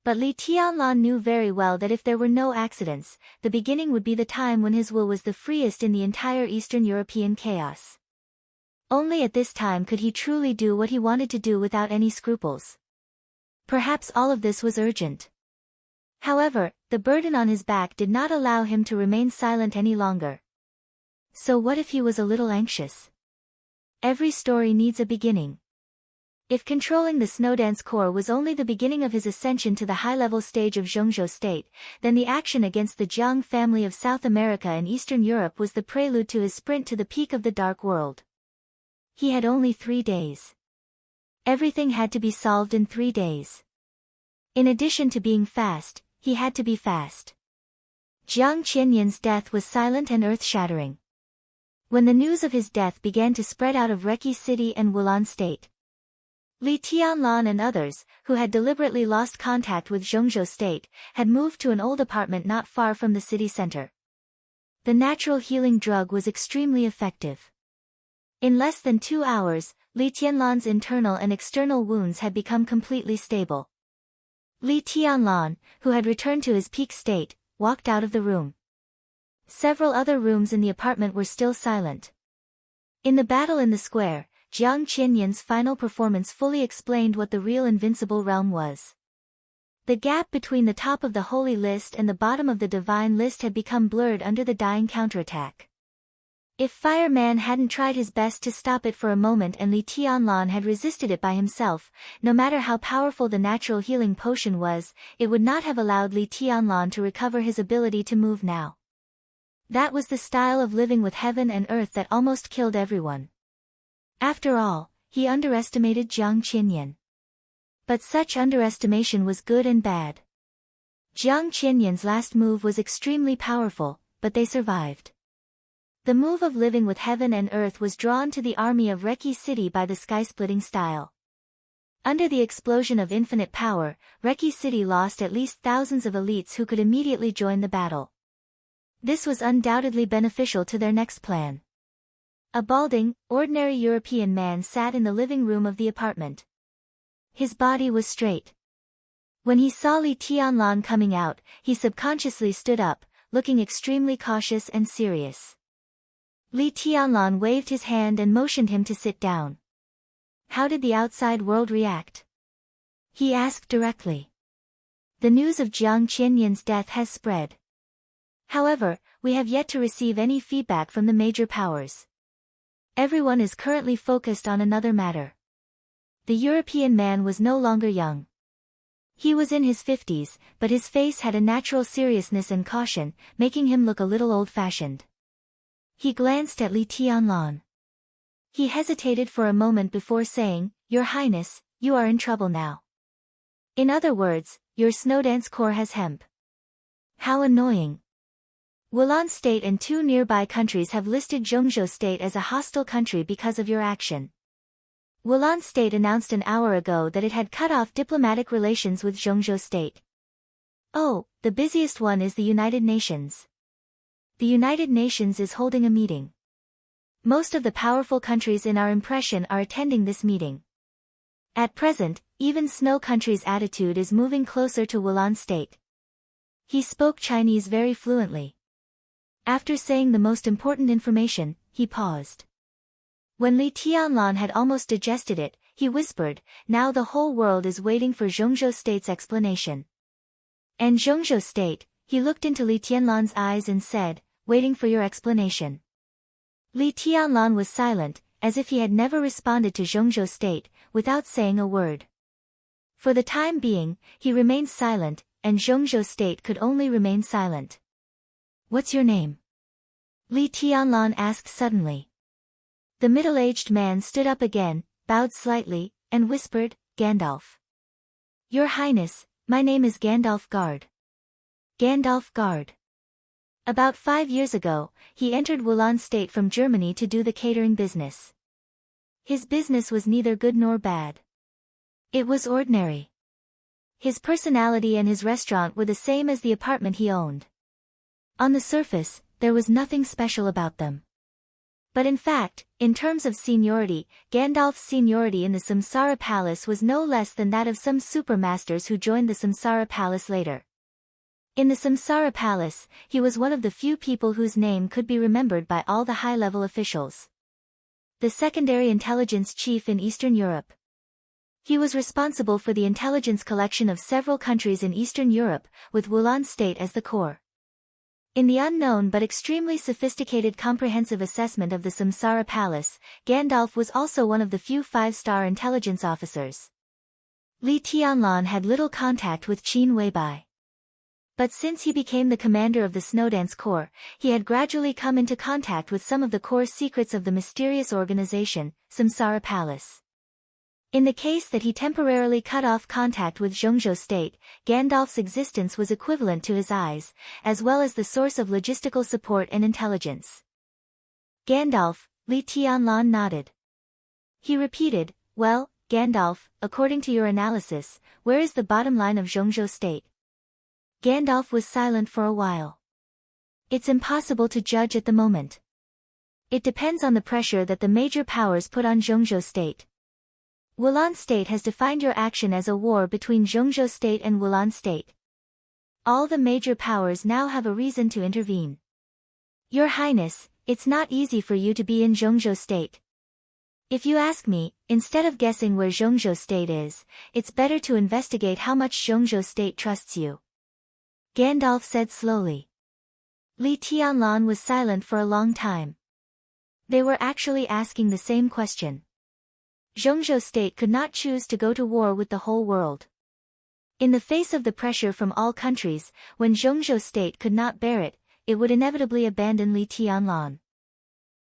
But Li Tianlan knew very well that if there were no accidents, the beginning would be the time when his will was the freest in the entire Eastern European chaos. Only at this time could he truly do what he wanted to do without any scruples. Perhaps all of this was urgent. However, the burden on his back did not allow him to remain silent any longer. So what if he was a little anxious? Every story needs a beginning. If controlling the Snowdance Corps was only the beginning of his ascension to the high-level stage of Zhongzhou state, then the action against the Jiang family of South America and Eastern Europe was the prelude to his sprint to the peak of the Dark World. He had only 3 days. Everything had to be solved in 3 days. In addition to being fast, he had to be fast. Jiang Qianyan's death was silent and earth-shattering. When the news of his death began to spread out of Reki City and Wulan State, Li Tianlan and others, who had deliberately lost contact with Zhongzhou State, had moved to an old apartment not far from the city center. The natural healing drug was extremely effective. In less than 2 hours, Li Tianlan's internal and external wounds had become completely stable. Li Tianlan, who had returned to his peak state, walked out of the room. Several other rooms in the apartment were still silent. In the battle in the square, Jiang Qianyan's final performance fully explained what the real invincible realm was. The gap between the top of the Holy List and the bottom of the Divine List had become blurred under the dying counterattack. If Fireman hadn't tried his best to stop it for a moment and Li Tianlan had resisted it by himself, no matter how powerful the natural healing potion was, it would not have allowed Li Tianlan to recover his ability to move now. That was the style of living with heaven and earth that almost killed everyone. After all, he underestimated Jiang Qianyan. But such underestimation was good and bad. Jiang Qianyan's last move was extremely powerful, but they survived. The move of living with heaven and earth was drawn to the army of Reki City by the sky-splitting style. Under the explosion of infinite power, Reki City lost at least thousands of elites who could immediately join the battle. This was undoubtedly beneficial to their next plan. A balding, ordinary European man sat in the living room of the apartment. His body was straight. When he saw Li Tianlan coming out, he subconsciously stood up, looking extremely cautious and serious. Li Tianlan waved his hand and motioned him to sit down. How did the outside world react? He asked directly. The news of Jiang Qianyan's death has spread. However, we have yet to receive any feedback from the major powers. Everyone is currently focused on another matter. The European man was no longer young. He was in his 50s, but his face had a natural seriousness and caution, making him look a little old-fashioned. He glanced at Li Tianlan. He hesitated for a moment before saying, "Your Highness, you are in trouble now. In other words, your Snowdance Corps has hemp." How annoying. Wulan State and 2 nearby countries have listed Zhongzhou State as a hostile country because of your action. Wulan State announced an hour ago that it had cut off diplomatic relations with Zhongzhou State. Oh, the busiest one is the United Nations. The United Nations is holding a meeting. Most of the powerful countries in our impression are attending this meeting. At present, even Snow Country's attitude is moving closer to Wulan State. He spoke Chinese very fluently. After saying the most important information, he paused. When Li Tianlan had almost digested it, he whispered, "Now the whole world is waiting for Zhongzhou State's explanation." And Zhongzhou State, he looked into Li Tianlan's eyes and said, "Waiting for your explanation." Li Tianlan was silent, as if he had never responded to Zhongzhou State, without saying a word. For the time being, he remained silent, and Zhongzhou State could only remain silent. "What's your name?" Li Tianlan asked suddenly. The middle-aged man stood up again, bowed slightly, and whispered, "Gandalf." "Your Highness, my name is Gandalf Guard." Gandalf Guard. About 5 years ago, he entered Wulan State from Germany to do the catering business. His business was neither good nor bad. It was ordinary. His personality and his restaurant were the same as the apartment he owned. On the surface, there was nothing special about them. But in fact, in terms of seniority, Gandalf's seniority in the Samsara Palace was no less than that of some supermasters who joined the Samsara Palace later. In the Samsara Palace, he was one of the few people whose name could be remembered by all the high-level officials. The secondary intelligence chief in Eastern Europe. He was responsible for the intelligence collection of several countries in Eastern Europe, with Wulan State as the core. In the unknown but extremely sophisticated comprehensive assessment of the Samsara Palace, Gandalf was also one of the few five-star intelligence officers. Li Tianlan had little contact with Qin Weibai. But since he became the commander of the Snowdance Corps, he had gradually come into contact with some of the core secrets of the mysterious organization, Samsara Palace. In the case that he temporarily cut off contact with Zhongzhou State, Gandalf's existence was equivalent to his eyes, as well as the source of logistical support and intelligence. Gandalf, Li Tianlan nodded. He repeated, "Well, Gandalf, according to your analysis, where is the bottom line of Zhongzhou State?" Gandalf was silent for a while. "It's impossible to judge at the moment. It depends on the pressure that the major powers put on Zhongzhou State. Wulan State has defined your action as a war between Zhongzhou State and Wulan State. All the major powers now have a reason to intervene. Your Highness, it's not easy for you to be in Zhongzhou State. If you ask me, instead of guessing where Zhongzhou State is, it's better to investigate how much Zhongzhou State trusts you," Gandalf said slowly. Li Tianlan was silent for a long time. They were actually asking the same question. Zhongzhou State could not choose to go to war with the whole world. In the face of the pressure from all countries, when Zhongzhou State could not bear it, it would inevitably abandon Li Tianlan.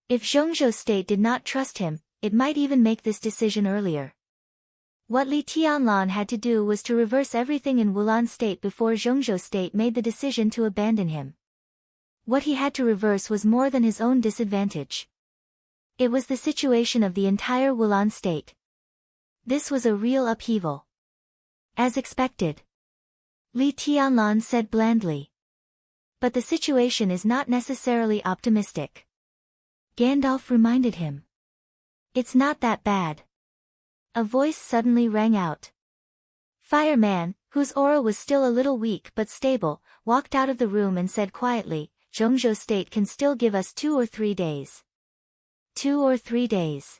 If Zhongzhou State did not trust him, it might even make this decision earlier. What Li Tianlan had to do was to reverse everything in Wulan State before Zhongzhou State made the decision to abandon him. What he had to reverse was more than his own disadvantage. It was the situation of the entire Wulan State. This was a real upheaval. As expected, Li Tianlan said blandly. But the situation is not necessarily optimistic, Gandalf reminded him. It's not that bad. A voice suddenly rang out. Fireman, whose aura was still a little weak but stable, walked out of the room and said quietly, Zhongzhou State can still give us 2 or 3 days. 2 or 3 days.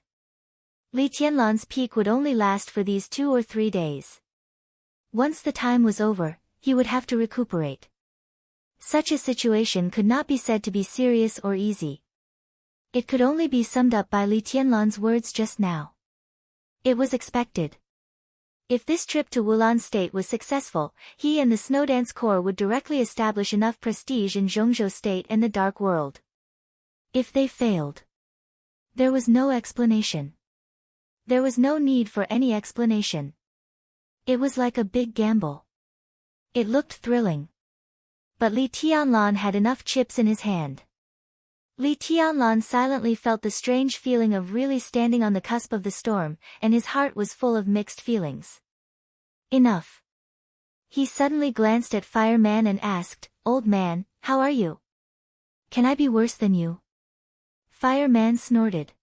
Li Tianlan's peak would only last for these 2 or 3 days. Once the time was over, he would have to recuperate. Such a situation could not be said to be serious or easy. It could only be summed up by Li Tianlan's words just now. It was expected. If this trip to Wulan State was successful, he and the Snowdance Corps would directly establish enough prestige in Zhongzhou State and the Dark World. If they failed, there was no explanation. There was no need for any explanation. It was like a big gamble. It looked thrilling. But Li Tianlan had enough chips in his hand. Li Tianlan silently felt the strange feeling of really standing on the cusp of the storm, and his heart was full of mixed feelings. Enough. He suddenly glanced at Fireman and asked, Old man, how are you? Can I be worse than you? Fireman snorted.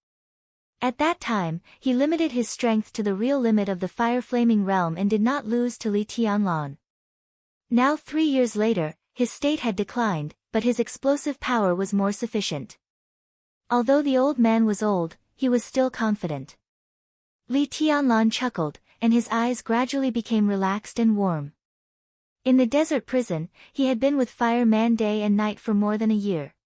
At that time, he limited his strength to the real limit of the fire-flaming realm and did not lose to Li Tianlan. Now 3 years later, his state had declined, but his explosive power was more sufficient. Although the old man was old, he was still confident. Li Tianlan chuckled, and his eyes gradually became relaxed and warm. In the desert prison, he had been with Fireman day and night for more than a year.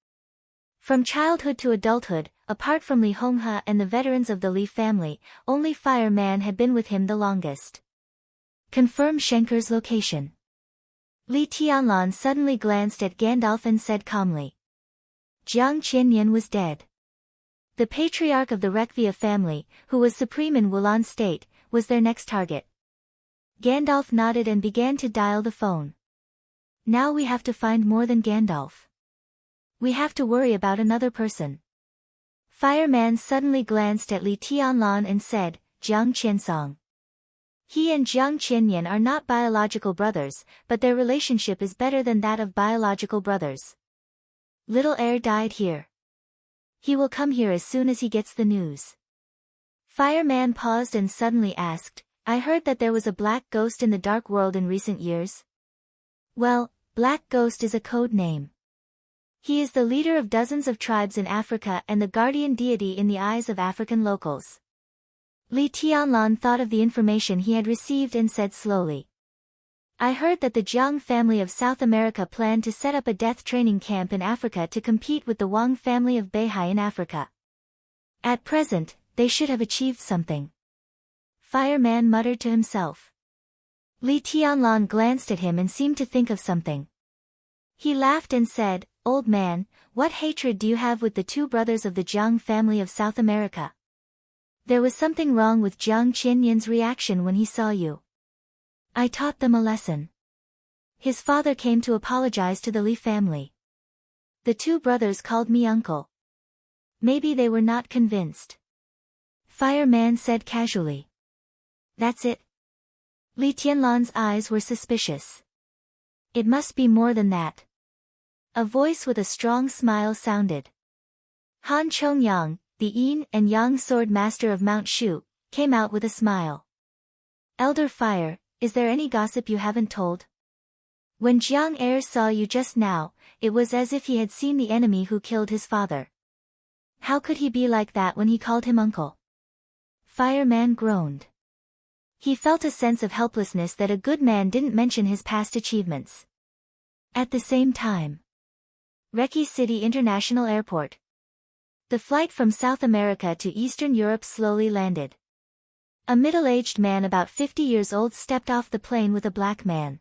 From childhood to adulthood, apart from Li Honghe and the veterans of the Li family, only Fireman had been with him the longest. Confirm Shenker's location. Li Tianlan suddenly glanced at Gandalf and said calmly. Jiang Qianyan was dead. The patriarch of the Rekvia family, who was supreme in Wulan State, was their next target. Gandalf nodded and began to dial the phone. Now we have to find more than Gandalf. We have to worry about another person. Fireman suddenly glanced at Li Tianlan and said, Jiang Qiansong. He and Jiang Qianyan are not biological brothers, but their relationship is better than that of biological brothers. Little heir died here. He will come here as soon as he gets the news. Fireman paused and suddenly asked, I heard that there was a black ghost in the dark world in recent years. Well, Black Ghost is a code name. He is the leader of dozens of tribes in Africa and the guardian deity in the eyes of African locals. Li Tianlan thought of the information he had received and said slowly. I heard that the Jiang family of South America planned to set up a death training camp in Africa to compete with the Wang family of Beihai in Africa. At present, they should have achieved something. Fireman muttered to himself. Li Tianlan glanced at him and seemed to think of something. He laughed and said, Old man, what hatred do you have with the two brothers of the Jiang family of South America? There was something wrong with Jiang Qianyan's reaction when he saw you. I taught them a lesson. His father came to apologize to the Li family. The two brothers called me uncle. Maybe they were not convinced. Fireman said casually. That's it. Li Tianlan's eyes were suspicious. It must be more than that. A voice with a strong smile sounded. Han Chongyang, the yin and yang sword master of Mount Shu, came out with a smile. Elder Fire, is there any gossip you haven't told? When Jiang Heir saw you just now, it was as if he had seen the enemy who killed his father. How could he be like that when he called him uncle? Fireman groaned. He felt a sense of helplessness that a good man didn't mention his past achievements. At the same time. Reki City International Airport. The flight from South America to Eastern Europe slowly landed. A middle-aged man about 50 years old stepped off the plane with a black man.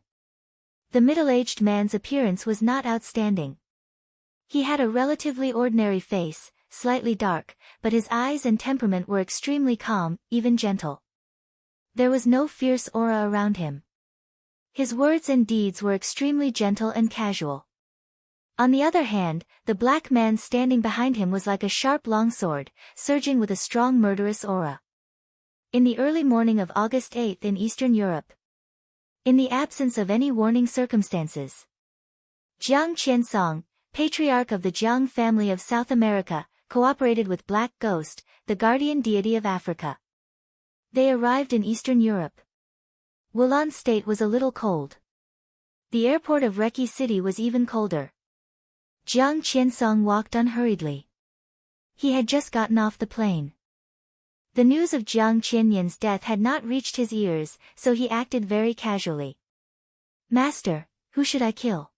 The middle-aged man's appearance was not outstanding. He had a relatively ordinary face, slightly dark, but his eyes and temperament were extremely calm, even gentle. There was no fierce aura around him. His words and deeds were extremely gentle and casual. On the other hand, the black man standing behind him was like a sharp longsword, surging with a strong murderous aura. In the early morning of August 8 in Eastern Europe. In the absence of any warning circumstances. Jiang Qiansong, patriarch of the Jiang family of South America, cooperated with Black Ghost, the guardian deity of Africa. They arrived in Eastern Europe. Wulan State was a little cold. The airport of Reki City was even colder. Jiang Qiansong walked unhurriedly. He had just gotten off the plane. The news of Jiang Qianyan's death had not reached his ears, so he acted very casually. Master, who should I kill?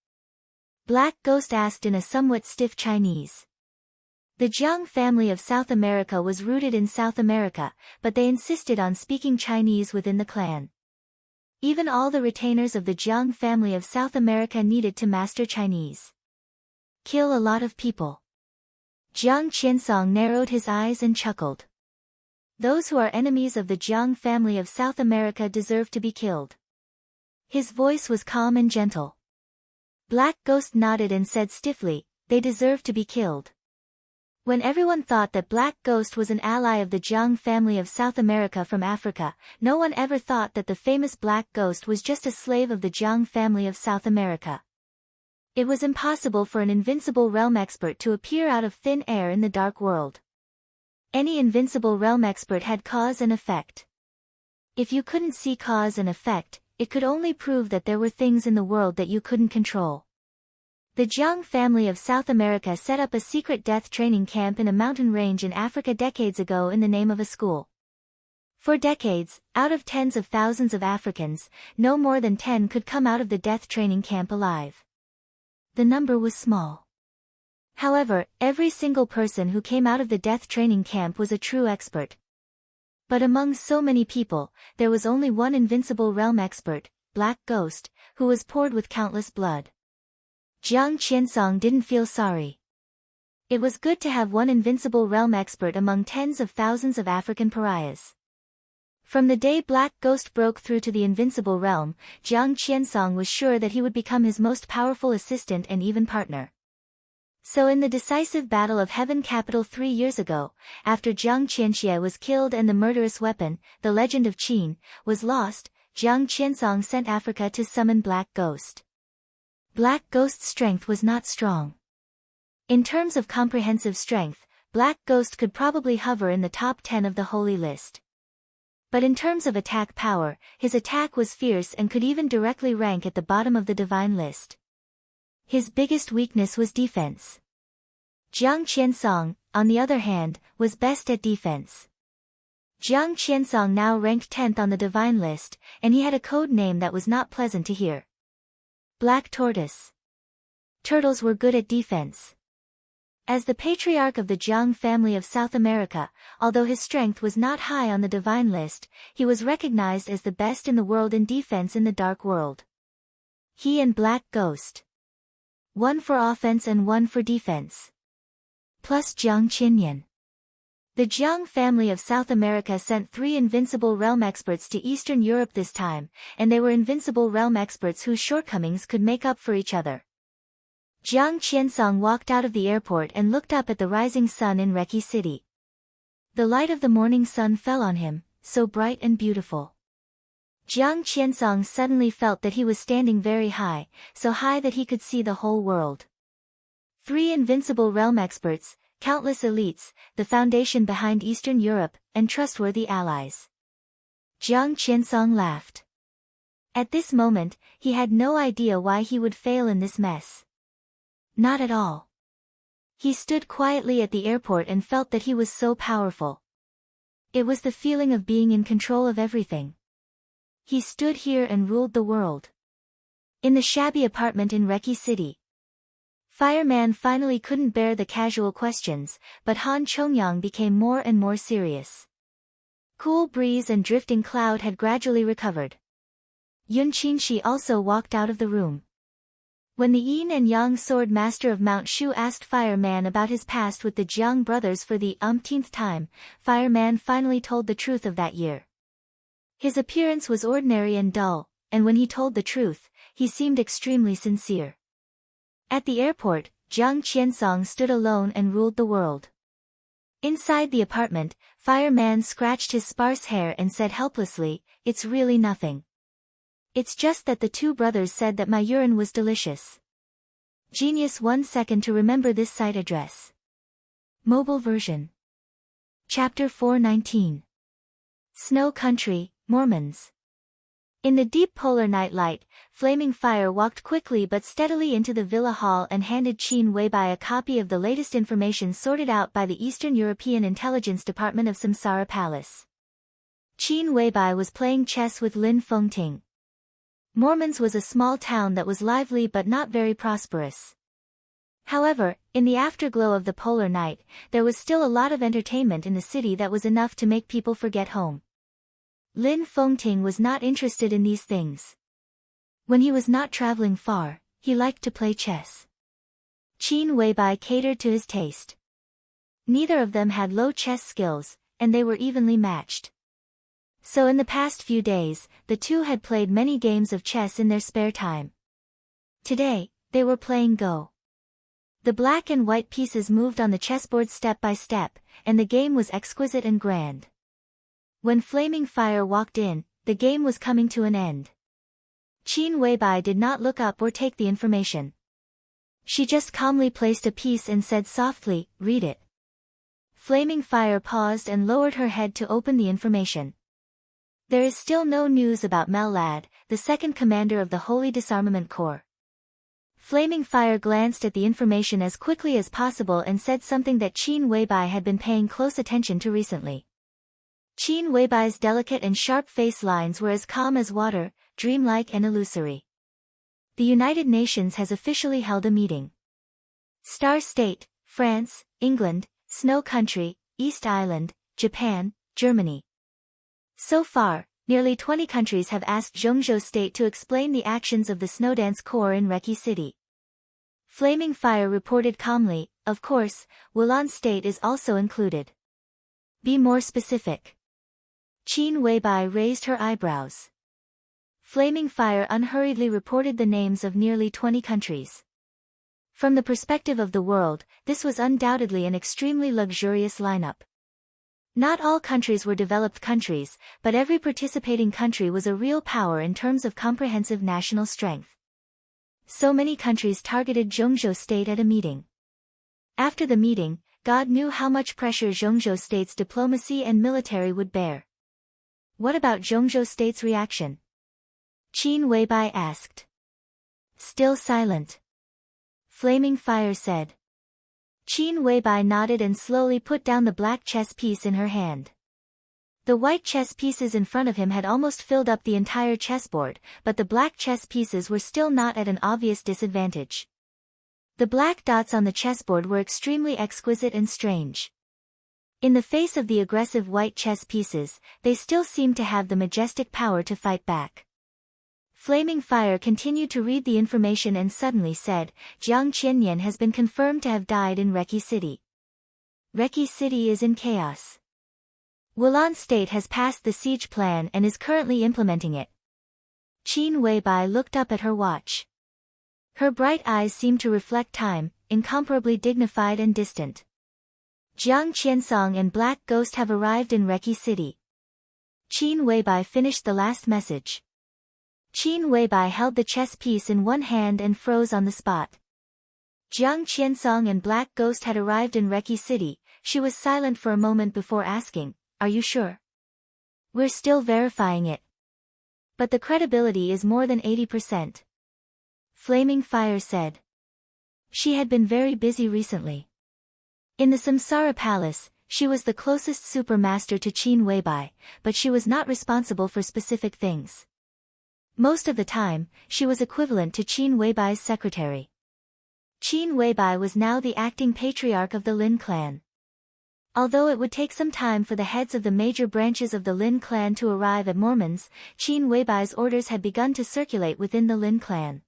Black Ghost asked in a somewhat stiff Chinese. The Jiang family of South America was rooted in South America, but they insisted on speaking Chinese within the clan. Even all the retainers of the Jiang family of South America needed to master Chinese. Kill a lot of people. Jiang Qiansong narrowed his eyes and chuckled. Those who are enemies of the Jiang family of South America deserve to be killed. His voice was calm and gentle. Black Ghost nodded and said stiffly, they deserve to be killed. When everyone thought that Black Ghost was an ally of the Jiang family of South America from Africa, no one ever thought that the famous Black Ghost was just a slave of the Jiang family of South America. It was impossible for an invincible realm expert to appear out of thin air in the dark world. Any invincible realm expert had cause and effect. If you couldn't see cause and effect, it could only prove that there were things in the world that you couldn't control. The Jiang family of South America set up a secret death training camp in a mountain range in Africa decades ago in the name of a school. For decades, out of tens of thousands of Africans, no more than 10 could come out of the death training camp alive. The number was small. However, every single person who came out of the death training camp was a true expert. But among so many people, there was only one invincible realm expert, Black Ghost, who was poured with countless blood. Jiang Qiansong didn't feel sorry. It was good to have one invincible realm expert among tens of thousands of African pariahs. From the day Black Ghost broke through to the invincible realm, Jiang Qiansong was sure that he would become his most powerful assistant and even partner. So in the decisive Battle of Heaven Capital 3 years ago, after Jiang Qianxie was killed and the murderous weapon, the Legend of Qin, was lost, Jiang Qiansong sent Africa to summon Black Ghost. Black Ghost's strength was not strong. In terms of comprehensive strength, Black Ghost could probably hover in the top 10 of the holy list. But in terms of attack power, his attack was fierce and could even directly rank at the bottom of the divine list. His biggest weakness was defense. Jiang Qiansong, on the other hand, was best at defense. Jiang Qiansong now ranked 10th on the divine list, and he had a code name that was not pleasant to hear. Black Tortoise. Turtles were good at defense. As the patriarch of the Jiang family of South America, although his strength was not high on the divine list, he was recognized as the best in the world in defense in the dark world. He and Black Ghost. One for offense and one for defense. Plus Jiang Qinyan. The Jiang family of South America sent 3 invincible realm experts to Eastern Europe this time, and they were invincible realm experts whose shortcomings could make up for each other. Jiang Qiansong walked out of the airport and looked up at the rising sun in Reki City. The light of the morning sun fell on him, so bright and beautiful. Jiang Qiansong suddenly felt that he was standing very high, so high that he could see the whole world. 3 invincible realm experts, countless elites, the foundation behind Eastern Europe, and trustworthy allies. Jiang Qiansong laughed. At this moment, he had no idea why he would fail in this mess. Not at all. He stood quietly at the airport and felt that he was so powerful. It was the feeling of being in control of everything. He stood here and ruled the world. In the shabby apartment in Reki City. Fireman finally couldn't bear the casual questions, but Han Chongyang became more and more serious. Cool breeze and drifting cloud had gradually recovered. Yun Qinshi also walked out of the room. When the yin and yang sword master of Mount Shu asked Fireman about his past with the Jiang brothers for the umpteenth time, Fireman finally told the truth of that year. His appearance was ordinary and dull, and when he told the truth, he seemed extremely sincere. At the airport, Jiang Qiansong stood alone and ruled the world. Inside the apartment, Fireman scratched his sparse hair and said helplessly, "It's really nothing. It's just that the 2 brothers said that my urine was delicious." Genius 1 second to remember this site address. Mobile version. Chapter 419. Snow Country, Mormons. In the deep polar night light, Flaming Fire walked quickly but steadily into the villa hall and handed Qin Weibai a copy of the latest information sorted out by the Eastern European Intelligence Department of Samsara Palace. Qin Weibai was playing chess with Lin Fengting. Mormons was a small town that was lively but not very prosperous. However, in the afterglow of the polar night, there was still a lot of entertainment in the city that was enough to make people forget home. Lin Fengting was not interested in these things. When he was not traveling far, he liked to play chess. Qin Weibai catered to his taste. Neither of them had low chess skills, and they were evenly matched. So in the past few days, the 2 had played many games of chess in their spare time. Today, they were playing Go. The black and white pieces moved on the chessboard step by step, and the game was exquisite and grand. When Flaming Fire walked in, the game was coming to an end. Qin Weibai did not look up or take the information. She just calmly placed a piece and said softly, "Read it." Flaming Fire paused and lowered her head to open the information. There is still no news about Mel Ladd, the second commander of the Holy Disarmament Corps. Flaming Fire glanced at the information as quickly as possible and said something that Qin Weibai had been paying close attention to recently. Qin Weibai's delicate and sharp face lines were as calm as water, dreamlike and illusory. The United Nations has officially held a meeting. Star State, France, England, Snow Country, East Island, Japan, Germany. So far, nearly 20 countries have asked Zhongzhou State to explain the actions of the Snowdance Corps in Reki City. Flaming Fire reported calmly, "Of course, Wulan State is also included. Be more specific." Qin Weibai raised her eyebrows. Flaming Fire unhurriedly reported the names of nearly 20 countries. From the perspective of the world, this was undoubtedly an extremely luxurious lineup. Not all countries were developed countries, but every participating country was a real power in terms of comprehensive national strength. So many countries targeted Zhongzhou State at a meeting. After the meeting, God knew how much pressure Zhongzhou State's diplomacy and military would bear. What about Zhongzhou State's reaction? Qin Weibai asked. Still silent. Flaming Fire said. Qin Weibai nodded and slowly put down the black chess piece in her hand. The white chess pieces in front of him had almost filled up the entire chessboard, but the black chess pieces were still not at an obvious disadvantage. The black dots on the chessboard were extremely exquisite and strange. In the face of the aggressive white chess pieces, they still seemed to have the majestic power to fight back. Flaming Fire continued to read the information and suddenly said, Jiang Qianyan has been confirmed to have died in Reki City. Reki City is in chaos. Wulan State has passed the siege plan and is currently implementing it. Qin Weibai looked up at her watch. Her bright eyes seemed to reflect time, incomparably dignified and distant. Jiang Qiansong and Black Ghost have arrived in Reki City. Qin Weibai finished the last message. Qin Weibai held the chess piece in one hand and froze on the spot. Jiang Qiansong and Black Ghost had arrived in Reki City. She was silent for a moment before asking, Are you sure? We're still verifying it. But the credibility is more than 80%. Flaming Fire said. She had been very busy recently. In the Samsara Palace, she was the closest supermaster to Qin Weibai, but she was not responsible for specific things. Most of the time, she was equivalent to Qin Weibai's secretary. Qin Weibai was now the acting patriarch of the Lin clan. Although it would take some time for the heads of the major branches of the Lin clan to arrive at Mormons, Qin Weibai's orders had begun to circulate within the Lin clan.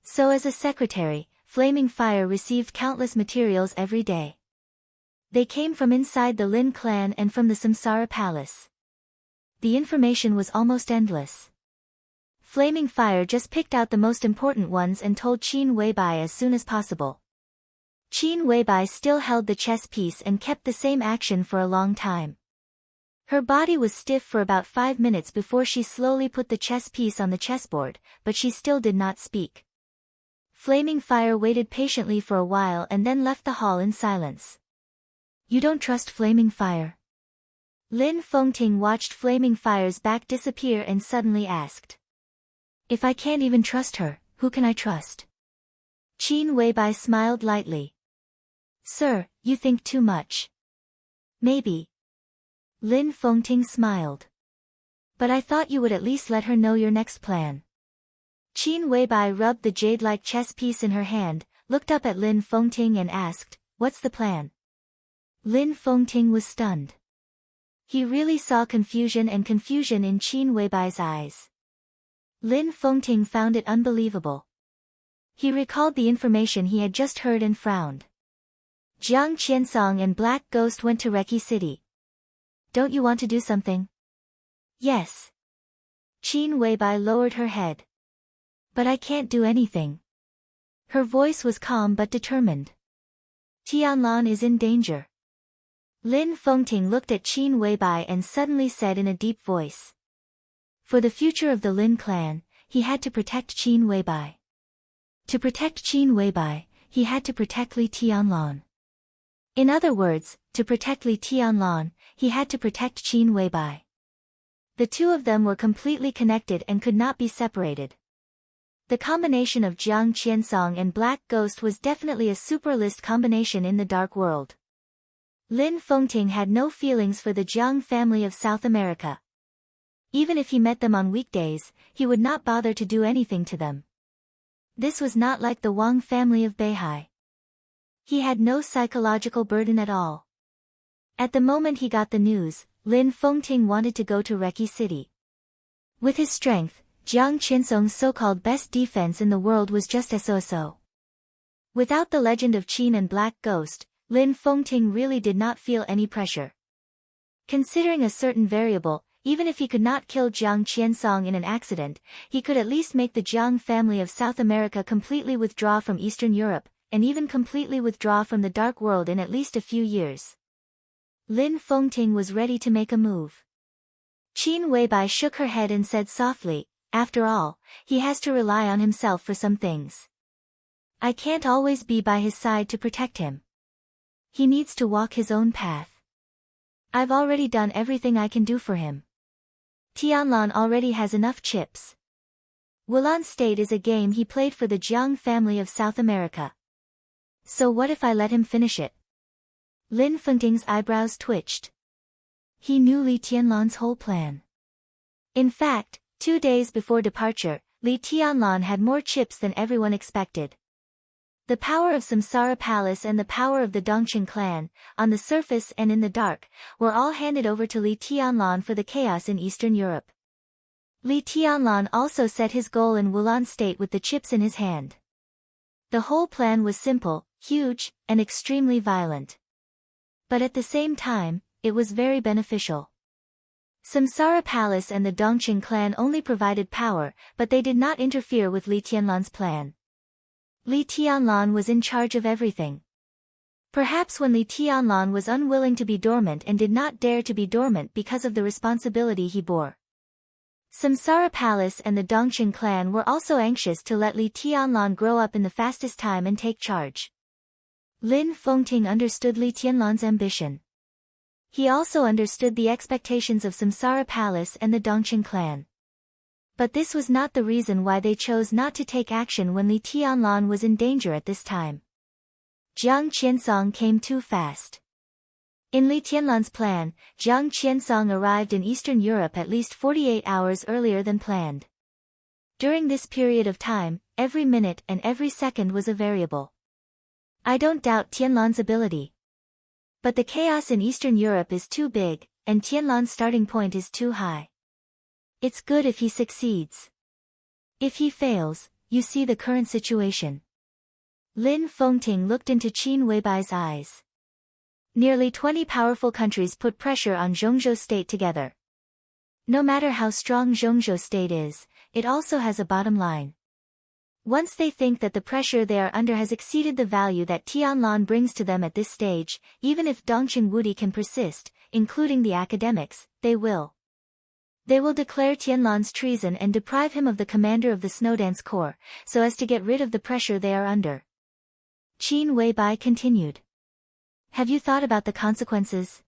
So as a secretary, Flaming Fire received countless materials every day. They came from inside the Lin clan and from the Samsara Palace. The information was almost endless. Flaming Fire just picked out the most important ones and told Qin Weibai as soon as possible. Qin Weibai still held the chess piece and kept the same action for a long time. Her body was stiff for about 5 minutes before she slowly put the chess piece on the chessboard, but she still did not speak. Flaming Fire waited patiently for a while and then left the hall in silence. You don't trust Flaming Fire? Lin Fengting watched Flaming Fire's back disappear and suddenly asked. If I can't even trust her, who can I trust? Qin Weibai smiled lightly. Sir, you think too much. Maybe. Lin Fengting smiled. But I thought you would at least let her know your next plan. Qin Weibai rubbed the jade-like chess piece in her hand, looked up at Lin Fengting and asked, What's the plan? Lin Fengting was stunned. He really saw confusion in Qin Weibai's eyes. Lin Fengting found it unbelievable. He recalled the information he had just heard and frowned. Jiang Qiansong and Black Ghost went to Reki City. Don't you want to do something? Yes. Qin Weibai lowered her head. But I can't do anything. Her voice was calm but determined. Tianlan is in danger. Lin Fengting looked at Qin Weibai and suddenly said in a deep voice. For the future of the Lin clan, he had to protect Qin Weibai. To protect Qin Weibai, he had to protect Li Tianlan. In other words, to protect Li Tianlan, he had to protect Qin Weibai. The two of them were completely connected and could not be separated. The combination of Jiang Qiansong and Black Ghost was definitely a super-list combination in the dark world. Lin Fengting had no feelings for the Jiang family of South America. Even if he met them on weekdays, he would not bother to do anything to them. This was not like the Wang family of Beihai. He had no psychological burden at all. At the moment he got the news, Lin Fengting wanted to go to Reki City. With his strength, Jiang Qiansong's so-called best defense in the world was just so. Without the legend of Qin and Black Ghost, Lin Fengting really did not feel any pressure. Considering a certain variable, even if he could not kill Jiang Qiansong in an accident, he could at least make the Jiang family of South America completely withdraw from Eastern Europe, and even completely withdraw from the dark world in at least a few years. Lin Fengting was ready to make a move. Qin Weibai shook her head and said softly, After all, he has to rely on himself for some things. I can't always be by his side to protect him. He needs to walk his own path. I've already done everything I can do for him. Tianlan already has enough chips. Wulan State is a game he played for the Jiang family of South America. So what if I let him finish it? Lin Fengting's eyebrows twitched. He knew Li Tianlan's whole plan. In fact, 2 days before departure, Li Tianlan had more chips than everyone expected. The power of Samsara Palace and the power of the Dongqing clan, on the surface and in the dark, were all handed over to Li Tianlan for the chaos in Eastern Europe. Li Tianlan also set his goal in Wulan State with the chips in his hand. The whole plan was simple, huge, and extremely violent. But at the same time, it was very beneficial. Samsara Palace and the Dongqing clan only provided power, but they did not interfere with Li Tianlan's plan. Li Tianlan was in charge of everything. Perhaps when Li Tianlan was unwilling to be dormant and did not dare to be dormant because of the responsibility he bore. Samsara Palace and the Dongqing clan were also anxious to let Li Tianlan grow up in the fastest time and take charge. Lin Fengting understood Li Tianlan's ambition. He also understood the expectations of Samsara Palace and the Dongqing clan. But this was not the reason why they chose not to take action when Li Tianlan was in danger at this time. Jiang Qiansong came too fast. In Li Tianlan's plan, Jiang Qiansong arrived in Eastern Europe at least 48 hours earlier than planned. During this period of time, every minute and every second was a variable. I don't doubt Tianlan's ability. But the chaos in Eastern Europe is too big, and Tianlan's starting point is too high. It's good if he succeeds. If he fails, you see the current situation. Lin Fengting looked into Qin Weibai's eyes. Nearly 20 powerful countries put pressure on Zhongzhou State together. No matter how strong Zhongzhou State is, it also has a bottom line. Once they think that the pressure they are under has exceeded the value that Tianlan brings to them at this stage, even if Dongqing Wudi can persist, including the academics, they will. They will declare Tianlan's treason and deprive him of the commander of the Snowdance Corps, so as to get rid of the pressure they are under. Qin Weibai continued. Have you thought about the consequences?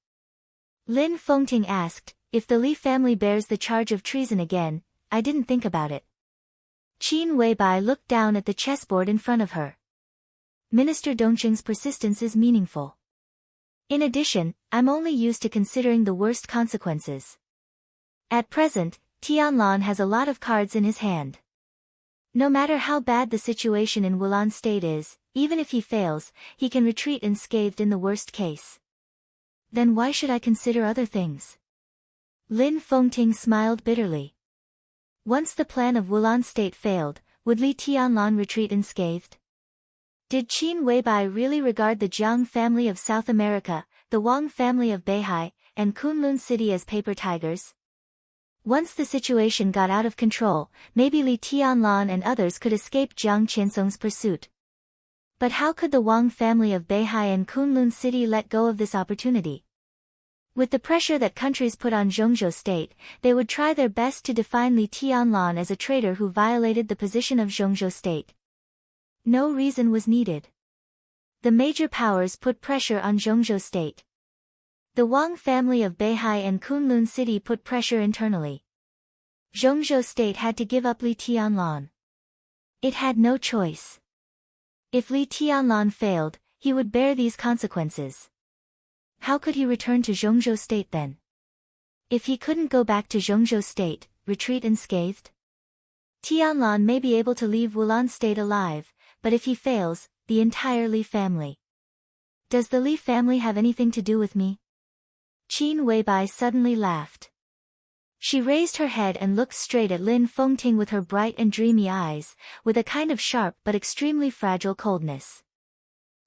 Lin Fengting asked. If the Li family bears the charge of treason again, I didn't think about it. Qin Weibai looked down at the chessboard in front of her. Minister Dongqing's persistence is meaningful. In addition, I'm only used to considering the worst consequences. At present, Tianlan has a lot of cards in his hand. No matter how bad the situation in Wulan State is, even if he fails, he can retreat unscathed in the worst case. Then why should I consider other things? Lin Fengting smiled bitterly. Once the plan of Wulan State failed, would Li Tianlan retreat unscathed? Did Qin Weibai really regard the Jiang family of South America, the Wang family of Beihai, and Kunlun City as paper tigers? Once the situation got out of control, maybe Li Tianlan and others could escape Jiang Qiansong's pursuit. But how could the Wang family of Beihai and Kunlun City let go of this opportunity? With the pressure that countries put on Zhongzhou State, they would try their best to define Li Tianlan as a traitor who violated the position of Zhongzhou State. No reason was needed. The major powers put pressure on Zhongzhou State. The Wang family of Beihai and Kunlun City put pressure internally. Zhongzhou State had to give up Li Tianlan. It had no choice. If Li Tianlan failed, he would bear these consequences. How could he return to Zhongzhou State then? If he couldn't go back to Zhongzhou State, retreat unscathed? Tianlan may be able to leave Wulan State alive, but if he fails, the entire Li family. Does the Li family have anything to do with me? Qin Weibai suddenly laughed. She raised her head and looked straight at Lin Fengting with her bright and dreamy eyes, with a kind of sharp but extremely fragile coldness.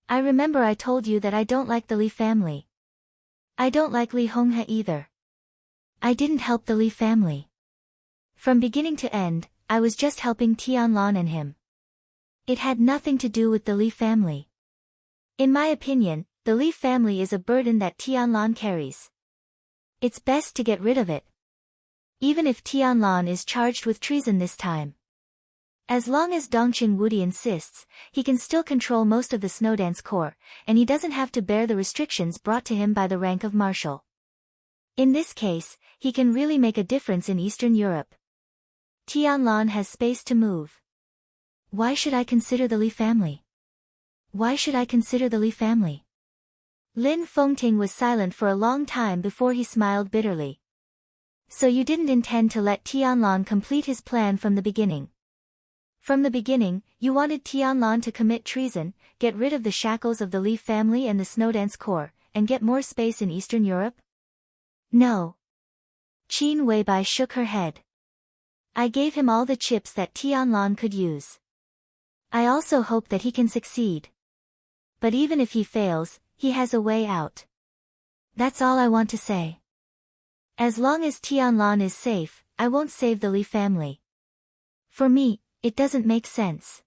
I remember I told you that I don't like the Li family. I don't like Li Honghe either. I didn't help the Li family. From beginning to end, I was just helping Tianlan and him. It had nothing to do with the Li family. In my opinion, the Li family is a burden that Tianlan carries. It's best to get rid of it. Even if Tianlan is charged with treason this time. As long as Dongqing Wudi insists, he can still control most of the Snowdance Corps, and he doesn't have to bear the restrictions brought to him by the rank of marshal. In this case, he can really make a difference in Eastern Europe. Tianlan has space to move. Why should I consider the Li family? Why should I consider the Li family? Lin Fengting was silent for a long time before he smiled bitterly. So you didn't intend to let Tianlan complete his plan from the beginning. From the beginning, you wanted Tianlan to commit treason, get rid of the shackles of the Li family and the Snowdance Corps, and get more space in Eastern Europe? No. Qin Weibai shook her head. I gave him all the chips that Tianlan could use. I also hope that he can succeed. But even if he fails, he has a way out. That's all I want to say. As long as Tianlan is safe, I won't save the Li family. For me, it doesn't make sense.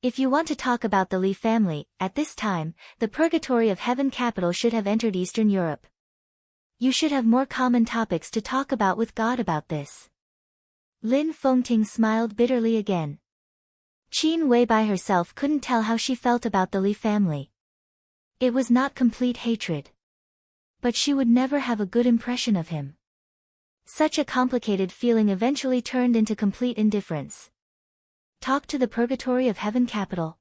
If you want to talk about the Li family, at this time, the purgatory of heaven capital should have entered Eastern Europe. You should have more common topics to talk about with God about this. Lin Fengting smiled bitterly again. Qin Weibai herself couldn't tell how she felt about the Li family. It was not complete hatred. But she would never have a good impression of him. Such a complicated feeling eventually turned into complete indifference. Talk to the purgatory of heaven capital.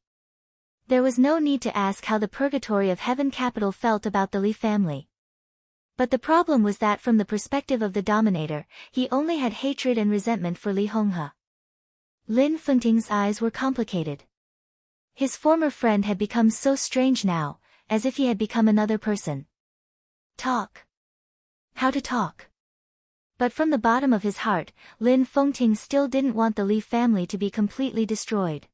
There was no need to ask how the purgatory of heaven capital felt about the Li family. But the problem was that from the perspective of the dominator, he only had hatred and resentment for Li Honghe. Lin Fengting's eyes were complicated. His former friend had become so strange now, as if he had become another person. Talk. How to talk? But from the bottom of his heart, Lin Fengting still didn't want the Li family to be completely destroyed.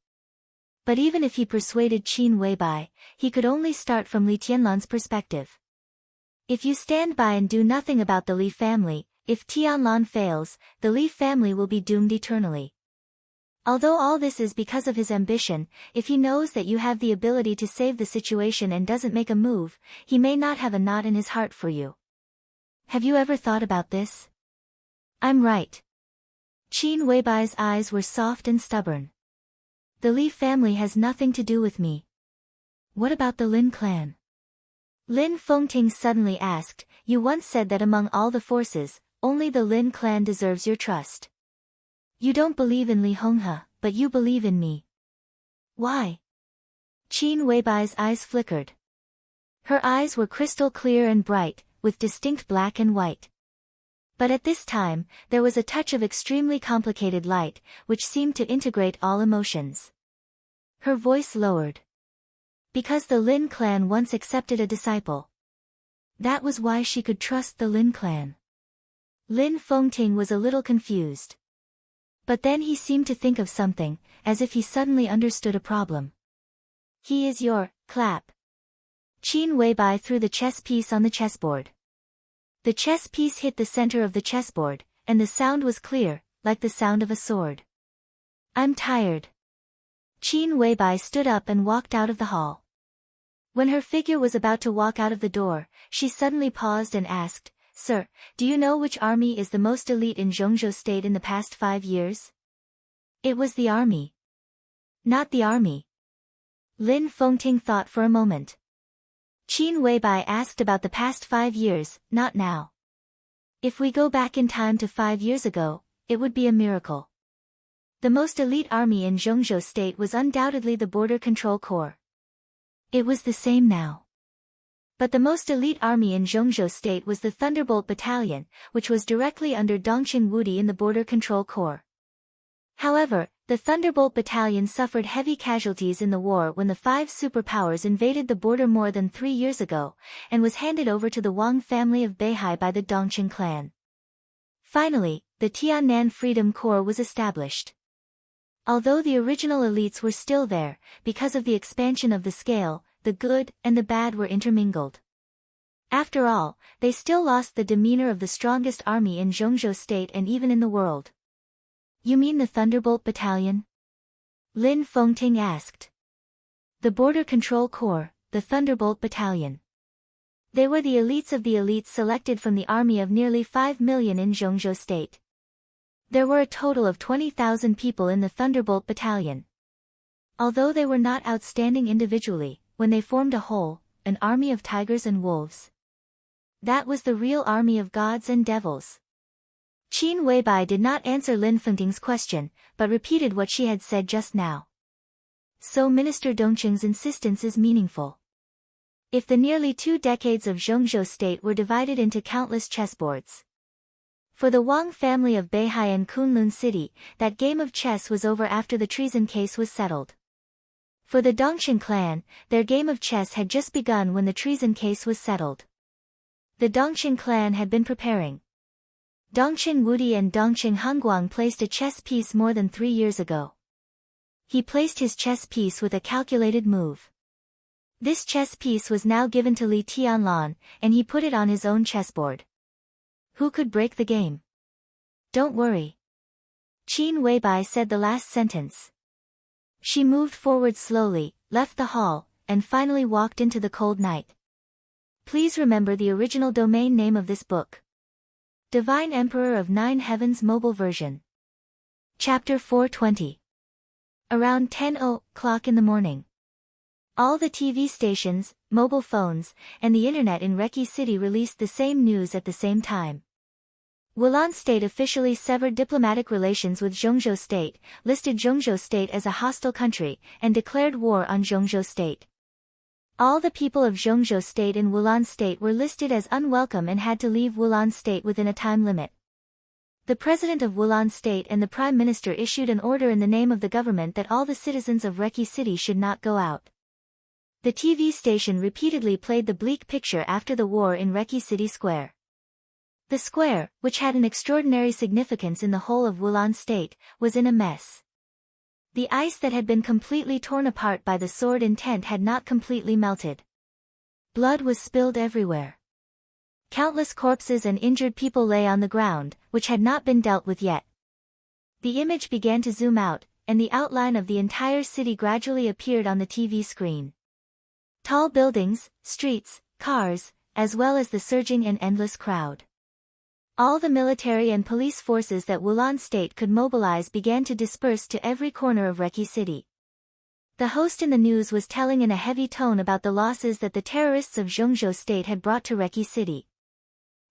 But even if he persuaded Qin Weibai, he could only start from Li Tianlan's perspective. If you stand by and do nothing about the Li family, if Tianlan fails, the Li family will be doomed eternally. Although all this is because of his ambition, if he knows that you have the ability to save the situation and doesn't make a move, he may not have a knot in his heart for you. Have you ever thought about this? I'm right. Qin Weibai's eyes were soft and stubborn. The Li family has nothing to do with me. What about the Lin clan? Lin Fengting suddenly asked, you once said that among all the forces, only the Lin clan deserves your trust. You don't believe in Li Honghe, but you believe in me. Why? Qin Weibai's eyes flickered. Her eyes were crystal clear and bright, with distinct black and white. But at this time, there was a touch of extremely complicated light, which seemed to integrate all emotions. Her voice lowered. Because the Lin clan once accepted a disciple. That was why she could trust the Lin clan. Lin Fengting was a little confused. But then he seemed to think of something, as if he suddenly understood a problem. He is your clap. Qin Weibai threw the chess piece on the chessboard. The chess piece hit the center of the chessboard, and the sound was clear, like the sound of a sword. I'm tired. Qin Weibai stood up and walked out of the hall. When her figure was about to walk out of the door, she suddenly paused and asked, Sir, do you know which army is the most elite in Zhongzhou State in the past 5 years? It was the army. Not the army. Lin Fengting thought for a moment. Qin Weibai asked about the past 5 years, not now. If we go back in time to 5 years ago, it would be a miracle. The most elite army in Zhongzhou State was undoubtedly the Border Control Corps. It was the same now. But the most elite army in Zhongzhou State was the Thunderbolt Battalion, which was directly under Dongqing Wudi in the Border Control Corps. However, the Thunderbolt Battalion suffered heavy casualties in the war when the 5 superpowers invaded the border more than 3 years ago, and was handed over to the Wang family of Beihai by the Dongqing clan. Finally, the Tiannan Freedom Corps was established. Although the original elites were still there, because of the expansion of the scale, the good and the bad were intermingled. After all, they still lost the demeanor of the strongest army in Zhongzhou State and even in the world. You mean the Thunderbolt Battalion? Lin Fengting asked. The Border Control Corps, the Thunderbolt Battalion. They were the elites of the elites selected from the army of nearly 5 million in Zhongzhou State. There were a total of 20,000 people in the Thunderbolt Battalion. Although they were not outstanding individually, when they formed a whole, an army of tigers and wolves. That was the real army of gods and devils. Qin Weibai did not answer Lin Fengting's question, but repeated what she had said just now. So Minister Dongqing's insistence is meaningful. If the nearly 2 decades of Zhongzhou state were divided into countless chessboards. For the Wang family of Beihai and Kunlun City, that game of chess was over after the treason case was settled. For the Dongqing clan, their game of chess had just begun when the treason case was settled. The Dongqing clan had been preparing. Dongqing Wudi and Dongqing Hongguang placed a chess piece more than 3 years ago. He placed his chess piece with a calculated move. This chess piece was now given to Li Tianlan, and he put it on his own chessboard. Who could break the game? Don't worry. Qin Weibai said the last sentence. She moved forward slowly, left the hall, and finally walked into the cold night. Please remember the original domain name of this book. Divine Emperor of Nine Heavens Mobile Version. Chapter 420. Around 10:00 in the morning. All the TV stations, mobile phones, and the internet in Reki City released the same news at the same time. Wulan State officially severed diplomatic relations with Zhongzhou State, listed Zhongzhou State as a hostile country, and declared war on Zhongzhou State. All the people of Zhongzhou State and Wulan State were listed as unwelcome and had to leave Wulan State within a time limit. The president of Wulan State and the prime minister issued an order in the name of the government that all the citizens of Reki City should not go out. The TV station repeatedly played the bleak picture after the war in Reki City Square. The square, which had an extraordinary significance in the whole of Wulan State, was in a mess. The ice that had been completely torn apart by the sword in tent had not completely melted. Blood was spilled everywhere. Countless corpses and injured people lay on the ground, which had not been dealt with yet. The image began to zoom out, and the outline of the entire city gradually appeared on the TV screen. Tall buildings, streets, cars, as well as the surging and endless crowd. All the military and police forces that Wulan State could mobilize began to disperse to every corner of Reki City. The host in the news was telling in a heavy tone about the losses that the terrorists of Zhongzhou State had brought to Reki City.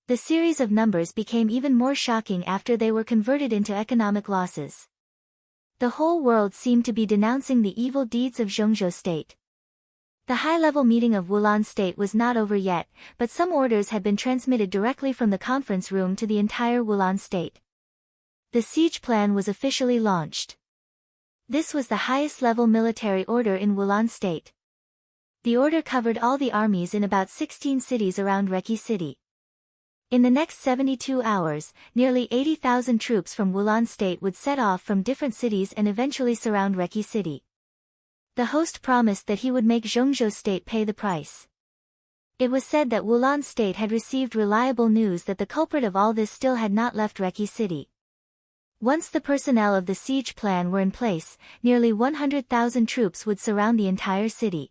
The series of numbers became even more shocking after they were converted into economic losses. The whole world seemed to be denouncing the evil deeds of Zhongzhou State. The high-level meeting of Wulan State was not over yet, but some orders had been transmitted directly from the conference room to the entire Wulan State. The siege plan was officially launched. This was the highest-level military order in Wulan State. The order covered all the armies in about 16 cities around Reki City. In the next 72 hours, nearly 80,000 troops from Wulan State would set off from different cities and eventually surround Reki City. The host promised that he would make Zhongzhou State pay the price. It was said that Wulan State had received reliable news that the culprit of all this still had not left Reki City. Once the personnel of the siege plan were in place, nearly 100,000 troops would surround the entire city.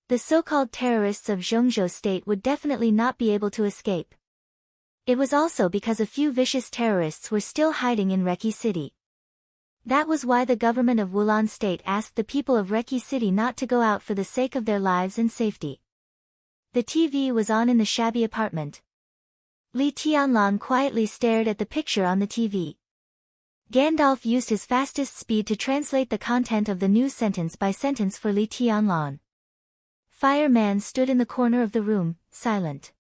The so-called terrorists of Zhongzhou State would definitely not be able to escape. It was also because a few vicious terrorists were still hiding in Reki City. That was why the government of Wulan State asked the people of Reki City not to go out for the sake of their lives and safety. The TV was on in the shabby apartment. Li Tianlan quietly stared at the picture on the TV. Gandalf used his fastest speed to translate the content of the news sentence by sentence for Li Tianlan. Fireman stood in the corner of the room, silent.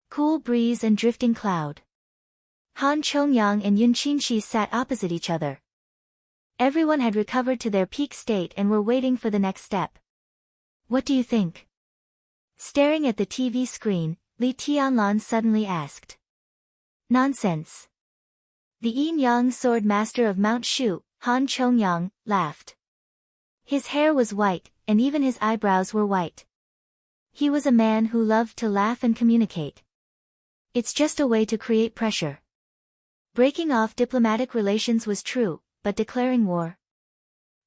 Cool breeze and drifting cloud. Han Chongyang and Yun Qinshi sat opposite each other. Everyone had recovered to their peak state and were waiting for the next step. What do you think? Staring at the TV screen, Li Tianlan suddenly asked. Nonsense. The Yin-Yang sword master of Mount Shu, Han Chongyang, laughed. His hair was white, and even his eyebrows were white. He was a man who loved to laugh and communicate. It's just a way to create pressure. Breaking off diplomatic relations was true, but declaring war?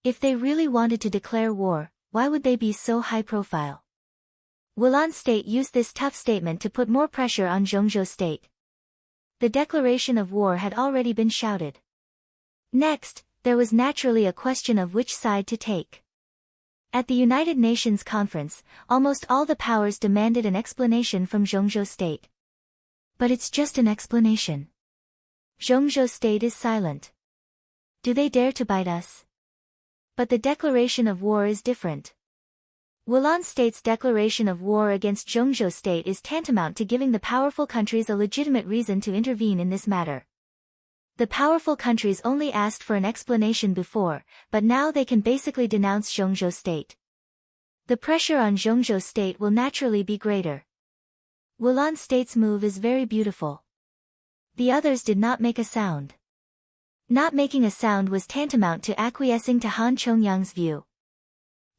If they really wanted to declare war, why would they be so high-profile? Wulan State used this tough statement to put more pressure on Zhongzhou State. The declaration of war had already been shouted. Next, there was naturally a question of which side to take. At the United Nations conference, almost all the powers demanded an explanation from Zhongzhou State. But it's just an explanation. Zhongzhou State is silent. Do they dare to bite us? But the declaration of war is different. Wulan State's declaration of war against Zhongzhou State is tantamount to giving the powerful countries a legitimate reason to intervene in this matter. The powerful countries only asked for an explanation before, but now they can basically denounce Zhongzhou State. The pressure on Zhongzhou State will naturally be greater. Wulan State's move is very beautiful. The others did not make a sound. Not making a sound was tantamount to acquiescing to Han Chongyang's view.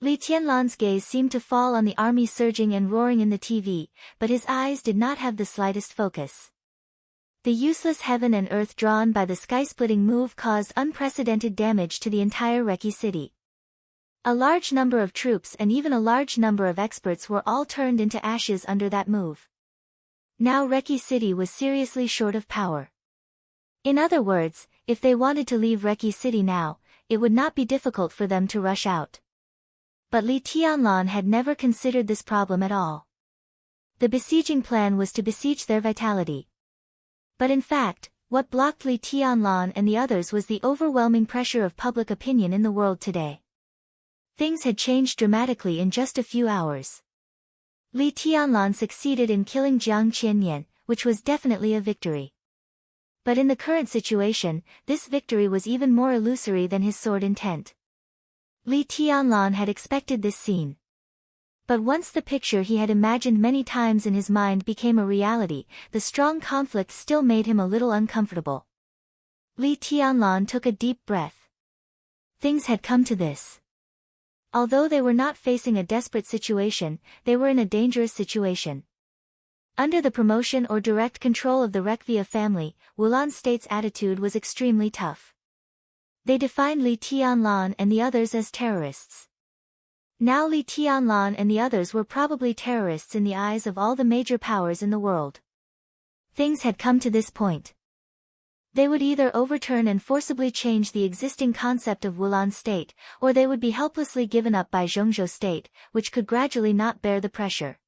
Li Tianlan's gaze seemed to fall on the army surging and roaring in the TV, but his eyes did not have the slightest focus. The useless heaven and earth drawn by the sky-splitting move caused unprecedented damage to the entire Reki city. A large number of troops and even a large number of experts were all turned into ashes under that move. Now Reki city was seriously short of power. In other words, if they wanted to leave Reki city now, it would not be difficult for them to rush out. But Li Tianlan had never considered this problem at all. The besieging plan was to besiege their vitality. But in fact, what blocked Li Tianlan and the others was the overwhelming pressure of public opinion in the world today. Things had changed dramatically in just a few hours. Li Tianlan succeeded in killing Jiang Qianyan, which was definitely a victory. But in the current situation, this victory was even more illusory than his sword intent. Li Tianlan had expected this scene. But once the picture he had imagined many times in his mind became a reality, the strong conflict still made him a little uncomfortable. Li Tianlan took a deep breath. Things had come to this. Although they were not facing a desperate situation, they were in a dangerous situation. Under the promotion or direct control of the Rekvia family, Wulan State's attitude was extremely tough. They defined Li Tianlan and the others as terrorists. Now Li Tianlan and the others were probably terrorists in the eyes of all the major powers in the world. Things had come to this point. They would either overturn and forcibly change the existing concept of Wulan State, or they would be helplessly given up by Zhongzhou State, which could gradually not bear the pressure.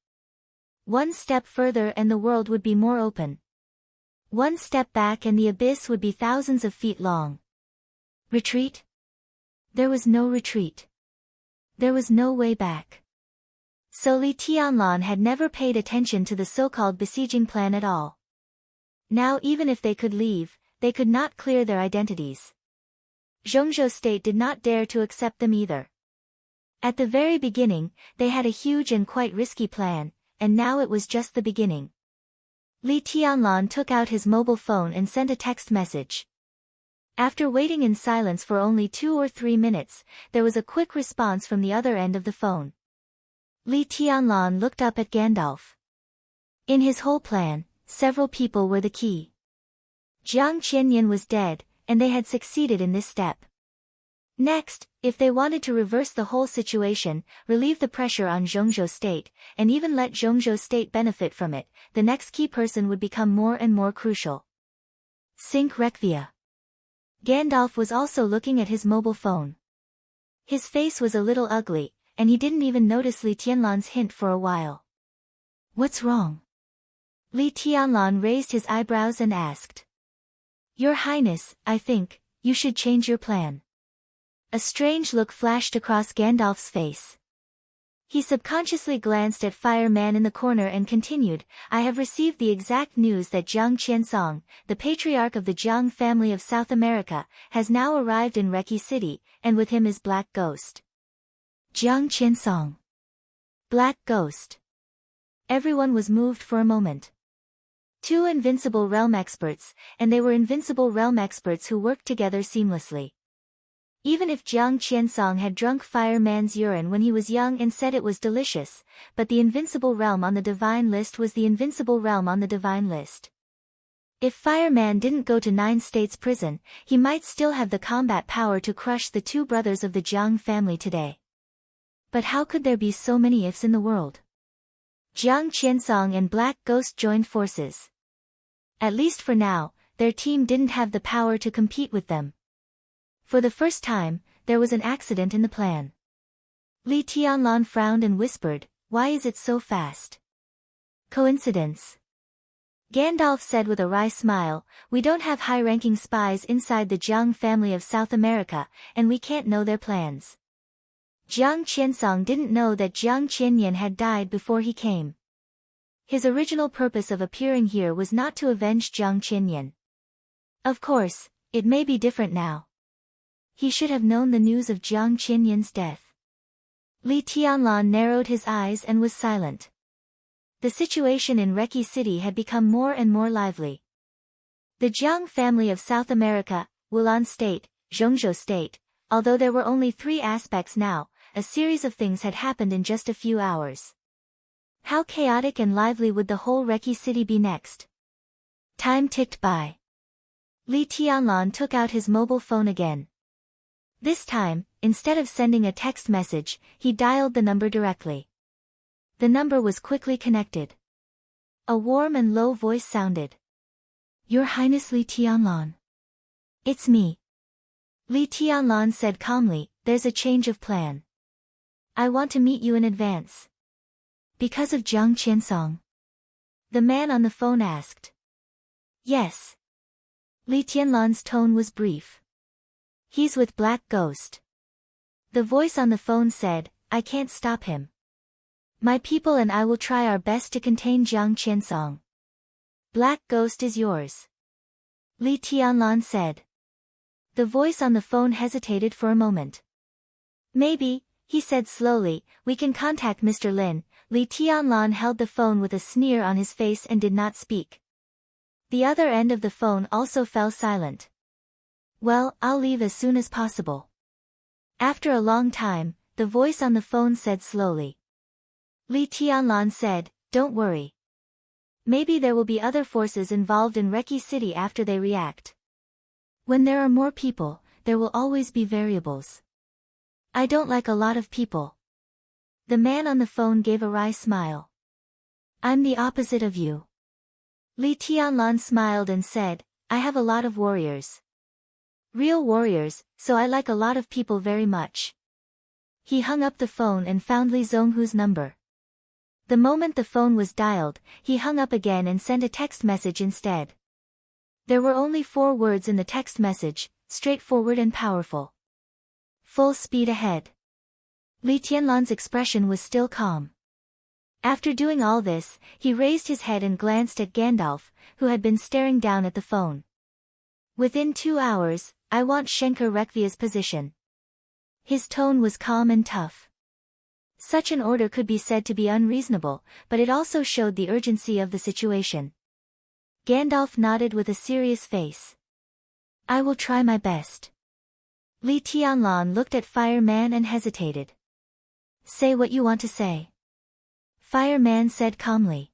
One step further and the world would be more open. One step back and the abyss would be thousands of feet long. Retreat? There was no retreat. There was no way back. So Li Tianlan had never paid attention to the so-called besieging plan at all. Now even if they could leave, they could not clear their identities. Zhongzhou State did not dare to accept them either. At the very beginning, they had a huge and quite risky plan, and now it was just the beginning. Li Tianlan took out his mobile phone and sent a text message. After waiting in silence for only 2 or 3 minutes, there was a quick response from the other end of the phone. Li Tianlan looked up at Gandalf. In his whole plan, several people were the key. Jiang Qianyan was dead, and they had succeeded in this step. Next, if they wanted to reverse the whole situation, relieve the pressure on Zhongzhou State, and even let Zhongzhou State benefit from it, the next key person would become more and more crucial. Sync Rekvia. Gandalf was also looking at his mobile phone. His face was a little ugly, and he didn't even notice Li Tianlan's hint for a while. What's wrong? Li Tianlan raised his eyebrows and asked. Your Highness, I think, you should change your plan. A strange look flashed across Gandalf's face. He subconsciously glanced at Fire Man in the corner and continued, I have received the exact news that Jiang Qiansong, the patriarch of the Jiang family of South America, has now arrived in Reki City, and with him is Black Ghost. Jiang Qiansong. Black Ghost. Everyone was moved for a moment. 2 invincible realm experts, and they were invincible realm experts who worked together seamlessly. Even if Jiang Qiansong had drunk Fire Man's urine when he was young and said it was delicious, but the invincible realm on the divine list was the invincible realm on the divine list. If Fire Man didn't go to 9 States prison, he might still have the combat power to crush the 2 brothers of the Jiang family today. But how could there be so many ifs in the world? Jiang Qiansong and Black Ghost joined forces. At least for now, their team didn't have the power to compete with them. For the first time, there was an accident in the plan. Li Tianlan frowned and whispered, "Why is it so fast?" "Coincidence." Gandalf said with a wry smile, "We don't have high-ranking spies inside the Jiang family of South America, and we can't know their plans." Jiang Qiansong didn't know that Jiang Qianyan had died before he came. His original purpose of appearing here was not to avenge Jiang Qianyan. Of course, it may be different now. He should have known the news of Jiang Qianyan's death. Li Tianlan narrowed his eyes and was silent. The situation in Reki City had become more and more lively. The Jiang family of South America, Wulan State, Zhongzhou State, although there were only 3 aspects now, a series of things had happened in just a few hours. How chaotic and lively would the whole Reki City be next? Time ticked by. Li Tianlan took out his mobile phone again. This time, instead of sending a text message, he dialed the number directly. The number was quickly connected. A warm and low voice sounded. "Your Highness Li Tianlan." "It's me." Li Tianlan said calmly, "There's a change of plan. I want to meet you in advance." "Because of Jiang Qiansong?" the man on the phone asked. "Yes." Li Tianlan's tone was brief. "He's with Black Ghost." The voice on the phone said, "I can't stop him. My people and I will try our best to contain Jiang Qiansong." "Black Ghost is yours," Li Tianlan said. The voice on the phone hesitated for a moment. "Maybe," he said slowly, "we can contact Mr. Lin." Li Tianlan held the phone with a sneer on his face and did not speak. The other end of the phone also fell silent. "Well, I'll leave as soon as possible." After a long time, the voice on the phone said slowly. Li Tianlan said, "Don't worry. Maybe there will be other forces involved in Reki City after they react. When there are more people, there will always be variables. I don't like a lot of people." The man on the phone gave a wry smile. "I'm the opposite of you." Li Tianlan smiled and said, "I have a lot of warriors. Real warriors, so I like a lot of people very much." He hung up the phone and found Li Zonghu's number. The moment the phone was dialed, he hung up again and sent a text message instead. There were only 4 words in the text message, straightforward and powerful. "Full speed ahead." Li Tianlan's expression was still calm. After doing all this, he raised his head and glanced at Gandalf, who had been staring down at the phone. "Within 2 hours, I want Schenker Rekvia's position." His tone was calm and tough. Such an order could be said to be unreasonable, but it also showed the urgency of the situation. Gandalf nodded with a serious face. "I will try my best." Li Tianlan looked at Fireman and hesitated. "Say what you want to say." Fireman said calmly.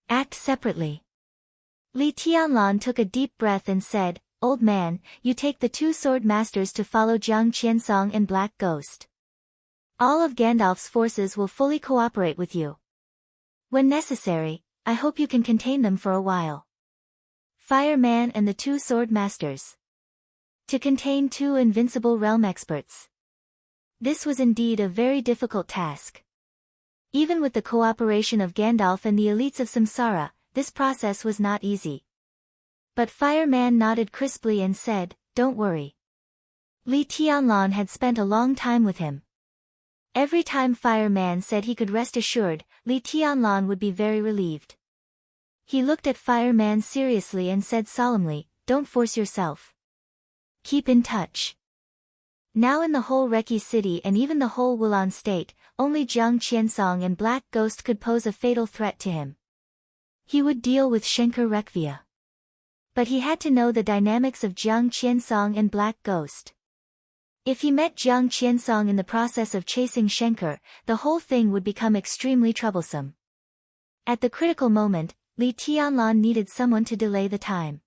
"Act separately." Li Tianlan took a deep breath and said, "Old man, you take the 2 sword masters to follow Jiang Qiansong and Black Ghost. All of Gandalf's forces will fully cooperate with you. When necessary, I hope you can contain them for a while." Fireman and the 2 sword masters. To contain 2 invincible realm experts. This was indeed a very difficult task. Even with the cooperation of Gandalf and the elites of Samsara, this process was not easy. But Fireman nodded crisply and said, "Don't worry." Li Tianlan had spent a long time with him. Every time Fireman said he could rest assured, Li Tianlan would be very relieved. He looked at Fireman seriously and said solemnly, "Don't force yourself. Keep in touch." Now in the whole Reki City and even the whole Wulan State, only Jiang Qiansong and Black Ghost could pose a fatal threat to him. He would deal with Schenker Rekvia. But he had to know the dynamics of Jiang Qiansong and Black Ghost. If he met Jiang Qiansong in the process of chasing Schenker, the whole thing would become extremely troublesome. At the critical moment, Li Tianlan needed someone to delay the time.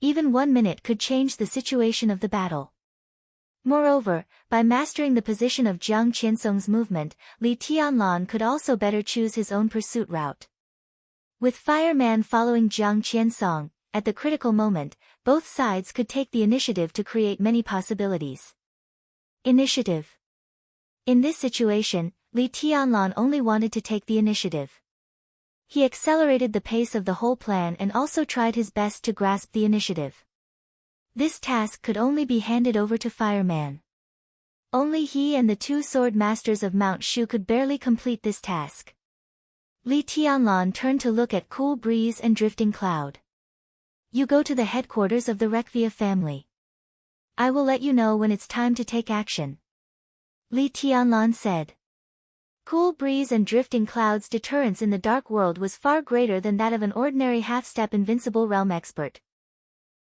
Even 1 minute could change the situation of the battle. Moreover, by mastering the position of Jiang Qiansong's movement, Li Tianlan could also better choose his own pursuit route. With fireman following Jiang Qiansong, at the critical moment, both sides could take the initiative to create many possibilities. Initiative. In this situation, Li Tianlan only wanted to take the initiative. He accelerated the pace of the whole plan and also tried his best to grasp the initiative. This task could only be handed over to fireman. Only he and the two sword masters of Mount Shu could barely complete this task. Li Tianlan turned to look at Cool Breeze and Drifting Cloud. You go to the headquarters of the Rekvia family. I will let you know when it's time to take action. Li Tianlan said. Cool Breeze and Drifting Cloud's deterrence in the dark world was far greater than that of an ordinary half-step invincible realm expert.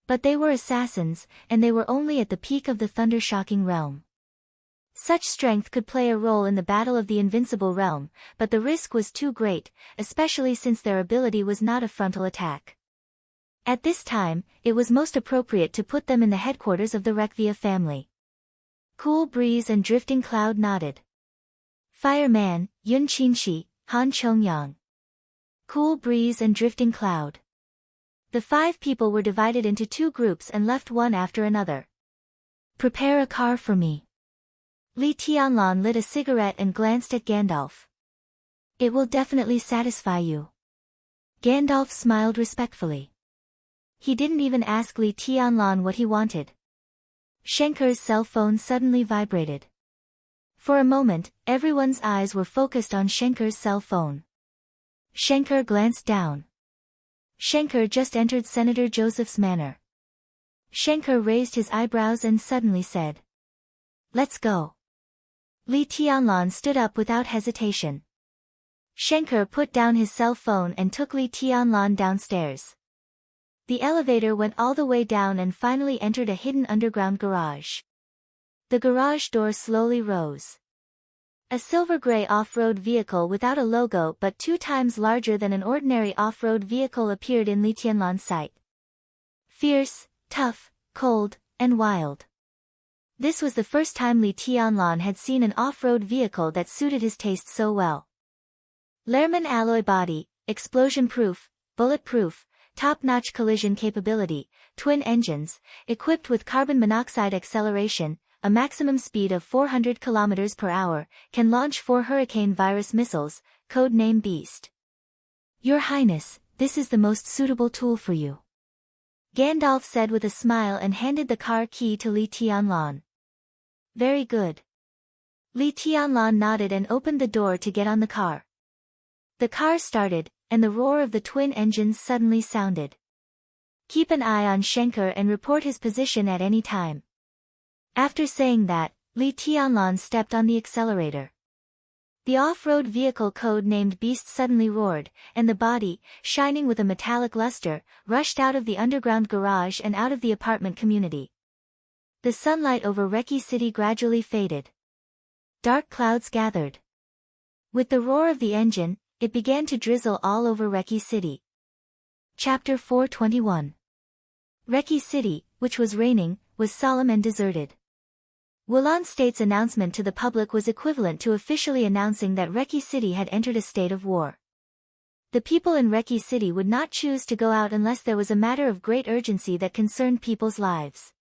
But they were assassins, and they were only at the peak of the thunder-shocking realm. Such strength could play a role in the battle of the invincible realm, but the risk was too great, especially since their ability was not a frontal attack. At this time, it was most appropriate to put them in the headquarters of the Rekvia family. Cool Breeze and Drifting Cloud nodded. Fireman, Yun Qinshi, Han Chongyang. Cool Breeze and Drifting Cloud. The 5 people were divided into 2 groups and left one after another. Prepare a car for me. Li Tianlan lit a cigarette and glanced at Gandalf. It will definitely satisfy you. Gandalf smiled respectfully. He didn't even ask Li Tianlan what he wanted. Shenker's cell phone suddenly vibrated. For a moment, everyone's eyes were focused on Shenker's cell phone. Shenker glanced down. Shenker just entered Senator Joseph's manor. Shenker raised his eyebrows and suddenly said, "Let's go." Li Tianlan stood up without hesitation. Shenker put down his cell phone and took Li Tianlan downstairs. The elevator went all the way down and finally entered a hidden underground garage. The garage door slowly rose. A silver-gray off-road vehicle without a logo but 2 times larger than an ordinary off-road vehicle appeared in Li Tianlan's sight. Fierce, tough, cold, and wild. This was the first time Li Tianlan had seen an off-road vehicle that suited his taste so well. Lehrman alloy body, explosion-proof, bulletproof, top-notch collision capability, twin engines, equipped with carbon monoxide acceleration, a maximum speed of 400 km per hour, can launch 4 Hurricane virus missiles, code name Beast. Your Highness, this is the most suitable tool for you. Gandalf said with a smile and handed the car key to Li Tianlan. Very good. Li Tianlan nodded and opened the door to get on the car. The car started, and the roar of the twin engines suddenly sounded. Keep an eye on Shenker and report his position at any time. After saying that, Li Tianlan stepped on the accelerator. The off-road vehicle code-named Beast suddenly roared, and the body, shining with a metallic luster, rushed out of the underground garage and out of the apartment community. The sunlight over Reki City gradually faded. Dark clouds gathered. With the roar of the engine, it began to drizzle all over Reki City. Chapter 421. Reki City, which was raining, was solemn and deserted. Wulan State's announcement to the public was equivalent to officially announcing that Reki City had entered a state of war. The people in Reki City would not choose to go out unless there was a matter of great urgency that concerned people's lives.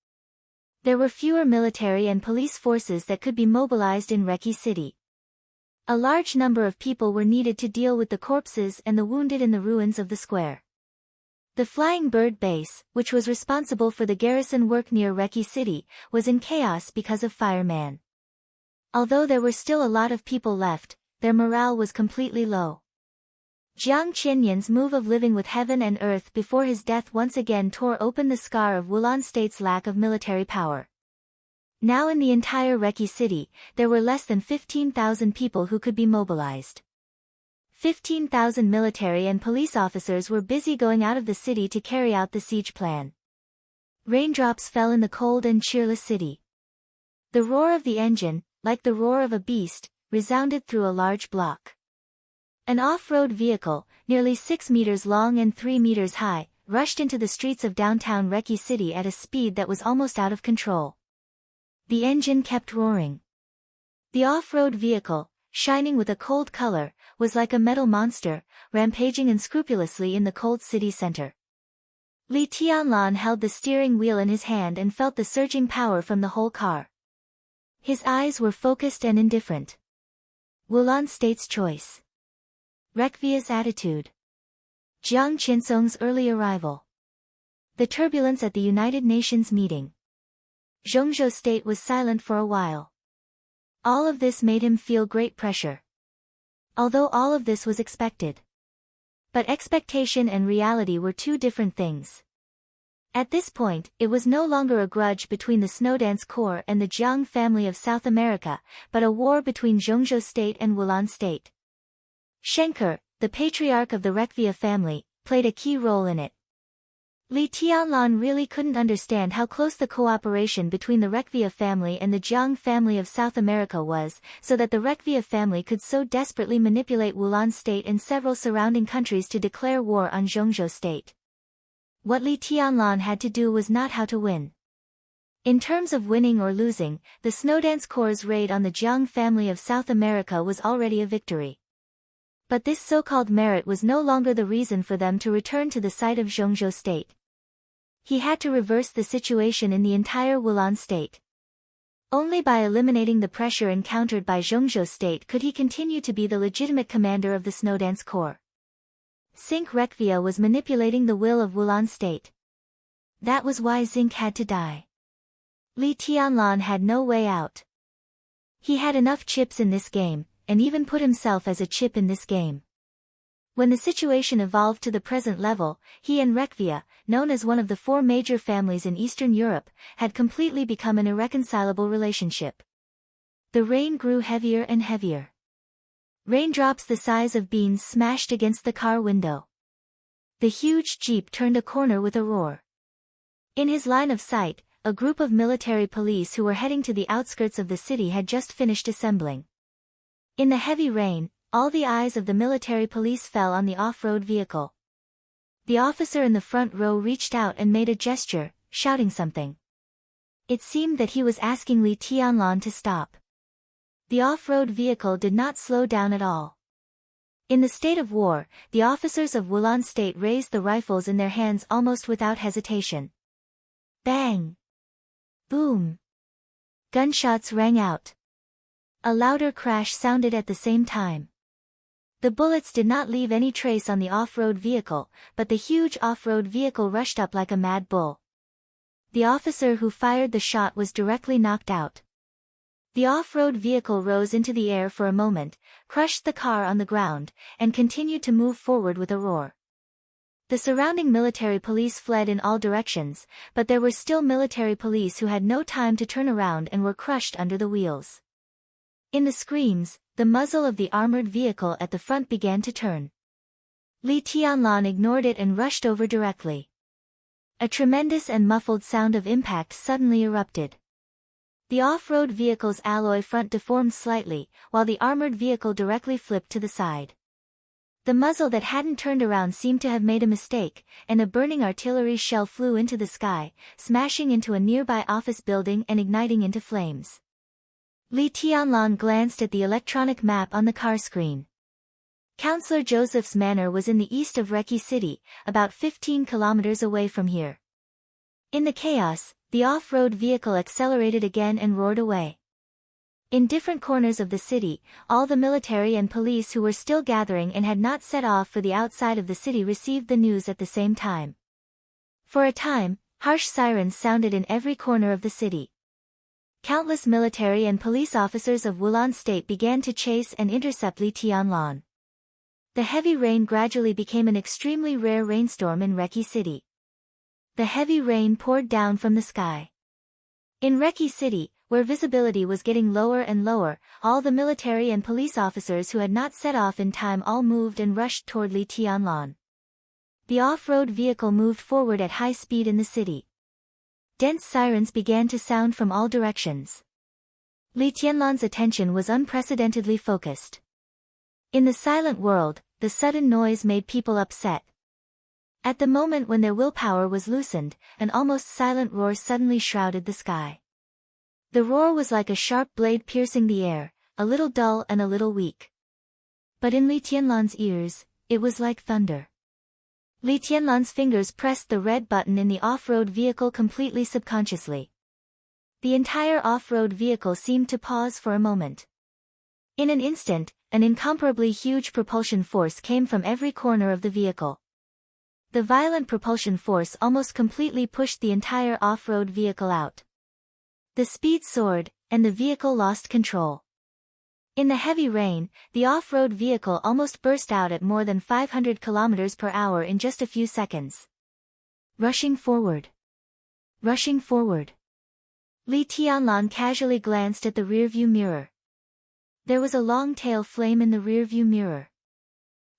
There were fewer military and police forces that could be mobilized in Reki City. A large number of people were needed to deal with the corpses and the wounded in the ruins of the square. The Flying Bird Base, which was responsible for the garrison work near Reki City, was in chaos because of fireman. Although there were still a lot of people left, their morale was completely low. Jiang Qianyan's move of living with heaven and earth before his death once again tore open the scar of Wulan State's lack of military power. Now in the entire Reki City, there were less than 15,000 people who could be mobilized. 15,000 military and police officers were busy going out of the city to carry out the siege plan. Raindrops fell in the cold and cheerless city. The roar of the engine, like the roar of a beast, resounded through a large block. An off-road vehicle, nearly 6 meters long and 3 meters high, rushed into the streets of downtown Reki City at a speed that was almost out of control. The engine kept roaring. The off-road vehicle, shining with a cold color, was like a metal monster, rampaging unscrupulously in the cold city center. Li Tianlan held the steering wheel in his hand and felt the surging power from the whole car. His eyes were focused and indifferent. Wulan State's choice. Rekvia's attitude. Jiang Qinsong's early arrival. The turbulence at the United Nations meeting. Zhongzhou State was silent for a while. All of this made him feel great pressure. Although all of this was expected. But expectation and reality were two different things. At this point, it was no longer a grudge between the Snowdance Corps and the Jiang family of South America, but a war between Zhongzhou State and Wulan State. Shenker, the patriarch of the Rekvia family, played a key role in it. Li Tianlan really couldn't understand how close the cooperation between the Rekvia family and the Jiang family of South America was, so that the Rekvia family could so desperately manipulate Wulan State and several surrounding countries to declare war on Zhongzhou State. What Li Tianlan had to do was not how to win. In terms of winning or losing, the Snowdance Corps' raid on the Jiang family of South America was already a victory. But this so-called merit was no longer the reason for them to return to the site of Zhongzhou State. He had to reverse the situation in the entire Wulan State. Only by eliminating the pressure encountered by Zhongzhou State could he continue to be the legitimate commander of the Snowdance Corps. Zinc Rekvia was manipulating the will of Wulan State. That was why Zinc had to die. Li Tianlan had no way out. He had enough chips in this game, and even put himself as a chip in this game. When the situation evolved to the present level, he and Rekvia, known as one of the four major families in Eastern Europe, had completely become an irreconcilable relationship. The rain grew heavier and heavier. Raindrops the size of beans smashed against the car window. The huge jeep turned a corner with a roar. In his line of sight, a group of military police who were heading to the outskirts of the city had just finished assembling. In the heavy rain, all the eyes of the military police fell on the off-road vehicle. The officer in the front row reached out and made a gesture, shouting something. It seemed that he was asking Li Tianlan to stop. The off-road vehicle did not slow down at all. In the state of war, the officers of Wulan State raised the rifles in their hands almost without hesitation. Bang! Boom! Gunshots rang out. A louder crash sounded at the same time. The bullets did not leave any trace on the off-road vehicle, but the huge off-road vehicle rushed up like a mad bull. The officer who fired the shot was directly knocked out. The off-road vehicle rose into the air for a moment, crushed the car on the ground, and continued to move forward with a roar. The surrounding military police fled in all directions, but there were still military police who had no time to turn around and were crushed under the wheels. In the screams, the muzzle of the armored vehicle at the front began to turn. Li Tianlan ignored it and rushed over directly. A tremendous and muffled sound of impact suddenly erupted. The off-road vehicle's alloy front deformed slightly, while the armored vehicle directly flipped to the side. The muzzle that hadn't turned around seemed to have made a mistake, and a burning artillery shell flew into the sky, smashing into a nearby office building and igniting into flames. Li Tianlan glanced at the electronic map on the car screen. Councillor Joseph's manor was in the east of Reki City, about 15 kilometers away from here. In the chaos, the off-road vehicle accelerated again and roared away. In different corners of the city, all the military and police who were still gathering and had not set off for the outside of the city received the news at the same time. For a time, harsh sirens sounded in every corner of the city. Countless military and police officers of Wulan State began to chase and intercept Li Tianlan. The heavy rain gradually became an extremely rare rainstorm in Reki City. The heavy rain poured down from the sky. In Reki City, where visibility was getting lower and lower, all the military and police officers who had not set off in time all moved and rushed toward Li Tianlan. The off-road vehicle moved forward at high speed in the city. Dense sirens began to sound from all directions. Li Tianlan's attention was unprecedentedly focused. In the silent world, the sudden noise made people upset. At the moment when their willpower was loosened, an almost silent roar suddenly shrouded the sky. The roar was like a sharp blade piercing the air, a little dull and a little weak. But in Li Tianlan's ears, it was like thunder. Li Tianlan's fingers pressed the red button in the off-road vehicle completely subconsciously. The entire off-road vehicle seemed to pause for a moment. In an instant, an incomparably huge propulsion force came from every corner of the vehicle. The violent propulsion force almost completely pushed the entire off-road vehicle out. The speed soared, and the vehicle lost control. In the heavy rain, the off-road vehicle almost burst out at more than 500 km per hour in just a few seconds. Rushing forward. Rushing forward. Li Tianlan casually glanced at the rearview mirror. There was a long tail flame in the rearview mirror.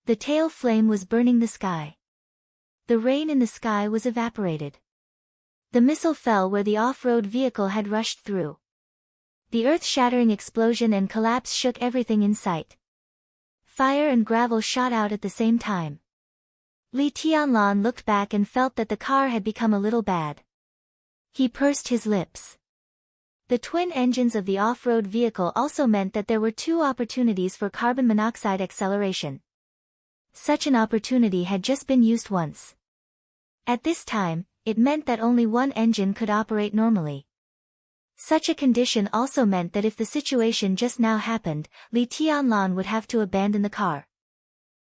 The tail flame was burning the sky. The rain in the sky was evaporated. The missile fell where the off-road vehicle had rushed through. The earth-shattering explosion and collapse shook everything in sight. Fire and gravel shot out at the same time. Li Tianlan looked back and felt that the car had become a little bad. He pursed his lips. The twin engines of the off-road vehicle also meant that there were two opportunities for carbon monoxide acceleration. Such an opportunity had just been used once. At this time, it meant that only one engine could operate normally. Such a condition also meant that if the situation just now happened, Li Tianlan would have to abandon the car.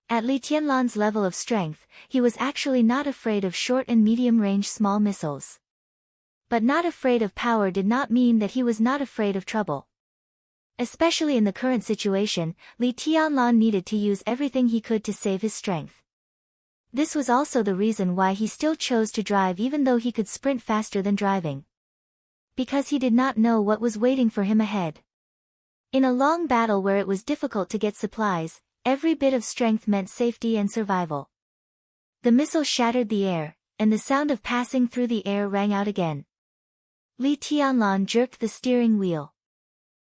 At Li Tianlan's level of strength, he was actually not afraid of short and medium-range small missiles. But not afraid of power did not mean that he was not afraid of trouble. Especially in the current situation, Li Tianlan needed to use everything he could to save his strength. This was also the reason why he still chose to drive even though he could sprint faster than driving. Because he did not know what was waiting for him ahead. In a long battle where it was difficult to get supplies, every bit of strength meant safety and survival. The missile shattered the air, and the sound of passing through the air rang out again. Li Tianlan jerked the steering wheel.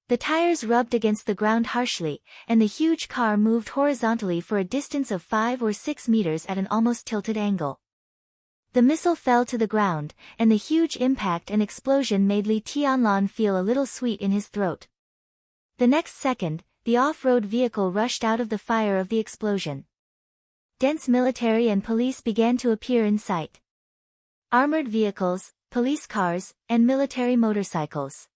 The tires rubbed against the ground harshly, and the huge car moved horizontally for a distance of 5 or 6 meters at an almost tilted angle. The missile fell to the ground, and the huge impact and explosion made Li Tianlan feel a little sweet in his throat. The next second, the off-road vehicle rushed out of the fire of the explosion. Dense military and police began to appear in sight. Armored vehicles, police cars, and military motorcycles.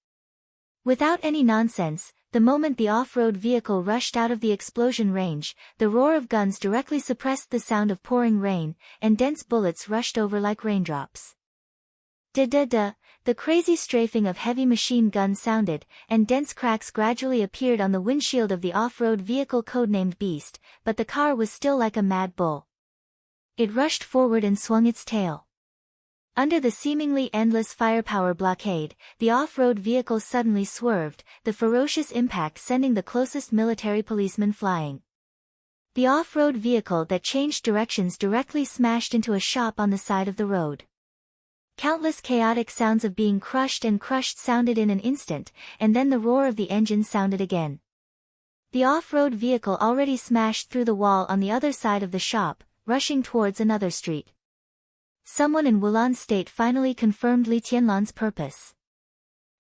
Without any nonsense, the moment the off-road vehicle rushed out of the explosion range, the roar of guns directly suppressed the sound of pouring rain, and dense bullets rushed over like raindrops. Da-da-da, the crazy strafing of heavy machine guns sounded, and dense cracks gradually appeared on the windshield of the off-road vehicle codenamed Beast, but the car was still like a mad bull. It rushed forward and swung its tail. Under the seemingly endless firepower blockade, the off-road vehicle suddenly swerved, the ferocious impact sending the closest military policeman flying. The off-road vehicle that changed directions directly smashed into a shop on the side of the road. Countless chaotic sounds of being crushed and crushed sounded in an instant, and then the roar of the engine sounded again. The off-road vehicle already smashed through the wall on the other side of the shop, rushing towards another street. Someone in Wulan State finally confirmed Li Tianlan's purpose.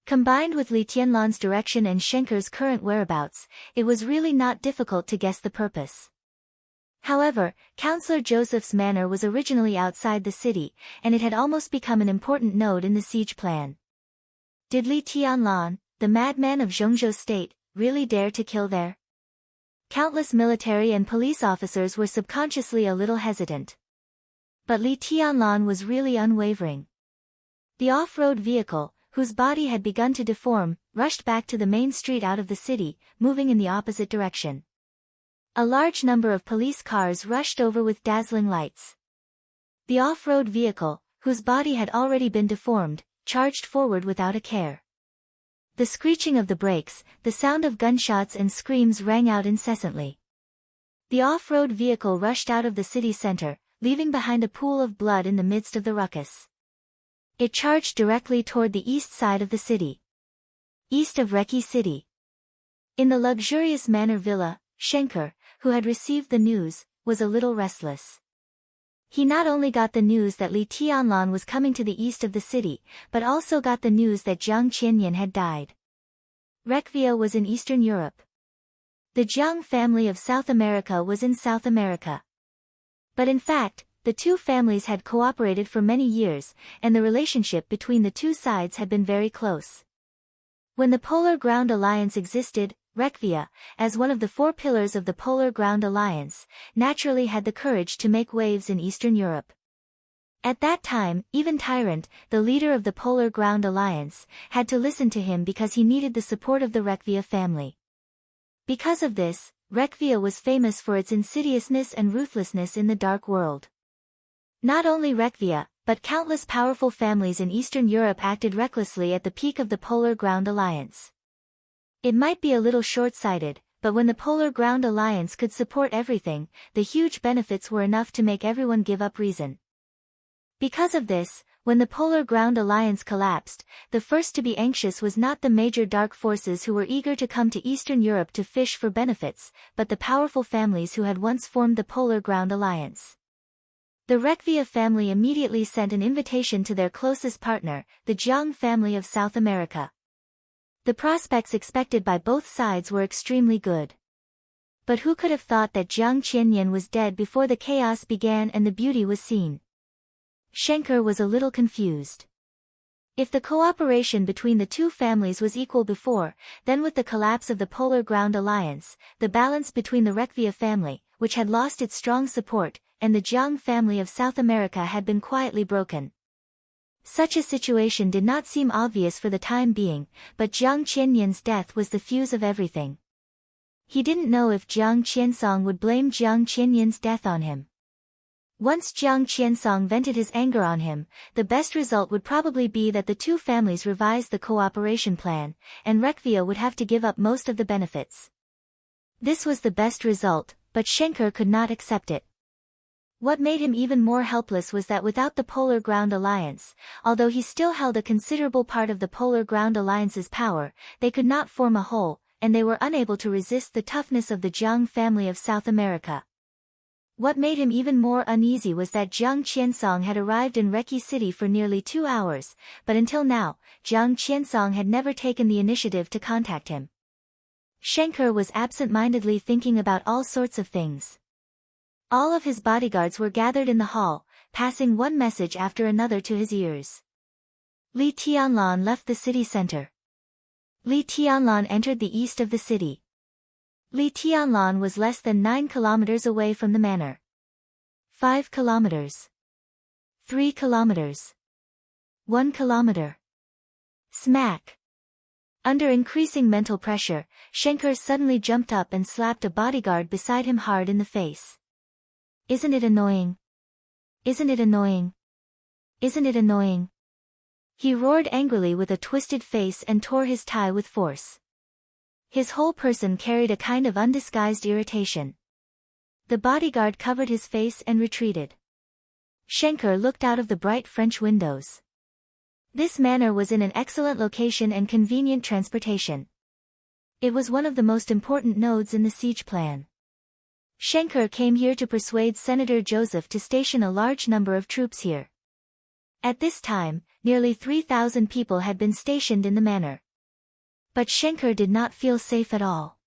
Combined with Li Tianlan's direction and Schenker's current whereabouts, it was really not difficult to guess the purpose. However, Councillor Joseph's manor was originally outside the city, and it had almost become an important node in the siege plan. Did Li Tianlan, the madman of Zhongzhou State, really dare to kill there? Countless military and police officers were subconsciously a little hesitant. But Li Tianlan was really unwavering. The off-road vehicle, whose body had begun to deform, rushed back to the main street out of the city, moving in the opposite direction. A large number of police cars rushed over with dazzling lights. The off-road vehicle, whose body had already been deformed, charged forward without a care. The screeching of the brakes, the sound of gunshots and screams rang out incessantly. The off-road vehicle rushed out of the city center, leaving behind a pool of blood in the midst of the ruckus. It charged directly toward the east side of the city. East of Reki City. In the luxurious manor villa, Schenker, who had received the news, was a little restless. He not only got the news that Li Tianlan was coming to the east of the city, but also got the news that Jiang Qianyan had died. Rekvia was in Eastern Europe. The Jiang family of South America was in South America. But in fact, the two families had cooperated for many years, and the relationship between the two sides had been very close. When the Polar Ground Alliance existed, Rekvia, as one of the four pillars of the Polar Ground Alliance, naturally had the courage to make waves in Eastern Europe. At that time, even Tyrant, the leader of the Polar Ground Alliance, had to listen to him because he needed the support of the Rekvia family. Because of this, Rekvia was famous for its insidiousness and ruthlessness in the dark world. Not only Rekvia, but countless powerful families in Eastern Europe acted recklessly at the peak of the Polar Ground Alliance. It might be a little short-sighted, but when the Polar Ground Alliance could support everything, the huge benefits were enough to make everyone give up reason. Because of this, when the Polar Ground Alliance collapsed, the first to be anxious was not the major dark forces who were eager to come to Eastern Europe to fish for benefits, but the powerful families who had once formed the Polar Ground Alliance. The Rekvia family immediately sent an invitation to their closest partner, the Jiang family of South America. The prospects expected by both sides were extremely good. But who could have thought that Jiang Qianyan was dead before the chaos began and the beauty was seen? Schenker was a little confused. If the cooperation between the two families was equal before, then with the collapse of the Polar Ground Alliance, the balance between the Rekvia family, which had lost its strong support, and the Jiang family of South America had been quietly broken. Such a situation did not seem obvious for the time being, but Jiang Qianyan's death was the fuse of everything. He didn't know if Jiang Qiansong would blame Jiang Qianyan's death on him. Once Jiang Qiansong vented his anger on him, the best result would probably be that the two families revised the cooperation plan, and Rekvia would have to give up most of the benefits. This was the best result, but Schenker could not accept it. What made him even more helpless was that without the Polar Ground Alliance, although he still held a considerable part of the Polar Ground Alliance's power, they could not form a whole, and they were unable to resist the toughness of the Jiang family of South America. What made him even more uneasy was that Jiang Qiansong had arrived in Reki City for nearly 2 hours, but until now, Jiang Qiansong had never taken the initiative to contact him. Schenker was absent-mindedly thinking about all sorts of things. All of his bodyguards were gathered in the hall, passing one message after another to his ears. Li Tianlan left the city center. Li Tianlan entered the east of the city. Li Tianlan was less than 9 kilometers away from the manor. 5 kilometers. 3 kilometers. 1 kilometer. Smack. Under increasing mental pressure, Schenker suddenly jumped up and slapped a bodyguard beside him hard in the face. Isn't it annoying? Isn't it annoying? Isn't it annoying? He roared angrily with a twisted face and tore his tie with force. His whole person carried a kind of undisguised irritation. The bodyguard covered his face and retreated. Schenker looked out of the bright French windows. This manor was in an excellent location and convenient transportation. It was one of the most important nodes in the siege plan. Schenker came here to persuade Senator Joseph to station a large number of troops here. At this time, nearly 3,000 people had been stationed in the manor. But Schenker did not feel safe at all.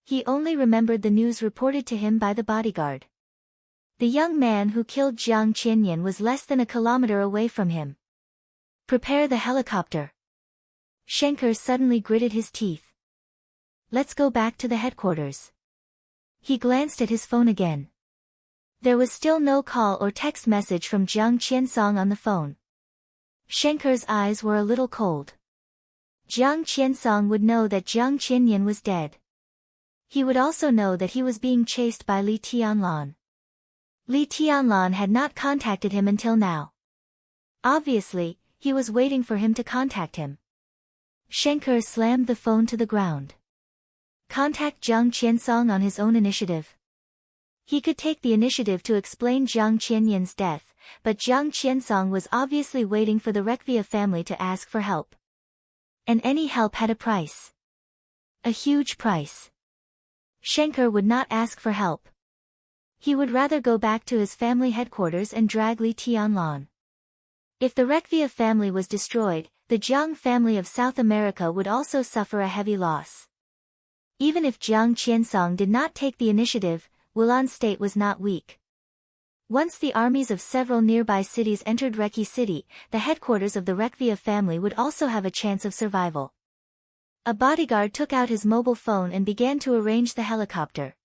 He only remembered the news reported to him by the bodyguard. The young man who killed Jiang Qianyan was less than a kilometer away from him. Prepare the helicopter. Schenker suddenly gritted his teeth. Let's go back to the headquarters. He glanced at his phone again. There was still no call or text message from Jiang Qiansong on the phone. Schenker's eyes were a little cold. Jiang Qiansong would know that Jiang Qianyan was dead. He would also know that he was being chased by Li Tianlan. Li Tianlan had not contacted him until now. Obviously, he was waiting for him to contact him. Schenker slammed the phone to the ground. Contact Jiang Qiansong on his own initiative. He could take the initiative to explain Jiang Qianyan's death, but Jiang Qiansong was obviously waiting for the Rekvia family to ask for help. And any help had a price. A huge price. Schenker would not ask for help. He would rather go back to his family headquarters and drag Li Tianlan. If the Rekvia family was destroyed, the Jiang family of South America would also suffer a heavy loss. Even if Jiang Qiansong did not take the initiative, Wulan State was not weak. Once the armies of several nearby cities entered Reki City, the headquarters of the Rekvia family would also have a chance of survival. A bodyguard took out his mobile phone and began to arrange the helicopter.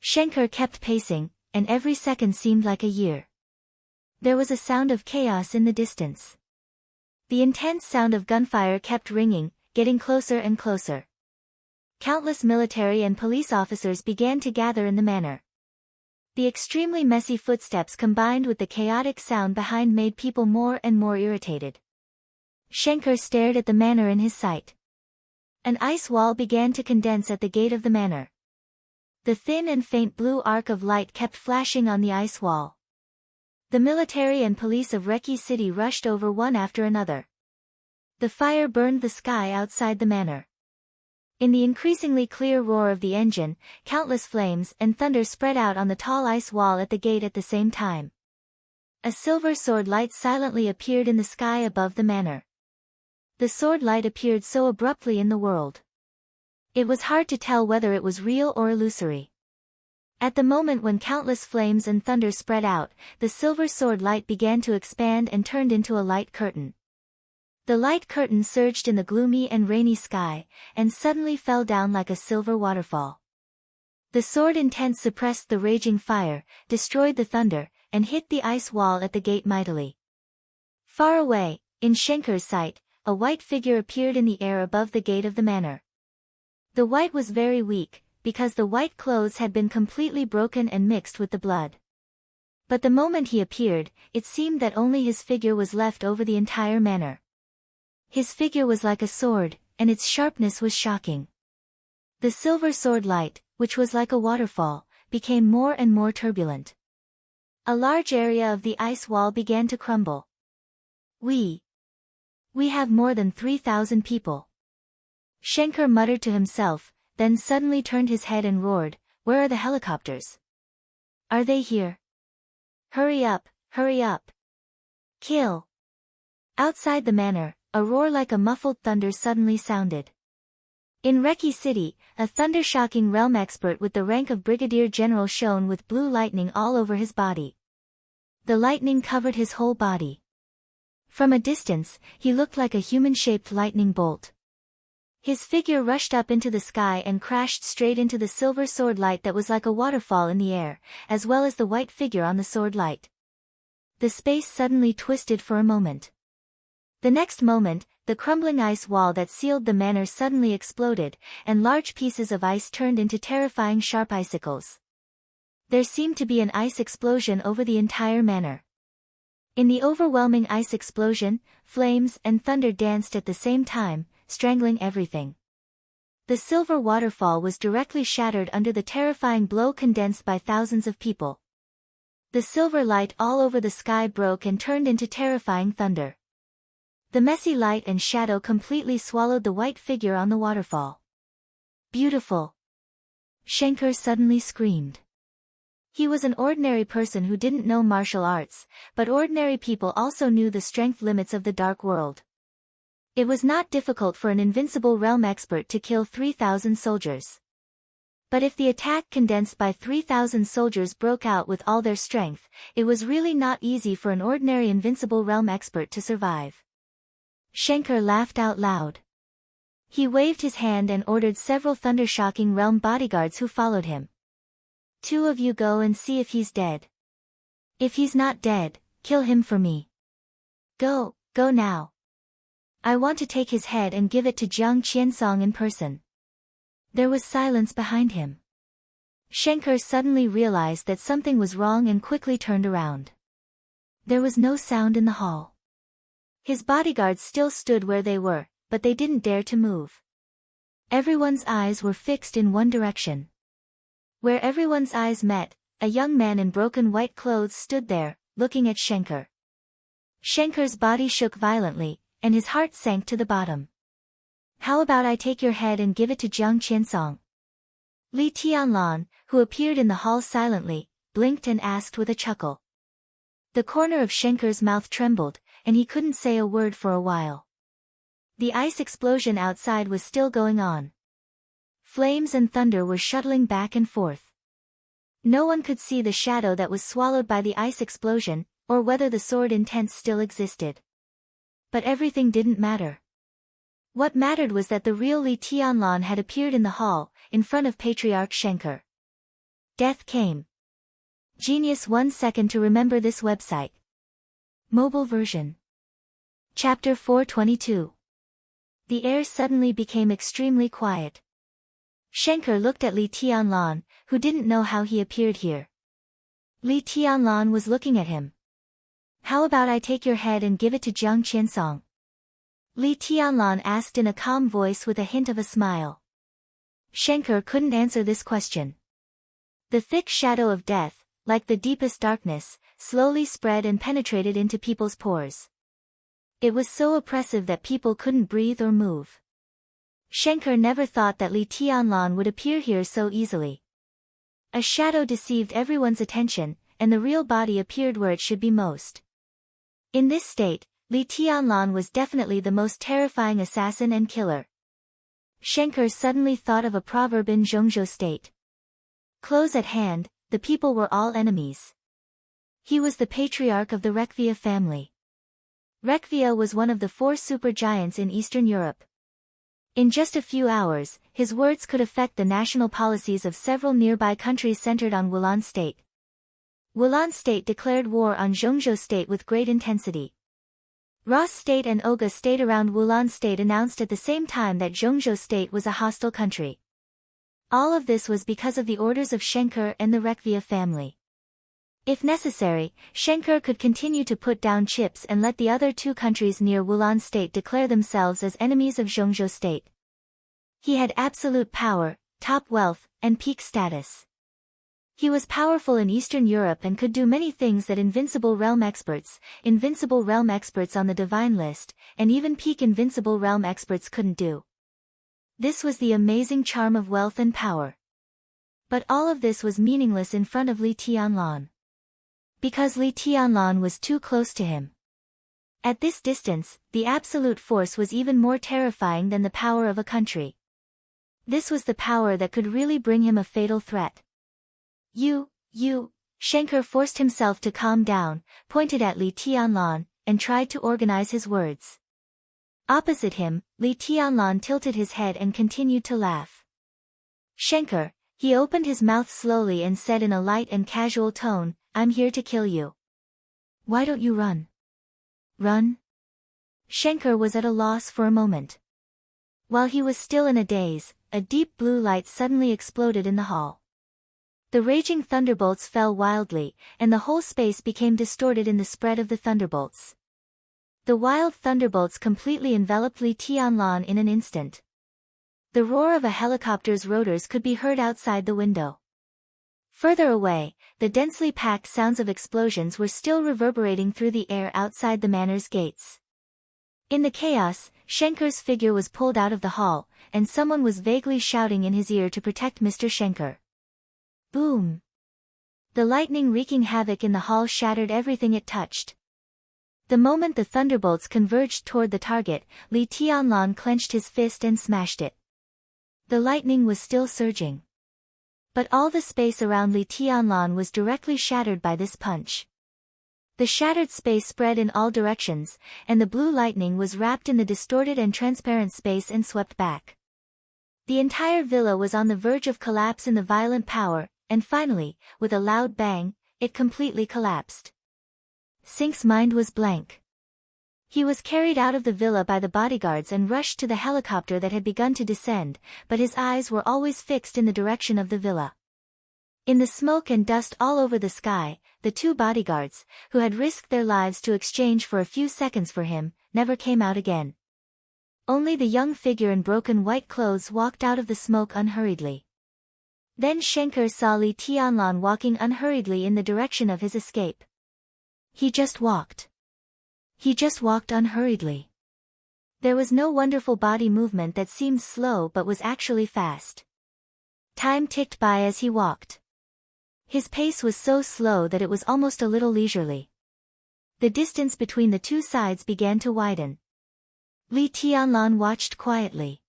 Schenker kept pacing, and every second seemed like a year. There was a sound of chaos in the distance. The intense sound of gunfire kept ringing, getting closer and closer. Countless military and police officers began to gather in the manor. The extremely messy footsteps combined with the chaotic sound behind made people more and more irritated. Schenker stared at the manor in his sight. An ice wall began to condense at the gate of the manor. The thin and faint blue arc of light kept flashing on the ice wall. The military and police of Reki City rushed over one after another. The fire burned the sky outside the manor. In the increasingly clear roar of the engine, countless flames and thunder spread out on the tall ice wall at the gate at the same time. A silver sword light silently appeared in the sky above the manor. The sword light appeared so abruptly in the world. It was hard to tell whether it was real or illusory. At the moment when countless flames and thunder spread out, the silver sword light began to expand and turned into a light curtain. The light curtain surged in the gloomy and rainy sky, and suddenly fell down like a silver waterfall. The sword intent suppressed the raging fire, destroyed the thunder, and hit the ice wall at the gate mightily. Far away, in Schenker's sight, a white figure appeared in the air above the gate of the manor. The white was very weak, because the white clothes had been completely broken and mixed with the blood. But the moment he appeared, it seemed that only his figure was left over the entire manor. His figure was like a sword, and its sharpness was shocking. The silver sword light, which was like a waterfall, became more and more turbulent. A large area of the ice wall began to crumble. We have more than 3,000 people. Schenker muttered to himself, then suddenly turned his head and roared, "Where are the helicopters? Are they here? Hurry up, hurry up! Kill!" Outside the manor, a roar like a muffled thunder suddenly sounded. In Reki City, a thunder-shocking realm expert with the rank of brigadier general shone with blue lightning all over his body. The lightning covered his whole body. From a distance, he looked like a human-shaped lightning bolt. His figure rushed up into the sky and crashed straight into the silver sword light that was like a waterfall in the air, as well as the white figure on the sword light. The space suddenly twisted for a moment. The next moment, the crumbling ice wall that sealed the manor suddenly exploded, and large pieces of ice turned into terrifying sharp icicles. There seemed to be an ice explosion over the entire manor. In the overwhelming ice explosion, flames and thunder danced at the same time, strangling everything. The silver waterfall was directly shattered under the terrifying blow condensed by thousands of people. The silver light all over the sky broke and turned into terrifying thunder. The messy light and shadow completely swallowed the white figure on the waterfall. "Beautiful!" Schenker suddenly screamed. He was an ordinary person who didn't know martial arts, but ordinary people also knew the strength limits of the dark world. It was not difficult for an invincible realm expert to kill 3,000 soldiers. But if the attack condensed by 3,000 soldiers broke out with all their strength, it was really not easy for an ordinary invincible realm expert to survive. Schenker laughed out loud. He waved his hand and ordered several thunder-shocking realm bodyguards who followed him. "Two of you go and see if he's dead. If he's not dead, kill him for me. Go now. I want to take his head and give it to Jiang Qiansong in person." There was silence behind him. Schenker suddenly realized that something was wrong and quickly turned around. There was no sound in the hall. His bodyguards still stood where they were, but they didn't dare to move. Everyone's eyes were fixed in one direction. Where everyone's eyes met, a young man in broken white clothes stood there, looking at Schenker. Schenker's body shook violently, and his heart sank to the bottom. "How about I take your head and give it to Jiang Qiansong?" Li Tianlan, who appeared in the hall silently, blinked and asked with a chuckle. The corner of Schenker's mouth trembled, and he couldn't say a word for a while. The ice explosion outside was still going on. Flames and thunder were shuttling back and forth. No one could see the shadow that was swallowed by the ice explosion, or whether the sword intent still existed. But everything didn't matter. What mattered was that the real Li Tianlan had appeared in the hall, in front of Patriarch Schenker. Death came. Genius 1 second to remember this website. Mobile version. Chapter 422. The air suddenly became extremely quiet. Schenker looked at Li Tianlan, who didn't know how he appeared here. Li Tianlan was looking at him. How about I take your head and give it to Jiang Qiansong? Li Tianlan asked in a calm voice with a hint of a smile. Schenker couldn't answer this question. The thick shadow of death, like the deepest darkness, slowly spread and penetrated into people's pores. It was so oppressive that people couldn't breathe or move. Schenker never thought that Li Tianlan would appear here so easily. A shadow deceived everyone's attention, and the real body appeared where it should be most. In this state, Li Tianlan was definitely the most terrifying assassin and killer. Schenker suddenly thought of a proverb in Zhongzhou state. Close at hand, the people were all enemies. He was the patriarch of the Rekvia family. Rekvia was one of the 4 supergiants in Eastern Europe. In just a few hours, his words could affect the national policies of several nearby countries centered on Wulan State. Wulan State declared war on Zhongzhou State with great intensity. Ross State and Oga State around Wulan State announced at the same time that Zhongzhou State was a hostile country. All of this was because of the orders of Schenker and the Rekvia family. If necessary, Schenker could continue to put down chips and let the other 2 countries near Wulan State declare themselves as enemies of Zhongzhou State. He had absolute power, top wealth, and peak status. He was powerful in Eastern Europe and could do many things that Invincible Realm experts on the Divine List, and even peak Invincible Realm experts couldn't do. This was the amazing charm of wealth and power. But all of this was meaningless in front of Li Tianlan. Because Li Tianlan was too close to him. At this distance, the absolute force was even more terrifying than the power of a country. This was the power that could really bring him a fatal threat. Schenker forced himself to calm down, pointed at Li Tianlan, and tried to organize his words. Opposite him, Li Tianlan tilted his head and continued to laugh. Schenker, he opened his mouth slowly and said in a light and casual tone, I'm here to kill you. Why don't you run? Run? Schenker was at a loss for a moment. While he was still in a daze, a deep blue light suddenly exploded in the hall. The raging thunderbolts fell wildly, and the whole space became distorted in the spread of the thunderbolts. The wild thunderbolts completely enveloped Li Tianlan in an instant. The roar of a helicopter's rotors could be heard outside the window. Further away, the densely packed sounds of explosions were still reverberating through the air outside the manor's gates. In the chaos, Schenker's figure was pulled out of the hall, and someone was vaguely shouting in his ear to protect Mr. Schenker. Boom! The lightning wreaking havoc in the hall shattered everything it touched. The moment the thunderbolts converged toward the target, Li Tianlan clenched his fist and smashed it. The lightning was still surging. But all the space around Li Tianlan was directly shattered by this punch. The shattered space spread in all directions, and the blue lightning was wrapped in the distorted and transparent space and swept back. The entire villa was on the verge of collapse in the violent power, and finally, with a loud bang, it completely collapsed. Sink's mind was blank. He was carried out of the villa by the bodyguards and rushed to the helicopter that had begun to descend, but his eyes were always fixed in the direction of the villa. In the smoke and dust all over the sky, the 2 bodyguards, who had risked their lives to exchange for a few seconds for him, never came out again. Only the young figure in broken white clothes walked out of the smoke unhurriedly. Then Schenker saw Li Tianlan walking unhurriedly in the direction of his escape. He just walked. He just walked unhurriedly. There was no wonderful body movement that seemed slow but was actually fast. Time ticked by as he walked. His pace was so slow that it was almost a little leisurely. The distance between the 2 sides began to widen. Li Tianlan watched quietly.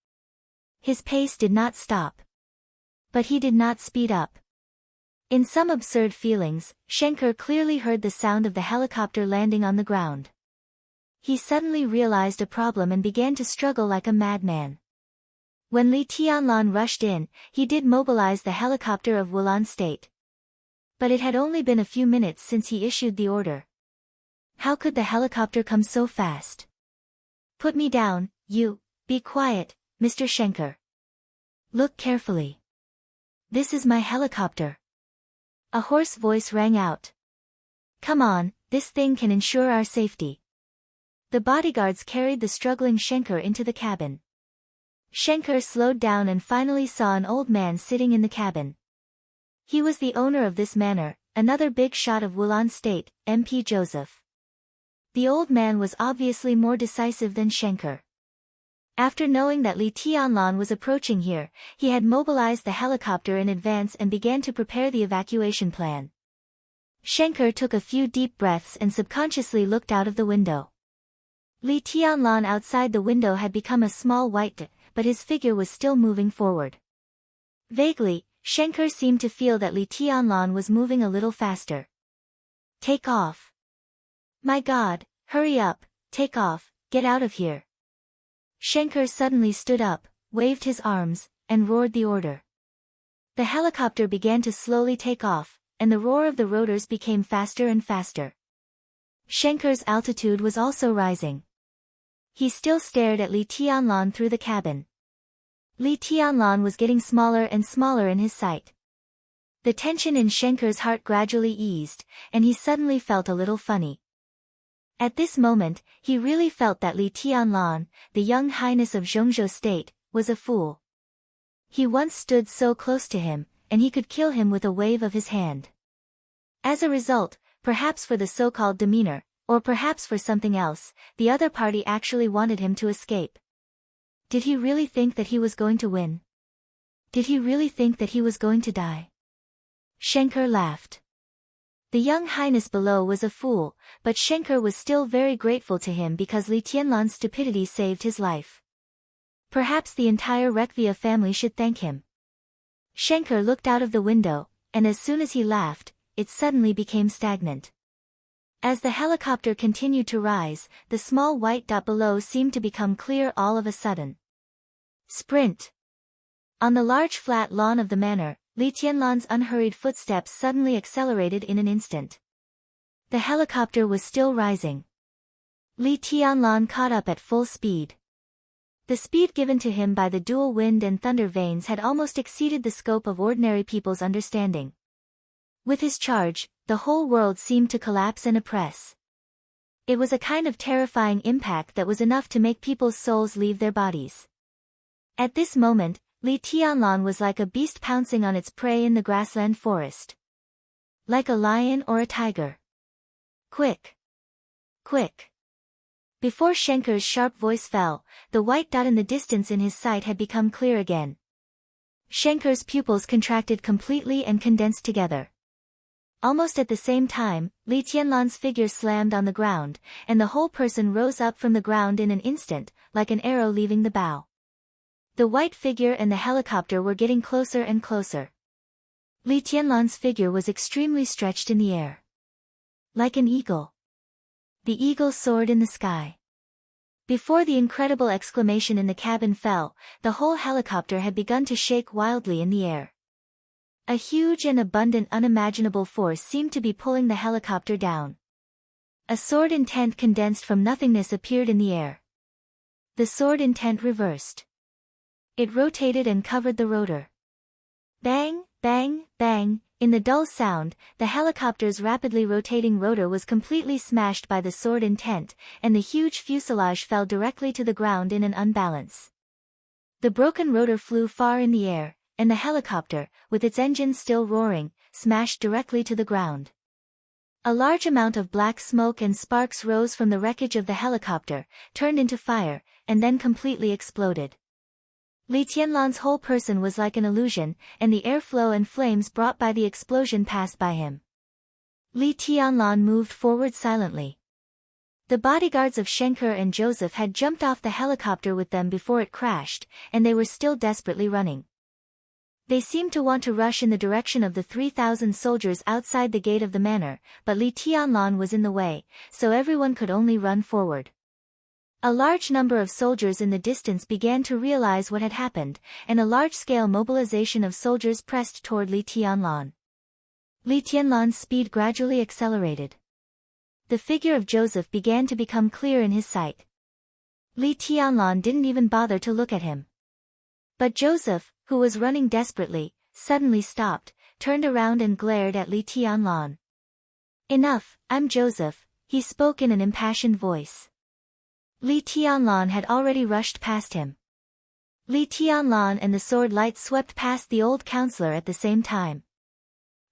His pace did not stop. But he did not speed up. In some absurd feelings, Schenker clearly heard the sound of the helicopter landing on the ground. He suddenly realized a problem and began to struggle like a madman. When Li Tianlan rushed in, he did mobilize the helicopter of Wulan State. But it had only been a few minutes since he issued the order. How could the helicopter come so fast? Put me down, you. Be quiet, Mr. Schenker. Look carefully. This is my helicopter. A hoarse voice rang out. Come on, this thing can ensure our safety. The bodyguards carried the struggling Schenker into the cabin. Schenker slowed down and finally saw an old man sitting in the cabin. He was the owner of this manor, another big shot of Wulan State, MP Joseph. The old man was obviously more decisive than Schenker. After knowing that Li Tianlan was approaching here, he had mobilized the helicopter in advance and began to prepare the evacuation plan. Schenker took a few deep breaths and subconsciously looked out of the window. Li Tianlan outside the window had become a small white dot, but his figure was still moving forward. Vaguely, Schenker seemed to feel that Li Tianlan was moving a little faster. Take off. My God, hurry up, take off, get out of here. Schenker suddenly stood up, waved his arms, and roared the order. The helicopter began to slowly take off, and the roar of the rotors became faster and faster. Schenker's altitude was also rising. He still stared at Li Tianlan through the cabin. Li Tianlan was getting smaller and smaller in his sight. The tension in Schenker's heart gradually eased, and he suddenly felt a little funny. At this moment, he really felt that Li Tianlan, the young highness of Zhongzhou State, was a fool. He once stood so close to him, and he could kill him with a wave of his hand. As a result, perhaps for the so-called demeanor, or perhaps for something else, the other party actually wanted him to escape. Did he really think that he was going to win? Did he really think that he was going to die? Schenker laughed. The young highness below was a fool, but Schenker was still very grateful to him because Li Tianlan's stupidity saved his life. Perhaps the entire Rekvia family should thank him. Schenker looked out of the window, and as soon as he laughed, it suddenly became stagnant. As the helicopter continued to rise, the small white dot below seemed to become clear all of a sudden. Sprint! On the large flat lawn of the manor, Li Tianlan's unhurried footsteps suddenly accelerated in an instant. The helicopter was still rising. Li Tianlan caught up at full speed. The speed given to him by the dual wind and thunder veins had almost exceeded the scope of ordinary people's understanding. With his charge, the whole world seemed to collapse and oppress. It was a kind of terrifying impact that was enough to make people's souls leave their bodies. At this moment, Li Tianlan was like a beast pouncing on its prey in the grassland forest. Like a lion or a tiger. Quick! Quick! Before Schenker's sharp voice fell, the white dot in the distance in his sight had become clear again. Schenker's pupils contracted completely and condensed together. Almost at the same time, Li Tianlan's figure slammed on the ground, and the whole person rose up from the ground in an instant, like an arrow leaving the bow. The white figure and the helicopter were getting closer and closer. Li Tianlan's figure was extremely stretched in the air. Like an eagle. The eagle soared in the sky. Before the incredible exclamation in the cabin fell, the whole helicopter had begun to shake wildly in the air. A huge and abundant unimaginable force seemed to be pulling the helicopter down. A sword intent condensed from nothingness appeared in the air. The sword intent reversed. It rotated and covered the rotor. Bang, bang, bang, in the dull sound, the helicopter's rapidly rotating rotor was completely smashed by the sword intent, and the huge fuselage fell directly to the ground in an unbalance. The broken rotor flew far in the air, and the helicopter, with its engine still roaring, smashed directly to the ground. A large amount of black smoke and sparks rose from the wreckage of the helicopter, turned into fire, and then completely exploded. Li Tianlan's whole person was like an illusion, and the airflow and flames brought by the explosion passed by him. Li Tianlan moved forward silently. The bodyguards of Schenker and Joseph had jumped off the helicopter with them before it crashed, and they were still desperately running. They seemed to want to rush in the direction of the 3,000 soldiers outside the gate of the manor, but Li Tianlan was in the way, so everyone could only run forward. A large number of soldiers in the distance began to realize what had happened, and a large-scale mobilization of soldiers pressed toward Li Tianlan. Li Tianlan's speed gradually accelerated. The figure of Joseph began to become clear in his sight. Li Tianlan didn't even bother to look at him. But Joseph, who was running desperately, suddenly stopped, turned around and glared at Li Tianlan. "Enough, I'm Joseph," he spoke in an impassioned voice. Li Tianlan had already rushed past him. Li Tianlan and the sword light swept past the old counselor at the same time.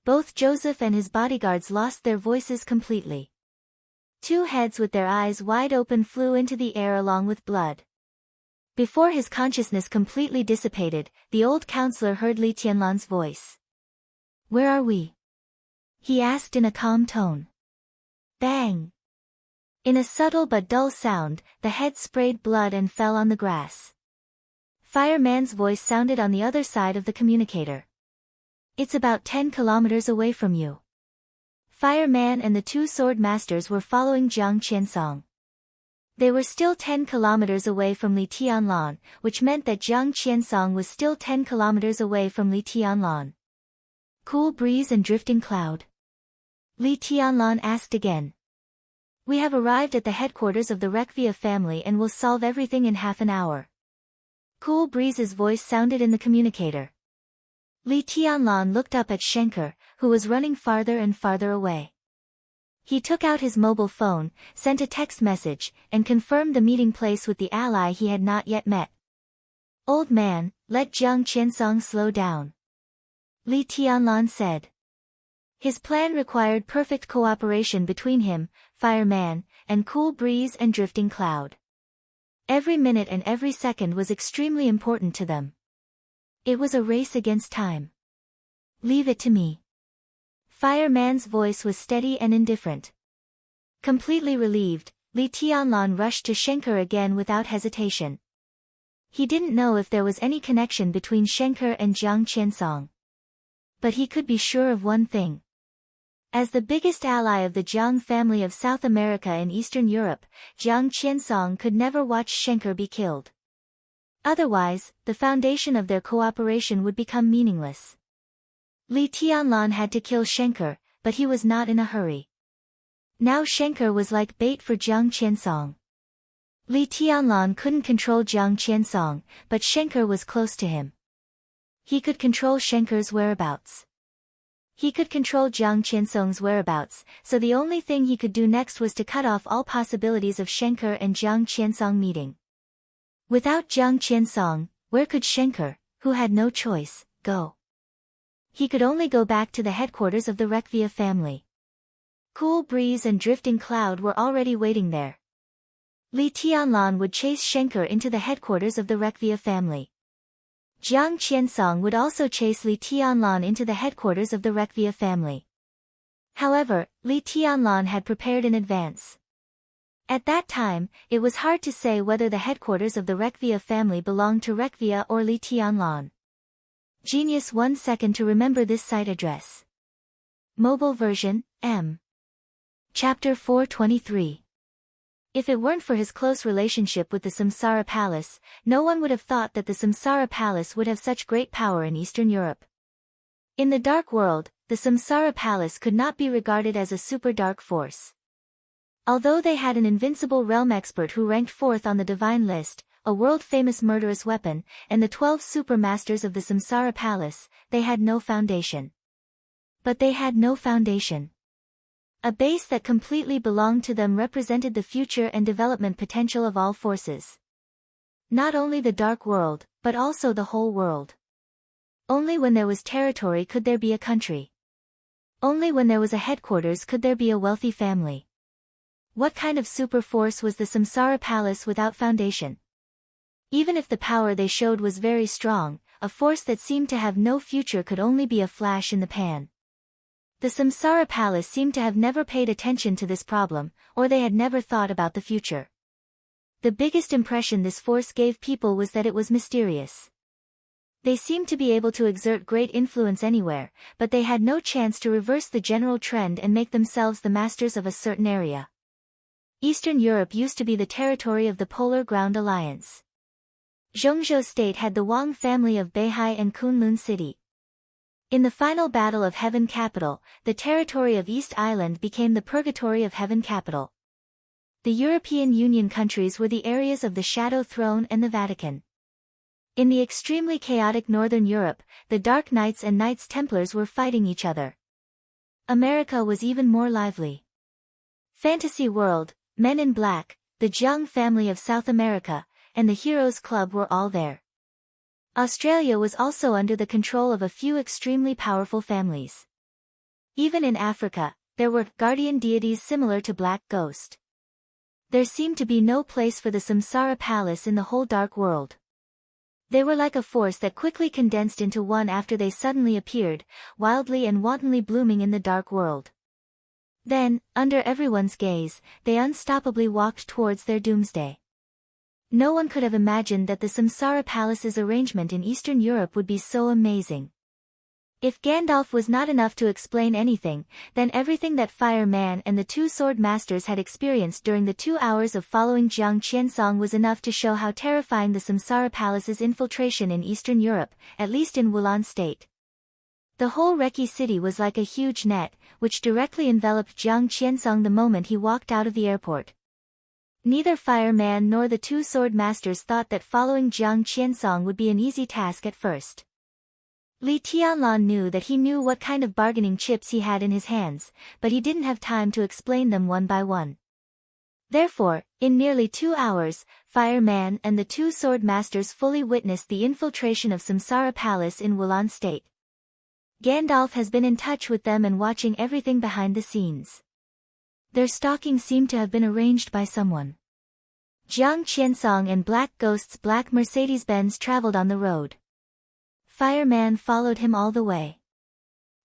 Both Joseph and his bodyguards lost their voices completely. Two heads with their eyes wide open flew into the air along with blood. Before his consciousness completely dissipated, the old counselor heard Li Tianlan's voice. "Where are we?" he asked in a calm tone. Bang! In a subtle but dull sound, the head sprayed blood and fell on the grass. Fireman's voice sounded on the other side of the communicator. "It's about 10 kilometers away from you." Fireman and the two sword masters were following Jiang Qiansong. They were still 10 kilometers away from Li Tianlan, which meant that Jiang Qiansong was still 10 kilometers away from Li Tianlan. "Cool breeze and drifting cloud?" Li Tianlan asked again. "We have arrived at the headquarters of the Rekvia family and will solve everything in half an hour." Cool Breeze's voice sounded in the communicator. Li Tianlan looked up at Schenker, who was running farther and farther away. He took out his mobile phone, sent a text message, and confirmed the meeting place with the ally he had not yet met. "Old man, let Jiang Qiansong slow down," Li Tianlan said. His plan required perfect cooperation between him, Fireman, and Cool Breeze and Drifting Cloud. Every minute and every second was extremely important to them. It was a race against time. "Leave it to me." Fireman's voice was steady and indifferent. Completely relieved, Li Tianlan rushed to Schenker again without hesitation. He didn't know if there was any connection between Schenker and Jiang Qiansong. But he could be sure of one thing. As the biggest ally of the Jiang family of South America and Eastern Europe, Jiang Qiansong could never watch Schenker be killed. Otherwise, the foundation of their cooperation would become meaningless. Li Tianlan had to kill Schenker, but he was not in a hurry. Now Schenker was like bait for Jiang Qiansong. Li Tianlan couldn't control Jiang Qiansong, but Schenker was close to him. He could control Schenker's whereabouts. He could control Jiang Qiansong's whereabouts, so the only thing he could do next was to cut off all possibilities of Schenker and Jiang Qiansong meeting. Without Jiang Qiansong, where could Schenker, who had no choice, go? He could only go back to the headquarters of the Rekvia family. Cool Breeze and Drifting Cloud were already waiting there. Li Tianlan would chase Schenker into the headquarters of the Rekvia family. Jiang Qiansong would also chase Li Tianlan into the headquarters of the Rekvia family. However, Li Tianlan had prepared in advance. At that time, it was hard to say whether the headquarters of the Rekvia family belonged to Rekvia or Li Tianlan. Genius 1 second to remember this site address. Mobile version, M. Chapter 423. If it weren't for his close relationship with the Samsara Palace, no one would have thought that the Samsara Palace would have such great power in Eastern Europe. In the Dark World, the Samsara Palace could not be regarded as a super dark force. Although they had an invincible realm expert who ranked 4th on the divine list, a world-famous murderous weapon, and the 12 super masters of the Samsara Palace, they had no foundation. But they had no foundation. A base that completely belonged to them represented the future and development potential of all forces. Not only the Dark World, but also the whole world. Only when there was territory could there be a country. Only when there was a headquarters could there be a wealthy family. What kind of super force was the Samsara Palace without foundation? Even if the power they showed was very strong, a force that seemed to have no future could only be a flash in the pan. The Samsara Palace seemed to have never paid attention to this problem, or they had never thought about the future. The biggest impression this force gave people was that it was mysterious. They seemed to be able to exert great influence anywhere, but they had no chance to reverse the general trend and make themselves the masters of a certain area. Eastern Europe used to be the territory of the Polar Ground Alliance. Zhongzhou State had the Wang family of Beihai and Kunlun City. In the final battle of Heaven Capital, the territory of East Island became the Purgatory of Heaven Capital. The European Union countries were the areas of the Shadow Throne and the Vatican. In the extremely chaotic Northern Europe, the Dark Knights and Knights Templars were fighting each other. America was even more lively. Fantasy World, Men in Black, the Jiang family of South America, and the Heroes Club were all there. Australia was also under the control of a few extremely powerful families. Even in Africa, there were guardian deities similar to Black Ghost. There seemed to be no place for the Samsara Palace in the whole dark world. They were like a force that quickly condensed into one after they suddenly appeared, wildly and wantonly blooming in the dark world. Then, under everyone's gaze, they unstoppably walked towards their doomsday. No one could have imagined that the Samsara Palace's arrangement in Eastern Europe would be so amazing. If Gandalf was not enough to explain anything, then everything that Fire Man and the two sword masters had experienced during the 2 hours of following Jiang Qiansong was enough to show how terrifying the Samsara Palace's infiltration in Eastern Europe, at least in Wulan State. The whole Reki city was like a huge net, which directly enveloped Jiang Qiansong the moment he walked out of the airport. Neither Fire Man nor the two sword masters thought that following Jiang Qiansong would be an easy task at first. Li Tianlan knew that he knew what kind of bargaining chips he had in his hands, but he didn't have time to explain them one by one. Therefore, in nearly 2 hours, Fire Man and the two sword masters fully witnessed the infiltration of Samsara Palace in Wulan State. Gandalf has been in touch with them and watching everything behind the scenes. Their stalking seemed to have been arranged by someone. Jiang Qiansong and Black Ghost's black Mercedes-Benz traveled on the road. Fire Man followed him all the way.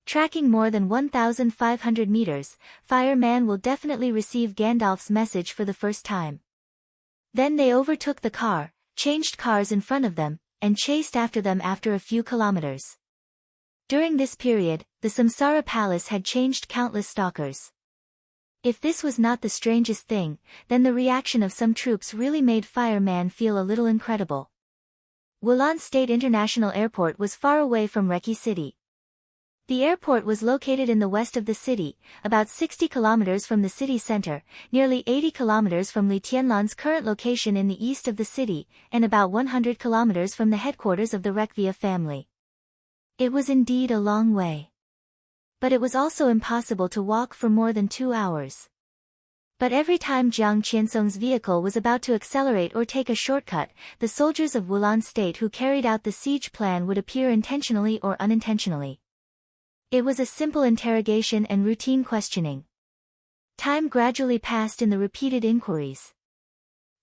Tracking more than 1,500 meters, Fire Man will definitely receive Gandalf's message for the first time. Then they overtook the car, changed cars in front of them, and chased after them after a few kilometers. During this period, the Samsara Palace had changed countless stalkers. If this was not the strangest thing, then the reaction of some troops really made Fire Man feel a little incredible. Wulan State International Airport was far away from Reki City. The airport was located in the west of the city, about 60 kilometers from the city center, nearly 80 kilometers from Li Tianlan's current location in the east of the city, and about 100 kilometers from the headquarters of the Rekvia family. It was indeed a long way. But it was also impossible to walk for more than 2 hours. But every time Jiang Qiansong's vehicle was about to accelerate or take a shortcut, the soldiers of Wulan State who carried out the siege plan would appear intentionally or unintentionally. It was a simple interrogation and routine questioning. Time gradually passed in the repeated inquiries.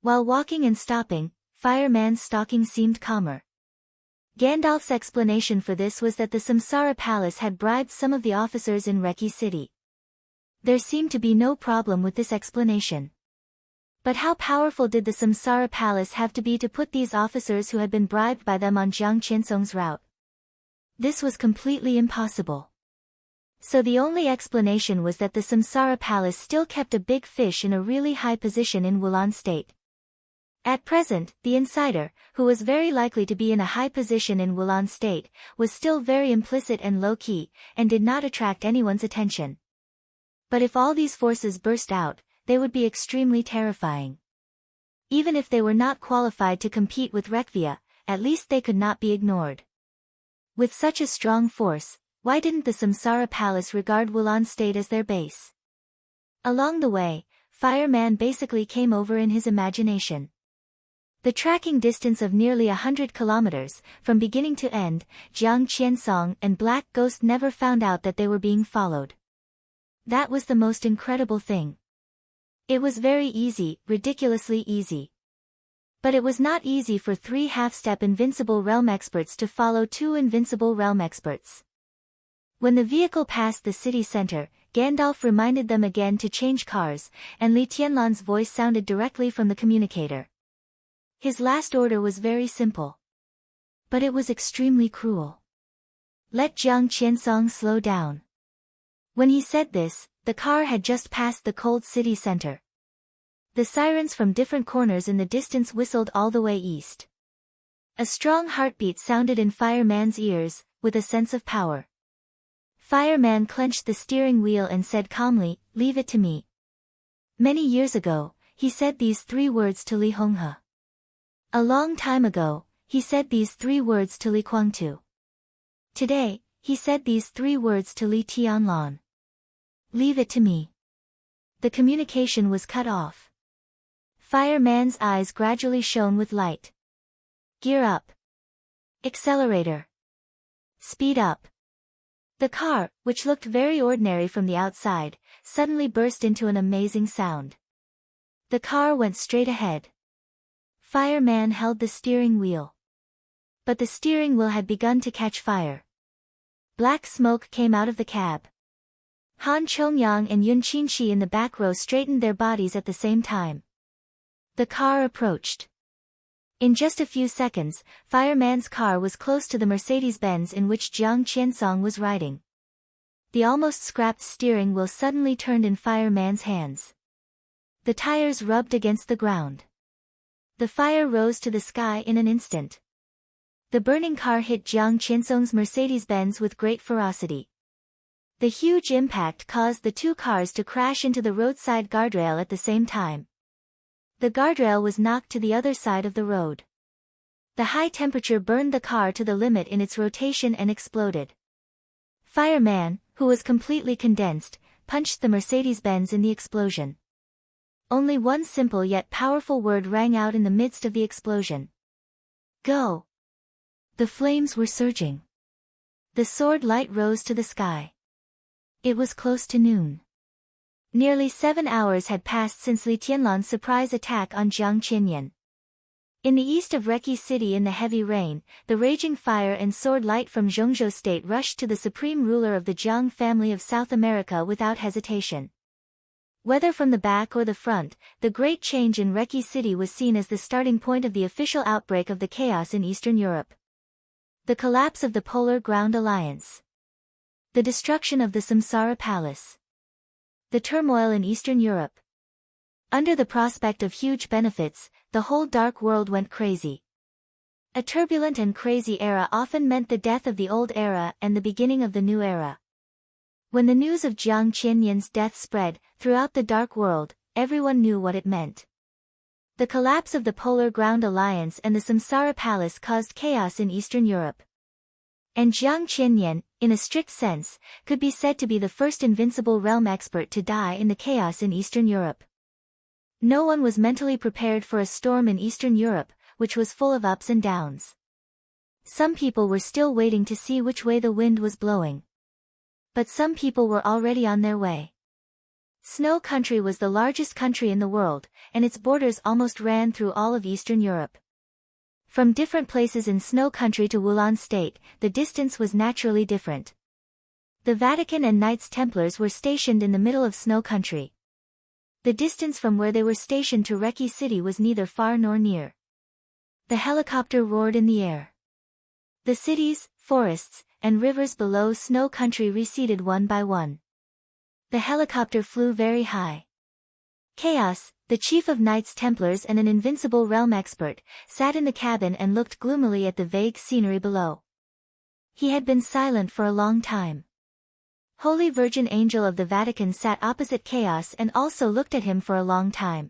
While walking and stopping, Fire Man's stalking seemed calmer. Gandalf's explanation for this was that the Samsara Palace had bribed some of the officers in Reki City. There seemed to be no problem with this explanation. But how powerful did the Samsara Palace have to be to put these officers who had been bribed by them on Jiang Qiansong's route? This was completely impossible. So the only explanation was that the Samsara Palace still kept a big fish in a really high position in Wulan State. At present, the insider, who was very likely to be in a high position in Wulan State, was still very implicit and low-key, and did not attract anyone's attention. But if all these forces burst out, they would be extremely terrifying. Even if they were not qualified to compete with Rekvia, at least they could not be ignored. With such a strong force, why didn't the Samsara Palace regard Wulan State as their base? Along the way, Fire Man basically came over in his imagination. The tracking distance of nearly 100 kilometers, from beginning to end, Jiang Qiansong and Black Ghost never found out that they were being followed. That was the most incredible thing. It was very easy, ridiculously easy. But it was not easy for 3 half-step invincible realm experts to follow 2 invincible realm experts. When the vehicle passed the city center, Gandalf reminded them again to change cars, and Li Tianlan's voice sounded directly from the communicator. His last order was very simple. But it was extremely cruel. Let Jiang Qiansong slow down. When he said this, the car had just passed the cold city center. The sirens from different corners in the distance whistled all the way east. A strong heartbeat sounded in Fireman's ears, with a sense of power. Fireman clenched the steering wheel and said calmly, "Leave it to me." Many years ago, he said these 3 words to Li Honghe. A long time ago, he said these 3 words to Li Guangtu. Today, he said these 3 words to Li Tianlan. "Leave it to me." The communication was cut off. Fireman's eyes gradually shone with light. Gear up. Accelerator. Speed up. The car, which looked very ordinary from the outside, suddenly burst into an amazing sound. The car went straight ahead. Fireman held the steering wheel. But the steering wheel had begun to catch fire. Black smoke came out of the cab. Han Chongyang and Yun Qinshi in the back row straightened their bodies at the same time. The car approached. In just a few seconds, Fireman's car was close to the Mercedes-Benz in which Jiang Qiansong was riding. The almost scrapped steering wheel suddenly turned in Fireman's hands. The tires rubbed against the ground. The fire rose to the sky in an instant. The burning car hit Jiang Qiansong's Mercedes-Benz with great ferocity. The huge impact caused the 2 cars to crash into the roadside guardrail at the same time. The guardrail was knocked to the other side of the road. The high temperature burned the car to the limit in its rotation and exploded. Fireman, who was completely condensed, punched the Mercedes-Benz in the explosion. Only one simple yet powerful word rang out in the midst of the explosion. Go! The flames were surging. The sword light rose to the sky. It was close to noon. Nearly 7 hours had passed since Li Tianlan's surprise attack on Jiang Qinyan. In the east of Reki City in the heavy rain, the raging fire and sword light from Zhongzhou State rushed to the supreme ruler of the Jiang family of South America without hesitation. Whether from the back or the front, the great change in Reki City was seen as the starting point of the official outbreak of the chaos in Eastern Europe. The collapse of the Polar Ground Alliance. The destruction of the Samsara Palace. The turmoil in Eastern Europe. Under the prospect of huge benefits, the whole dark world went crazy. A turbulent and crazy era often meant the death of the old era and the beginning of the new era. When the news of Jiang Qianyan's death spread throughout the dark world, everyone knew what it meant. The collapse of the Polar Ground Alliance and the Samsara Palace caused chaos in Eastern Europe. And Jiang Qianyan, in a strict sense, could be said to be the first invincible realm expert to die in the chaos in Eastern Europe. No one was mentally prepared for a storm in Eastern Europe, which was full of ups and downs. Some people were still waiting to see which way the wind was blowing. But some people were already on their way. Snow Country was the largest country in the world, and its borders almost ran through all of Eastern Europe. From different places in Snow Country to Wulan State, the distance was naturally different. The Vatican and Knights Templars were stationed in the middle of Snow Country. The distance from where they were stationed to Reki City was neither far nor near. The helicopter roared in the air. The cities, forests, and rivers below Snow Country receded one by one. The helicopter flew very high. Chaos, the chief of Knights Templars and an invincible realm expert, sat in the cabin and looked gloomily at the vague scenery below. He had been silent for a long time. Holy Virgin Angel of the Vatican sat opposite Chaos and also looked at him for a long time.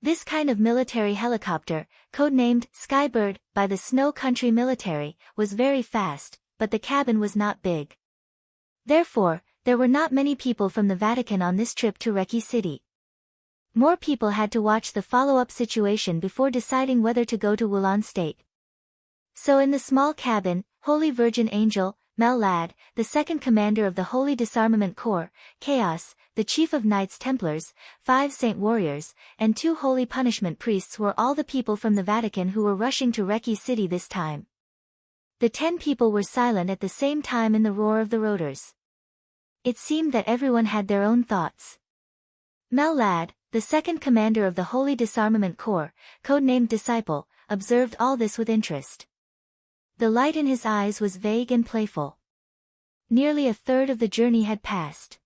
This kind of military helicopter, codenamed Skybird by the Snow Country military, was very fast, but the cabin was not big. Therefore, there were not many people from the Vatican on this trip to Reki City. More people had to watch the follow-up situation before deciding whether to go to Wulan State. So in the small cabin, Holy Virgin Angel, Mel Ladd, the second commander of the Holy Disarmament Corps, Chaos, the chief of Knights Templars, 5 Saint Warriors, and 2 Holy Punishment Priests were all the people from the Vatican who were rushing to Reki City this time. The 10 people were silent at the same time in the roar of the rotors. It seemed that everyone had their own thoughts. Mel Ladd, the second commander of the Holy Disarmament Corps, codenamed Disciple, observed all this with interest. The light in his eyes was vague and playful. Nearly a third of the journey had passed.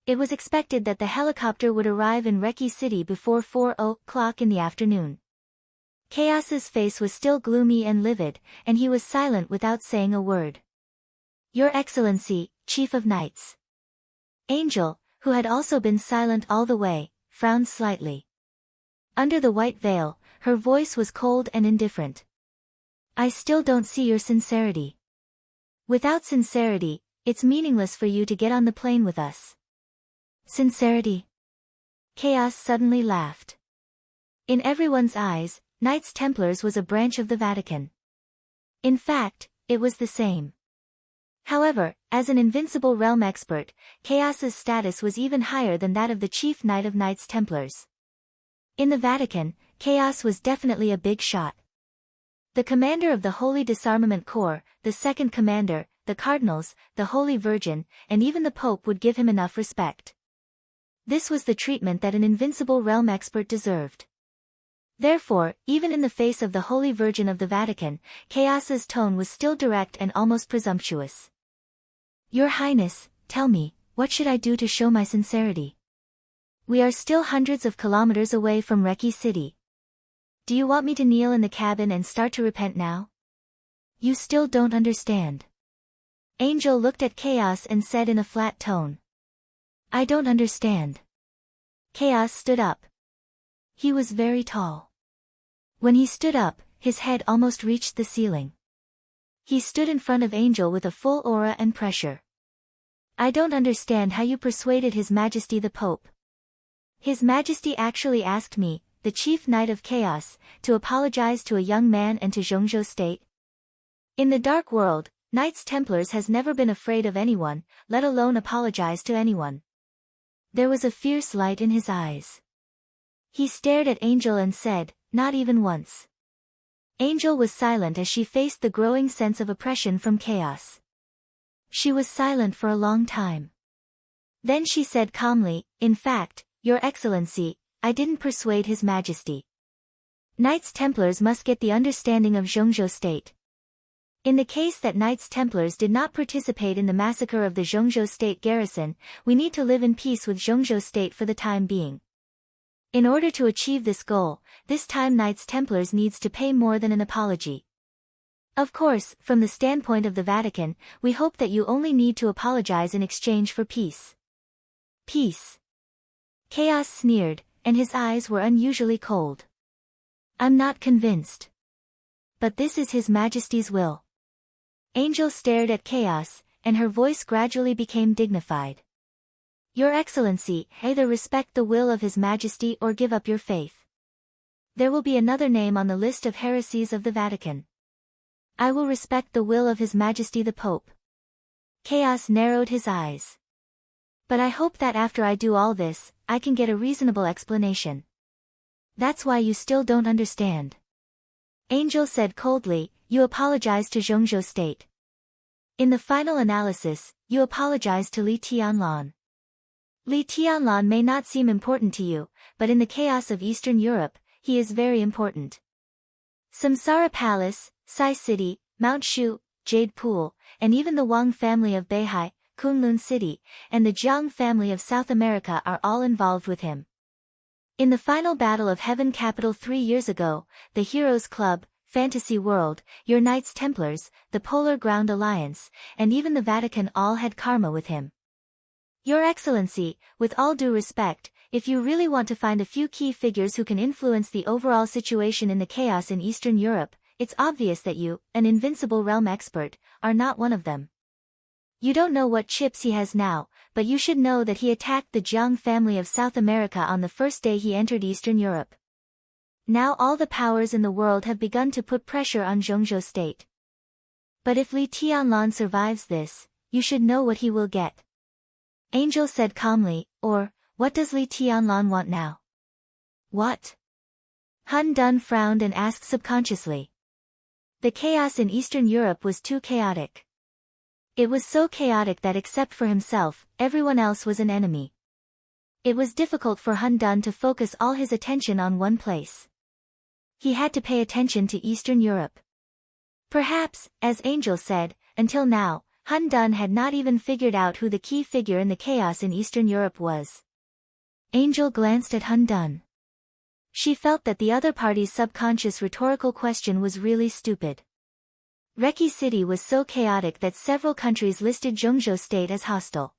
It was expected that the helicopter would arrive in Reki City before 4:00 in the afternoon. Chaos's face was still gloomy and livid, and he was silent without saying a word. Your Excellency, Chief of Knights. Angel, who had also been silent all the way, frowned slightly. Under the white veil, her voice was cold and indifferent. I still don't see your sincerity. Without sincerity, it's meaningless for you to get on the plane with us. Sincerity? Chaos suddenly laughed. In everyone's eyes, Knights Templars was a branch of the Vatican. In fact, it was the same. However, as an invincible realm expert, Chaos's status was even higher than that of the Chief Knight of Knights Templars. In the Vatican, Chaos was definitely a big shot. The commander of the Holy Disarmament Corps, the second commander, the cardinals, the Holy Virgin, and even the Pope would give him enough respect. This was the treatment that an invincible realm expert deserved. Therefore, even in the face of the Holy Virgin of the Vatican, Chaos's tone was still direct and almost presumptuous. Your Highness, tell me, what should I do to show my sincerity? We are still hundreds of kilometers away from Reki City. Do you want me to kneel in the cabin and start to repent now? You still don't understand. Angel looked at Chaos and said in a flat tone. I don't understand. Chaos stood up. He was very tall. When he stood up, his head almost reached the ceiling. He stood in front of Angel with a full aura and pressure. I don't understand how you persuaded His Majesty the Pope. His Majesty actually asked me, the Chief Knight of Chaos, to apologize to a young man and to Zhongzhou State. In the Dark World, Knights Templars has never been afraid of anyone, let alone apologize to anyone. There was a fierce light in his eyes. He stared at Angel and said, not even once. Angel was silent as she faced the growing sense of oppression from Chaos. She was silent for a long time. Then she said calmly, in fact, Your Excellency, I didn't persuade His Majesty. Knights Templars must get the understanding of Zhongzhou State. In the case that Knights Templars did not participate in the massacre of the Zhongzhou State garrison, we need to live in peace with Zhongzhou State for the time being. In order to achieve this goal, this time Knights Templars needs to pay more than an apology. Of course, from the standpoint of the Vatican, we hope that you only need to apologize in exchange for peace. Peace. Chaos sneered, and his eyes were unusually cold. I'm not convinced. But this is His Majesty's will. Angel stared at Chaos, and her voice gradually became dignified. Your Excellency, either respect the will of His Majesty or give up your faith. There will be another name on the list of heresies of the Vatican. I will respect the will of His Majesty the Pope. Chaos narrowed his eyes. But I hope that after I do all this, I can get a reasonable explanation. That's why you still don't understand. Angel said coldly, you apologize to Zhongzhou State. In the final analysis, you apologize to Li Tianlan. Li Tianlan may not seem important to you, but in the chaos of Eastern Europe, he is very important. Samsara Palace, Sai City, Mount Shu, Jade Pool, and even the Wang family of Beihai, Kunlun City, and the Jiang family of South America are all involved with him. In the final battle of Heaven Capital 3 years ago, the Heroes Club, Fantasy World, your Knights Templars, the Polar Ground Alliance, and even the Vatican all had karma with him. Your Excellency, with all due respect, if you really want to find a few key figures who can influence the overall situation in the chaos in Eastern Europe, it's obvious that you, an invincible realm expert, are not one of them. You don't know what chips he has now, but you should know that he attacked the Jiang family of South America on the first day he entered Eastern Europe. Now all the powers in the world have begun to put pressure on Zhongzhou State. But if Li Tianlan survives this, you should know what he will get. Angel said calmly, or, what does Li Tianlan want now? What? Hun Dun frowned and asked subconsciously. The chaos in Eastern Europe was too chaotic. It was so chaotic that except for himself, everyone else was an enemy. It was difficult for Han Dun to focus all his attention on one place. He had to pay attention to Eastern Europe. Perhaps, as Angel said, until now, Han Dun had not even figured out who the key figure in the chaos in Eastern Europe was. Angel glanced at Han Dun. She felt that the other party's subconscious rhetorical question was really stupid. Reki City was so chaotic that several countries listed Zhongzhou State as hostile.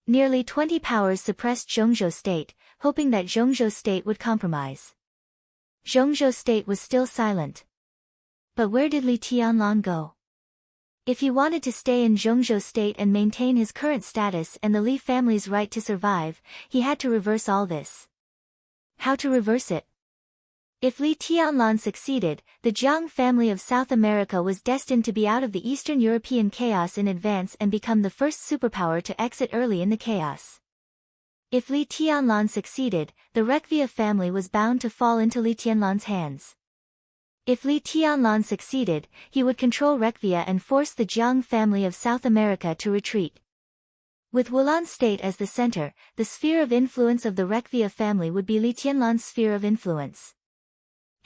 Nearly 20 powers suppressed Zhongzhou State, hoping that Zhongzhou State would compromise. Zhongzhou State was still silent. But where did Li Tianlan go? If he wanted to stay in Zhongzhou State and maintain his current status and the Li family's right to survive, he had to reverse all this. How to reverse it? If Li Tianlan succeeded, the Jiang family of South America was destined to be out of the Eastern European chaos in advance and become the first superpower to exit early in the chaos. If Li Tianlan succeeded, the Rekvia family was bound to fall into Li Tianlan's hands. If Li Tianlan succeeded, he would control Rekvia and force the Jiang family of South America to retreat. With Wulan State as the center, the sphere of influence of the Rekvia family would be Li Tianlan's sphere of influence.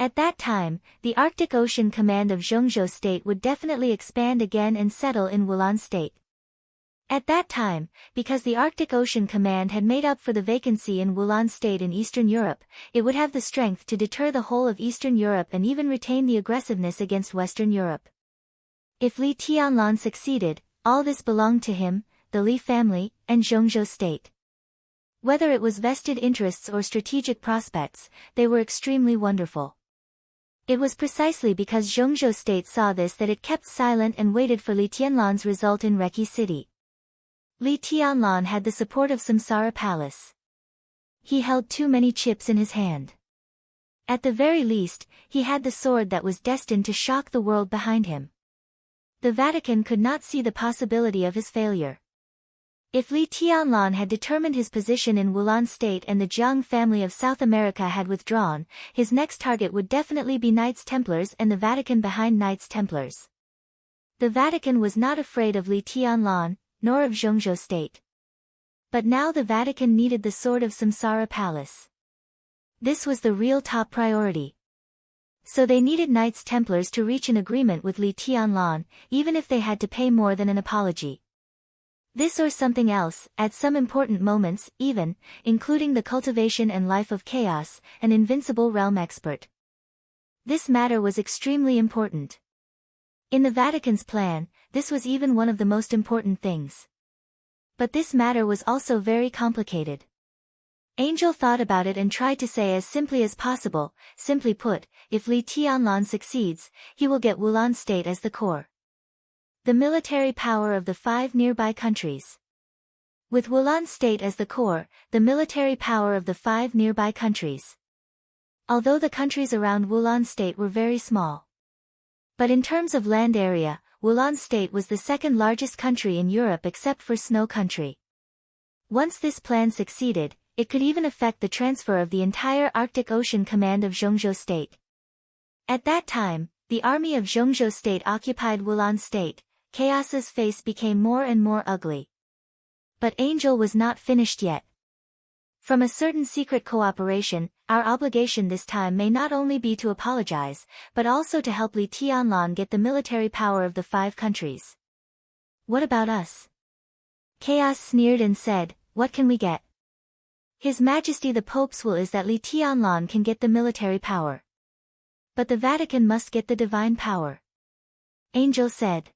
At that time, the Arctic Ocean Command of Zhongzhou State would definitely expand again and settle in Wulan State. At that time, because the Arctic Ocean Command had made up for the vacancy in Wulan State in Eastern Europe, it would have the strength to deter the whole of Eastern Europe and even retain the aggressiveness against Western Europe. If Li Tianlan succeeded, all this belonged to him, the Li family, and Zhongzhou State. Whether it was vested interests or strategic prospects, they were extremely wonderful. It was precisely because Zhongzhou State saw this that it kept silent and waited for Li Tianlan's result in Reki City. Li Tianlan had the support of Samsara Palace. He held too many chips in his hand. At the very least, he had the sword that was destined to shock the world behind him. The Vatican could not see the possibility of his failure. If Li Tianlan had determined his position in Wulan State and the Jiang family of South America had withdrawn, his next target would definitely be Knights Templars and the Vatican behind Knights Templars. The Vatican was not afraid of Li Tianlan, nor of Zhongzhou State. But now the Vatican needed the sword of Samsara Palace. This was the real top priority. So they needed Knights Templars to reach an agreement with Li Tianlan, even if they had to pay more than an apology. This or something else, at some important moments, even, including the cultivation and life of chaos, an invincible realm expert. This matter was extremely important. In the Vatican's plan, this was even one of the most important things. But this matter was also very complicated. Angel thought about it and tried to say as simply as possible, simply put, if Li Tianlan succeeds, he will get Wulan State as the core. The military power of the 5 nearby countries. With Wulan State as the core, the military power of the 5 nearby countries. Although the countries around Wulan State were very small. But in terms of land area, Wulan State was the second largest country in Europe except for Snow Country. Once this plan succeeded, it could even affect the transfer of the entire Arctic Ocean Command of Zhongzhou State. At that time, the army of Zhongzhou State occupied Wulan State. Chaos's face became more and more ugly. But Angel was not finished yet. From a certain secret cooperation, our obligation this time may not only be to apologize, but also to help Li Tianlan get the military power of the 5 countries. What about us? Chaos sneered and said, what can we get? His Majesty the Pope's will is that Li Tianlan can get the military power. But the Vatican must get the divine power. Angel said.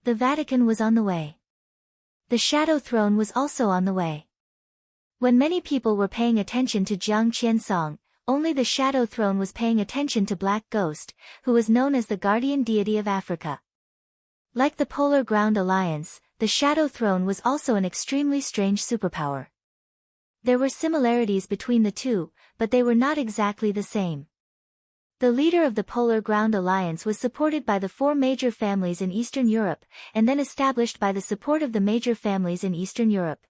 The Vatican was on the way. The Shadow Throne was also on the way. When many people were paying attention to Jiang Qiansong, only the Shadow Throne was paying attention to Black Ghost, who was known as the guardian deity of Africa. Like the Polar Ground Alliance, the Shadow Throne was also an extremely strange superpower. There were similarities between the two, but they were not exactly the same. The leader of the Polar Ground Alliance was supported by the 4 major families in Eastern Europe, and then established by the support of the major families in Eastern Europe.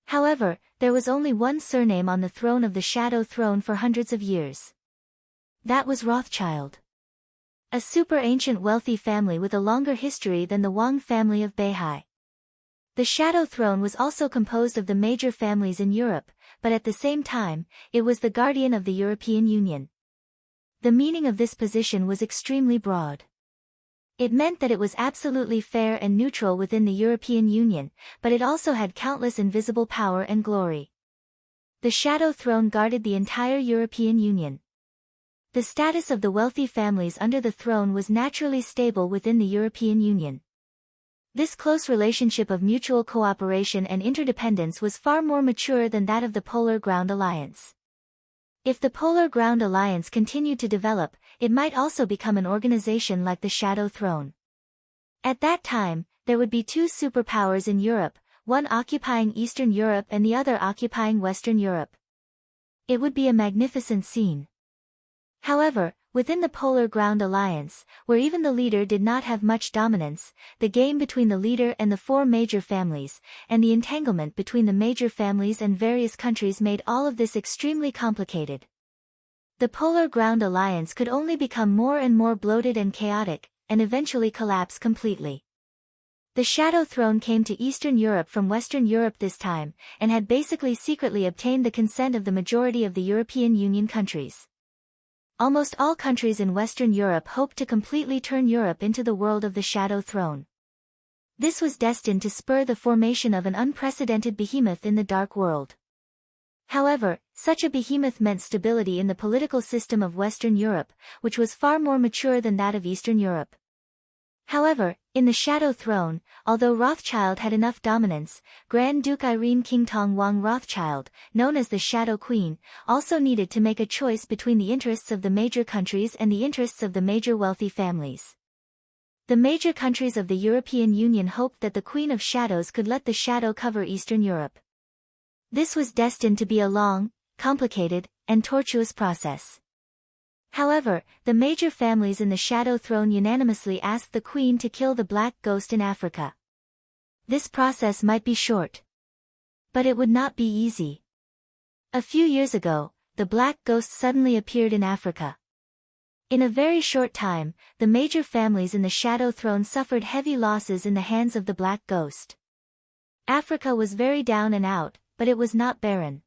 However, there was only one surname on the throne of the Shadow Throne for hundreds of years. That was Rothschild. A super ancient wealthy family with a longer history than the Wang family of Beihai. The Shadow Throne was also composed of the major families in Europe, but at the same time, it was the guardian of the European Union. The meaning of this position was extremely broad. It meant that it was absolutely fair and neutral within the European Union, but it also had countless invisible power and glory. The Shadow Throne guarded the entire European Union. The status of the wealthy families under the throne was naturally stable within the European Union. This close relationship of mutual cooperation and interdependence was far more mature than that of the Polar Ground Alliance. If the Polar Ground Alliance continued to develop, it might also become an organization like the Shadow Throne. At that time, there would be two superpowers in Europe, one occupying Eastern Europe and the other occupying Western Europe. It would be a magnificent scene. However, within the Polar Ground Alliance, where even the leader did not have much dominance, the game between the leader and the four major families, and the entanglement between the major families and various countries made all of this extremely complicated. The Polar Ground Alliance could only become more and more bloated and chaotic, and eventually collapse completely. The Shadow Throne came to Eastern Europe from Western Europe this time, and had basically secretly obtained the consent of the majority of the European Union countries. Almost all countries in Western Europe hoped to completely turn Europe into the world of the Shadow Throne. This was destined to spur the formation of an unprecedented behemoth in the Dark World. However, such a behemoth meant stability in the political system of Western Europe, which was far more mature than that of Eastern Europe. However, in the Shadow Throne, although Rothschild had enough dominance, Grand Duke Irene Qingtong Wang Rothschild, known as the Shadow Queen, also needed to make a choice between the interests of the major countries and the interests of the major wealthy families. The major countries of the European Union hoped that the Queen of Shadows could let the shadow cover Eastern Europe. This was destined to be a long, complicated, and tortuous process. However, the major families in the Shadow Throne unanimously asked the Queen to kill the Black Ghost in Africa. This process might be short, but it would not be easy. A few years ago, the Black Ghost suddenly appeared in Africa. In a very short time, the major families in the Shadow Throne suffered heavy losses in the hands of the Black Ghost. Africa was very down and out, but it was not barren.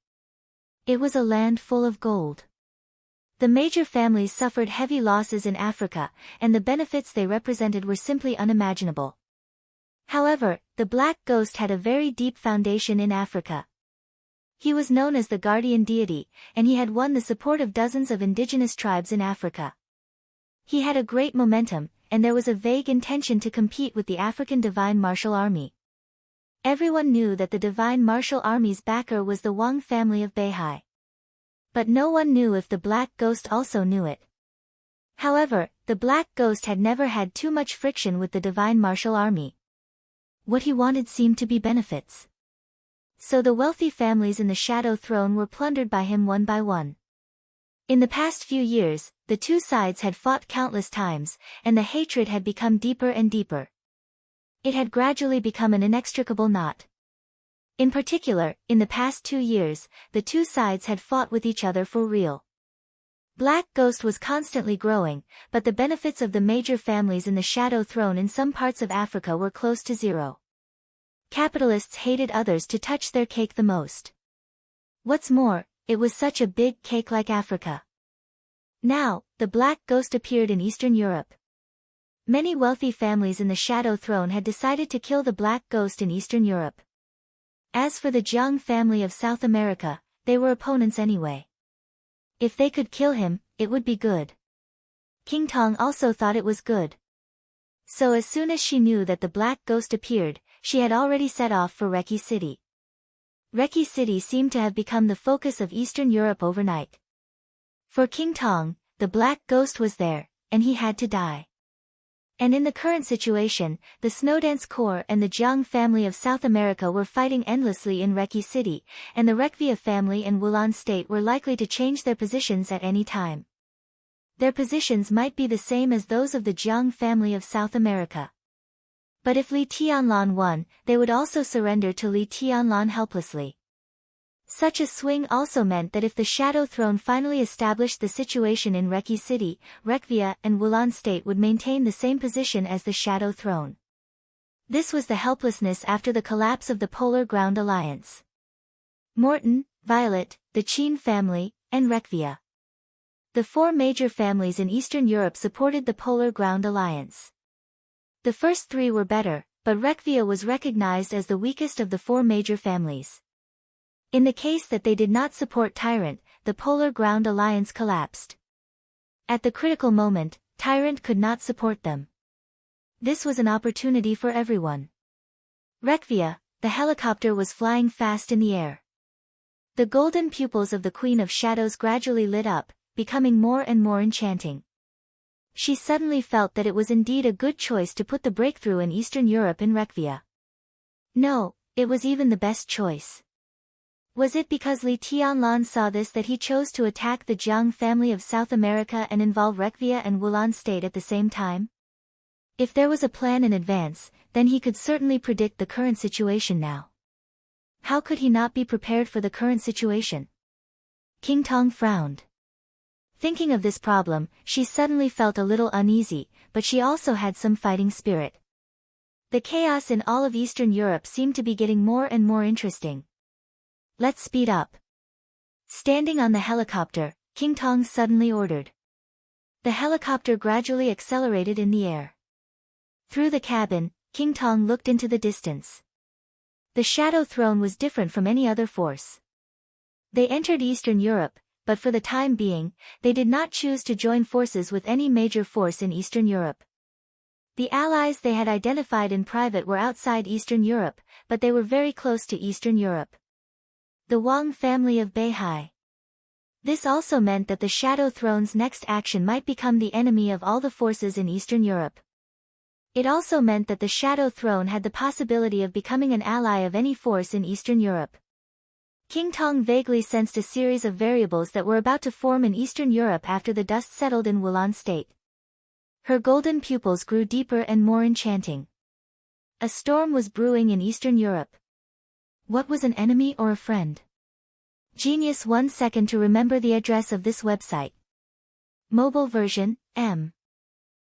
It was a land full of gold. The major families suffered heavy losses in Africa, and the benefits they represented were simply unimaginable. However, the Black Ghost had a very deep foundation in Africa. He was known as the guardian deity, and he had won the support of dozens of indigenous tribes in Africa. He had a great momentum, and there was a vague intention to compete with the African Divine Martial Army. Everyone knew that the Divine Martial Army's backer was the Wang family of Beihai. But no one knew if the Black Ghost also knew it. However, the Black Ghost had never had too much friction with the Divine Martial Army. What he wanted seemed to be benefits. So the wealthy families in the Shadow Throne were plundered by him one by one. In the past few years, the two sides had fought countless times, and the hatred had become deeper and deeper. It had gradually become an inextricable knot. In particular, in the past 2 years, the two sides had fought with each other for real. Black Ghost was constantly growing, but the benefits of the major families in the Shadow Throne in some parts of Africa were close to zero. Capitalists hated others to touch their cake the most. What's more, it was such a big cake like Africa. Now, the Black Ghost appeared in Eastern Europe. Many wealthy families in the Shadow Throne had decided to kill the Black Ghost in Eastern Europe. As for the Jiang family of South America, they were opponents anyway. If they could kill him, it would be good. Qingtong also thought it was good. So as soon as she knew that the Black Ghost appeared, she had already set off for Reki City. Reki City seemed to have become the focus of Eastern Europe overnight. For Qingtong, the Black Ghost was there, and he had to die. And in the current situation, the Snowdance Corps and the Jiang family of South America were fighting endlessly in Reki City, and the Rekvia family and Wulan State were likely to change their positions at any time. Their positions might be the same as those of the Jiang family of South America. But if Li Tianlan won, they would also surrender to Li Tianlan helplessly. Such a swing also meant that if the Shadow Throne finally established the situation in Reki City, Rekvia and Wulan State would maintain the same position as the Shadow Throne. This was the helplessness after the collapse of the Polar Ground Alliance. Morton, Violet, the Qin family, and Rekvia. The four major families in Eastern Europe supported the Polar Ground Alliance. The first three were better, but Rekvia was recognized as the weakest of the four major families. In the case that they did not support Tyrant, the Polar Ground Alliance collapsed. At the critical moment, Tyrant could not support them. This was an opportunity for everyone. Rekvia, the helicopter was flying fast in the air. The golden pupils of the Queen of Shadows gradually lit up, becoming more and more enchanting. She suddenly felt that it was indeed a good choice to put the breakthrough in Eastern Europe in Rekvia. No, it was even the best choice. Was it because Li Tianlan saw this that he chose to attack the Jiang family of South America and involve Rekvia and Wulan State at the same time? If there was a plan in advance, then he could certainly predict the current situation now. How could he not be prepared for the current situation? King Tong frowned. Thinking of this problem, she suddenly felt a little uneasy, but she also had some fighting spirit. The chaos in all of Eastern Europe seemed to be getting more and more interesting. Let's speed up. Standing on the helicopter, King Tong suddenly ordered. The helicopter gradually accelerated in the air. Through the cabin, King Tong looked into the distance. The Shadow Throne was different from any other force. They entered Eastern Europe, but for the time being, they did not choose to join forces with any major force in Eastern Europe. The allies they had identified in private were outside Eastern Europe, but they were very close to Eastern Europe. The Wang family of Beihai. This also meant that the Shadow Throne's next action might become the enemy of all the forces in Eastern Europe. It also meant that the Shadow Throne had the possibility of becoming an ally of any force in Eastern Europe. King Tong vaguely sensed a series of variables that were about to form in Eastern Europe after the dust settled in Wulan State. Her golden pupils grew deeper and more enchanting. A storm was brewing in Eastern Europe. What was an enemy or a friend? Genius 1 second to remember the address of this website. Mobile version, M.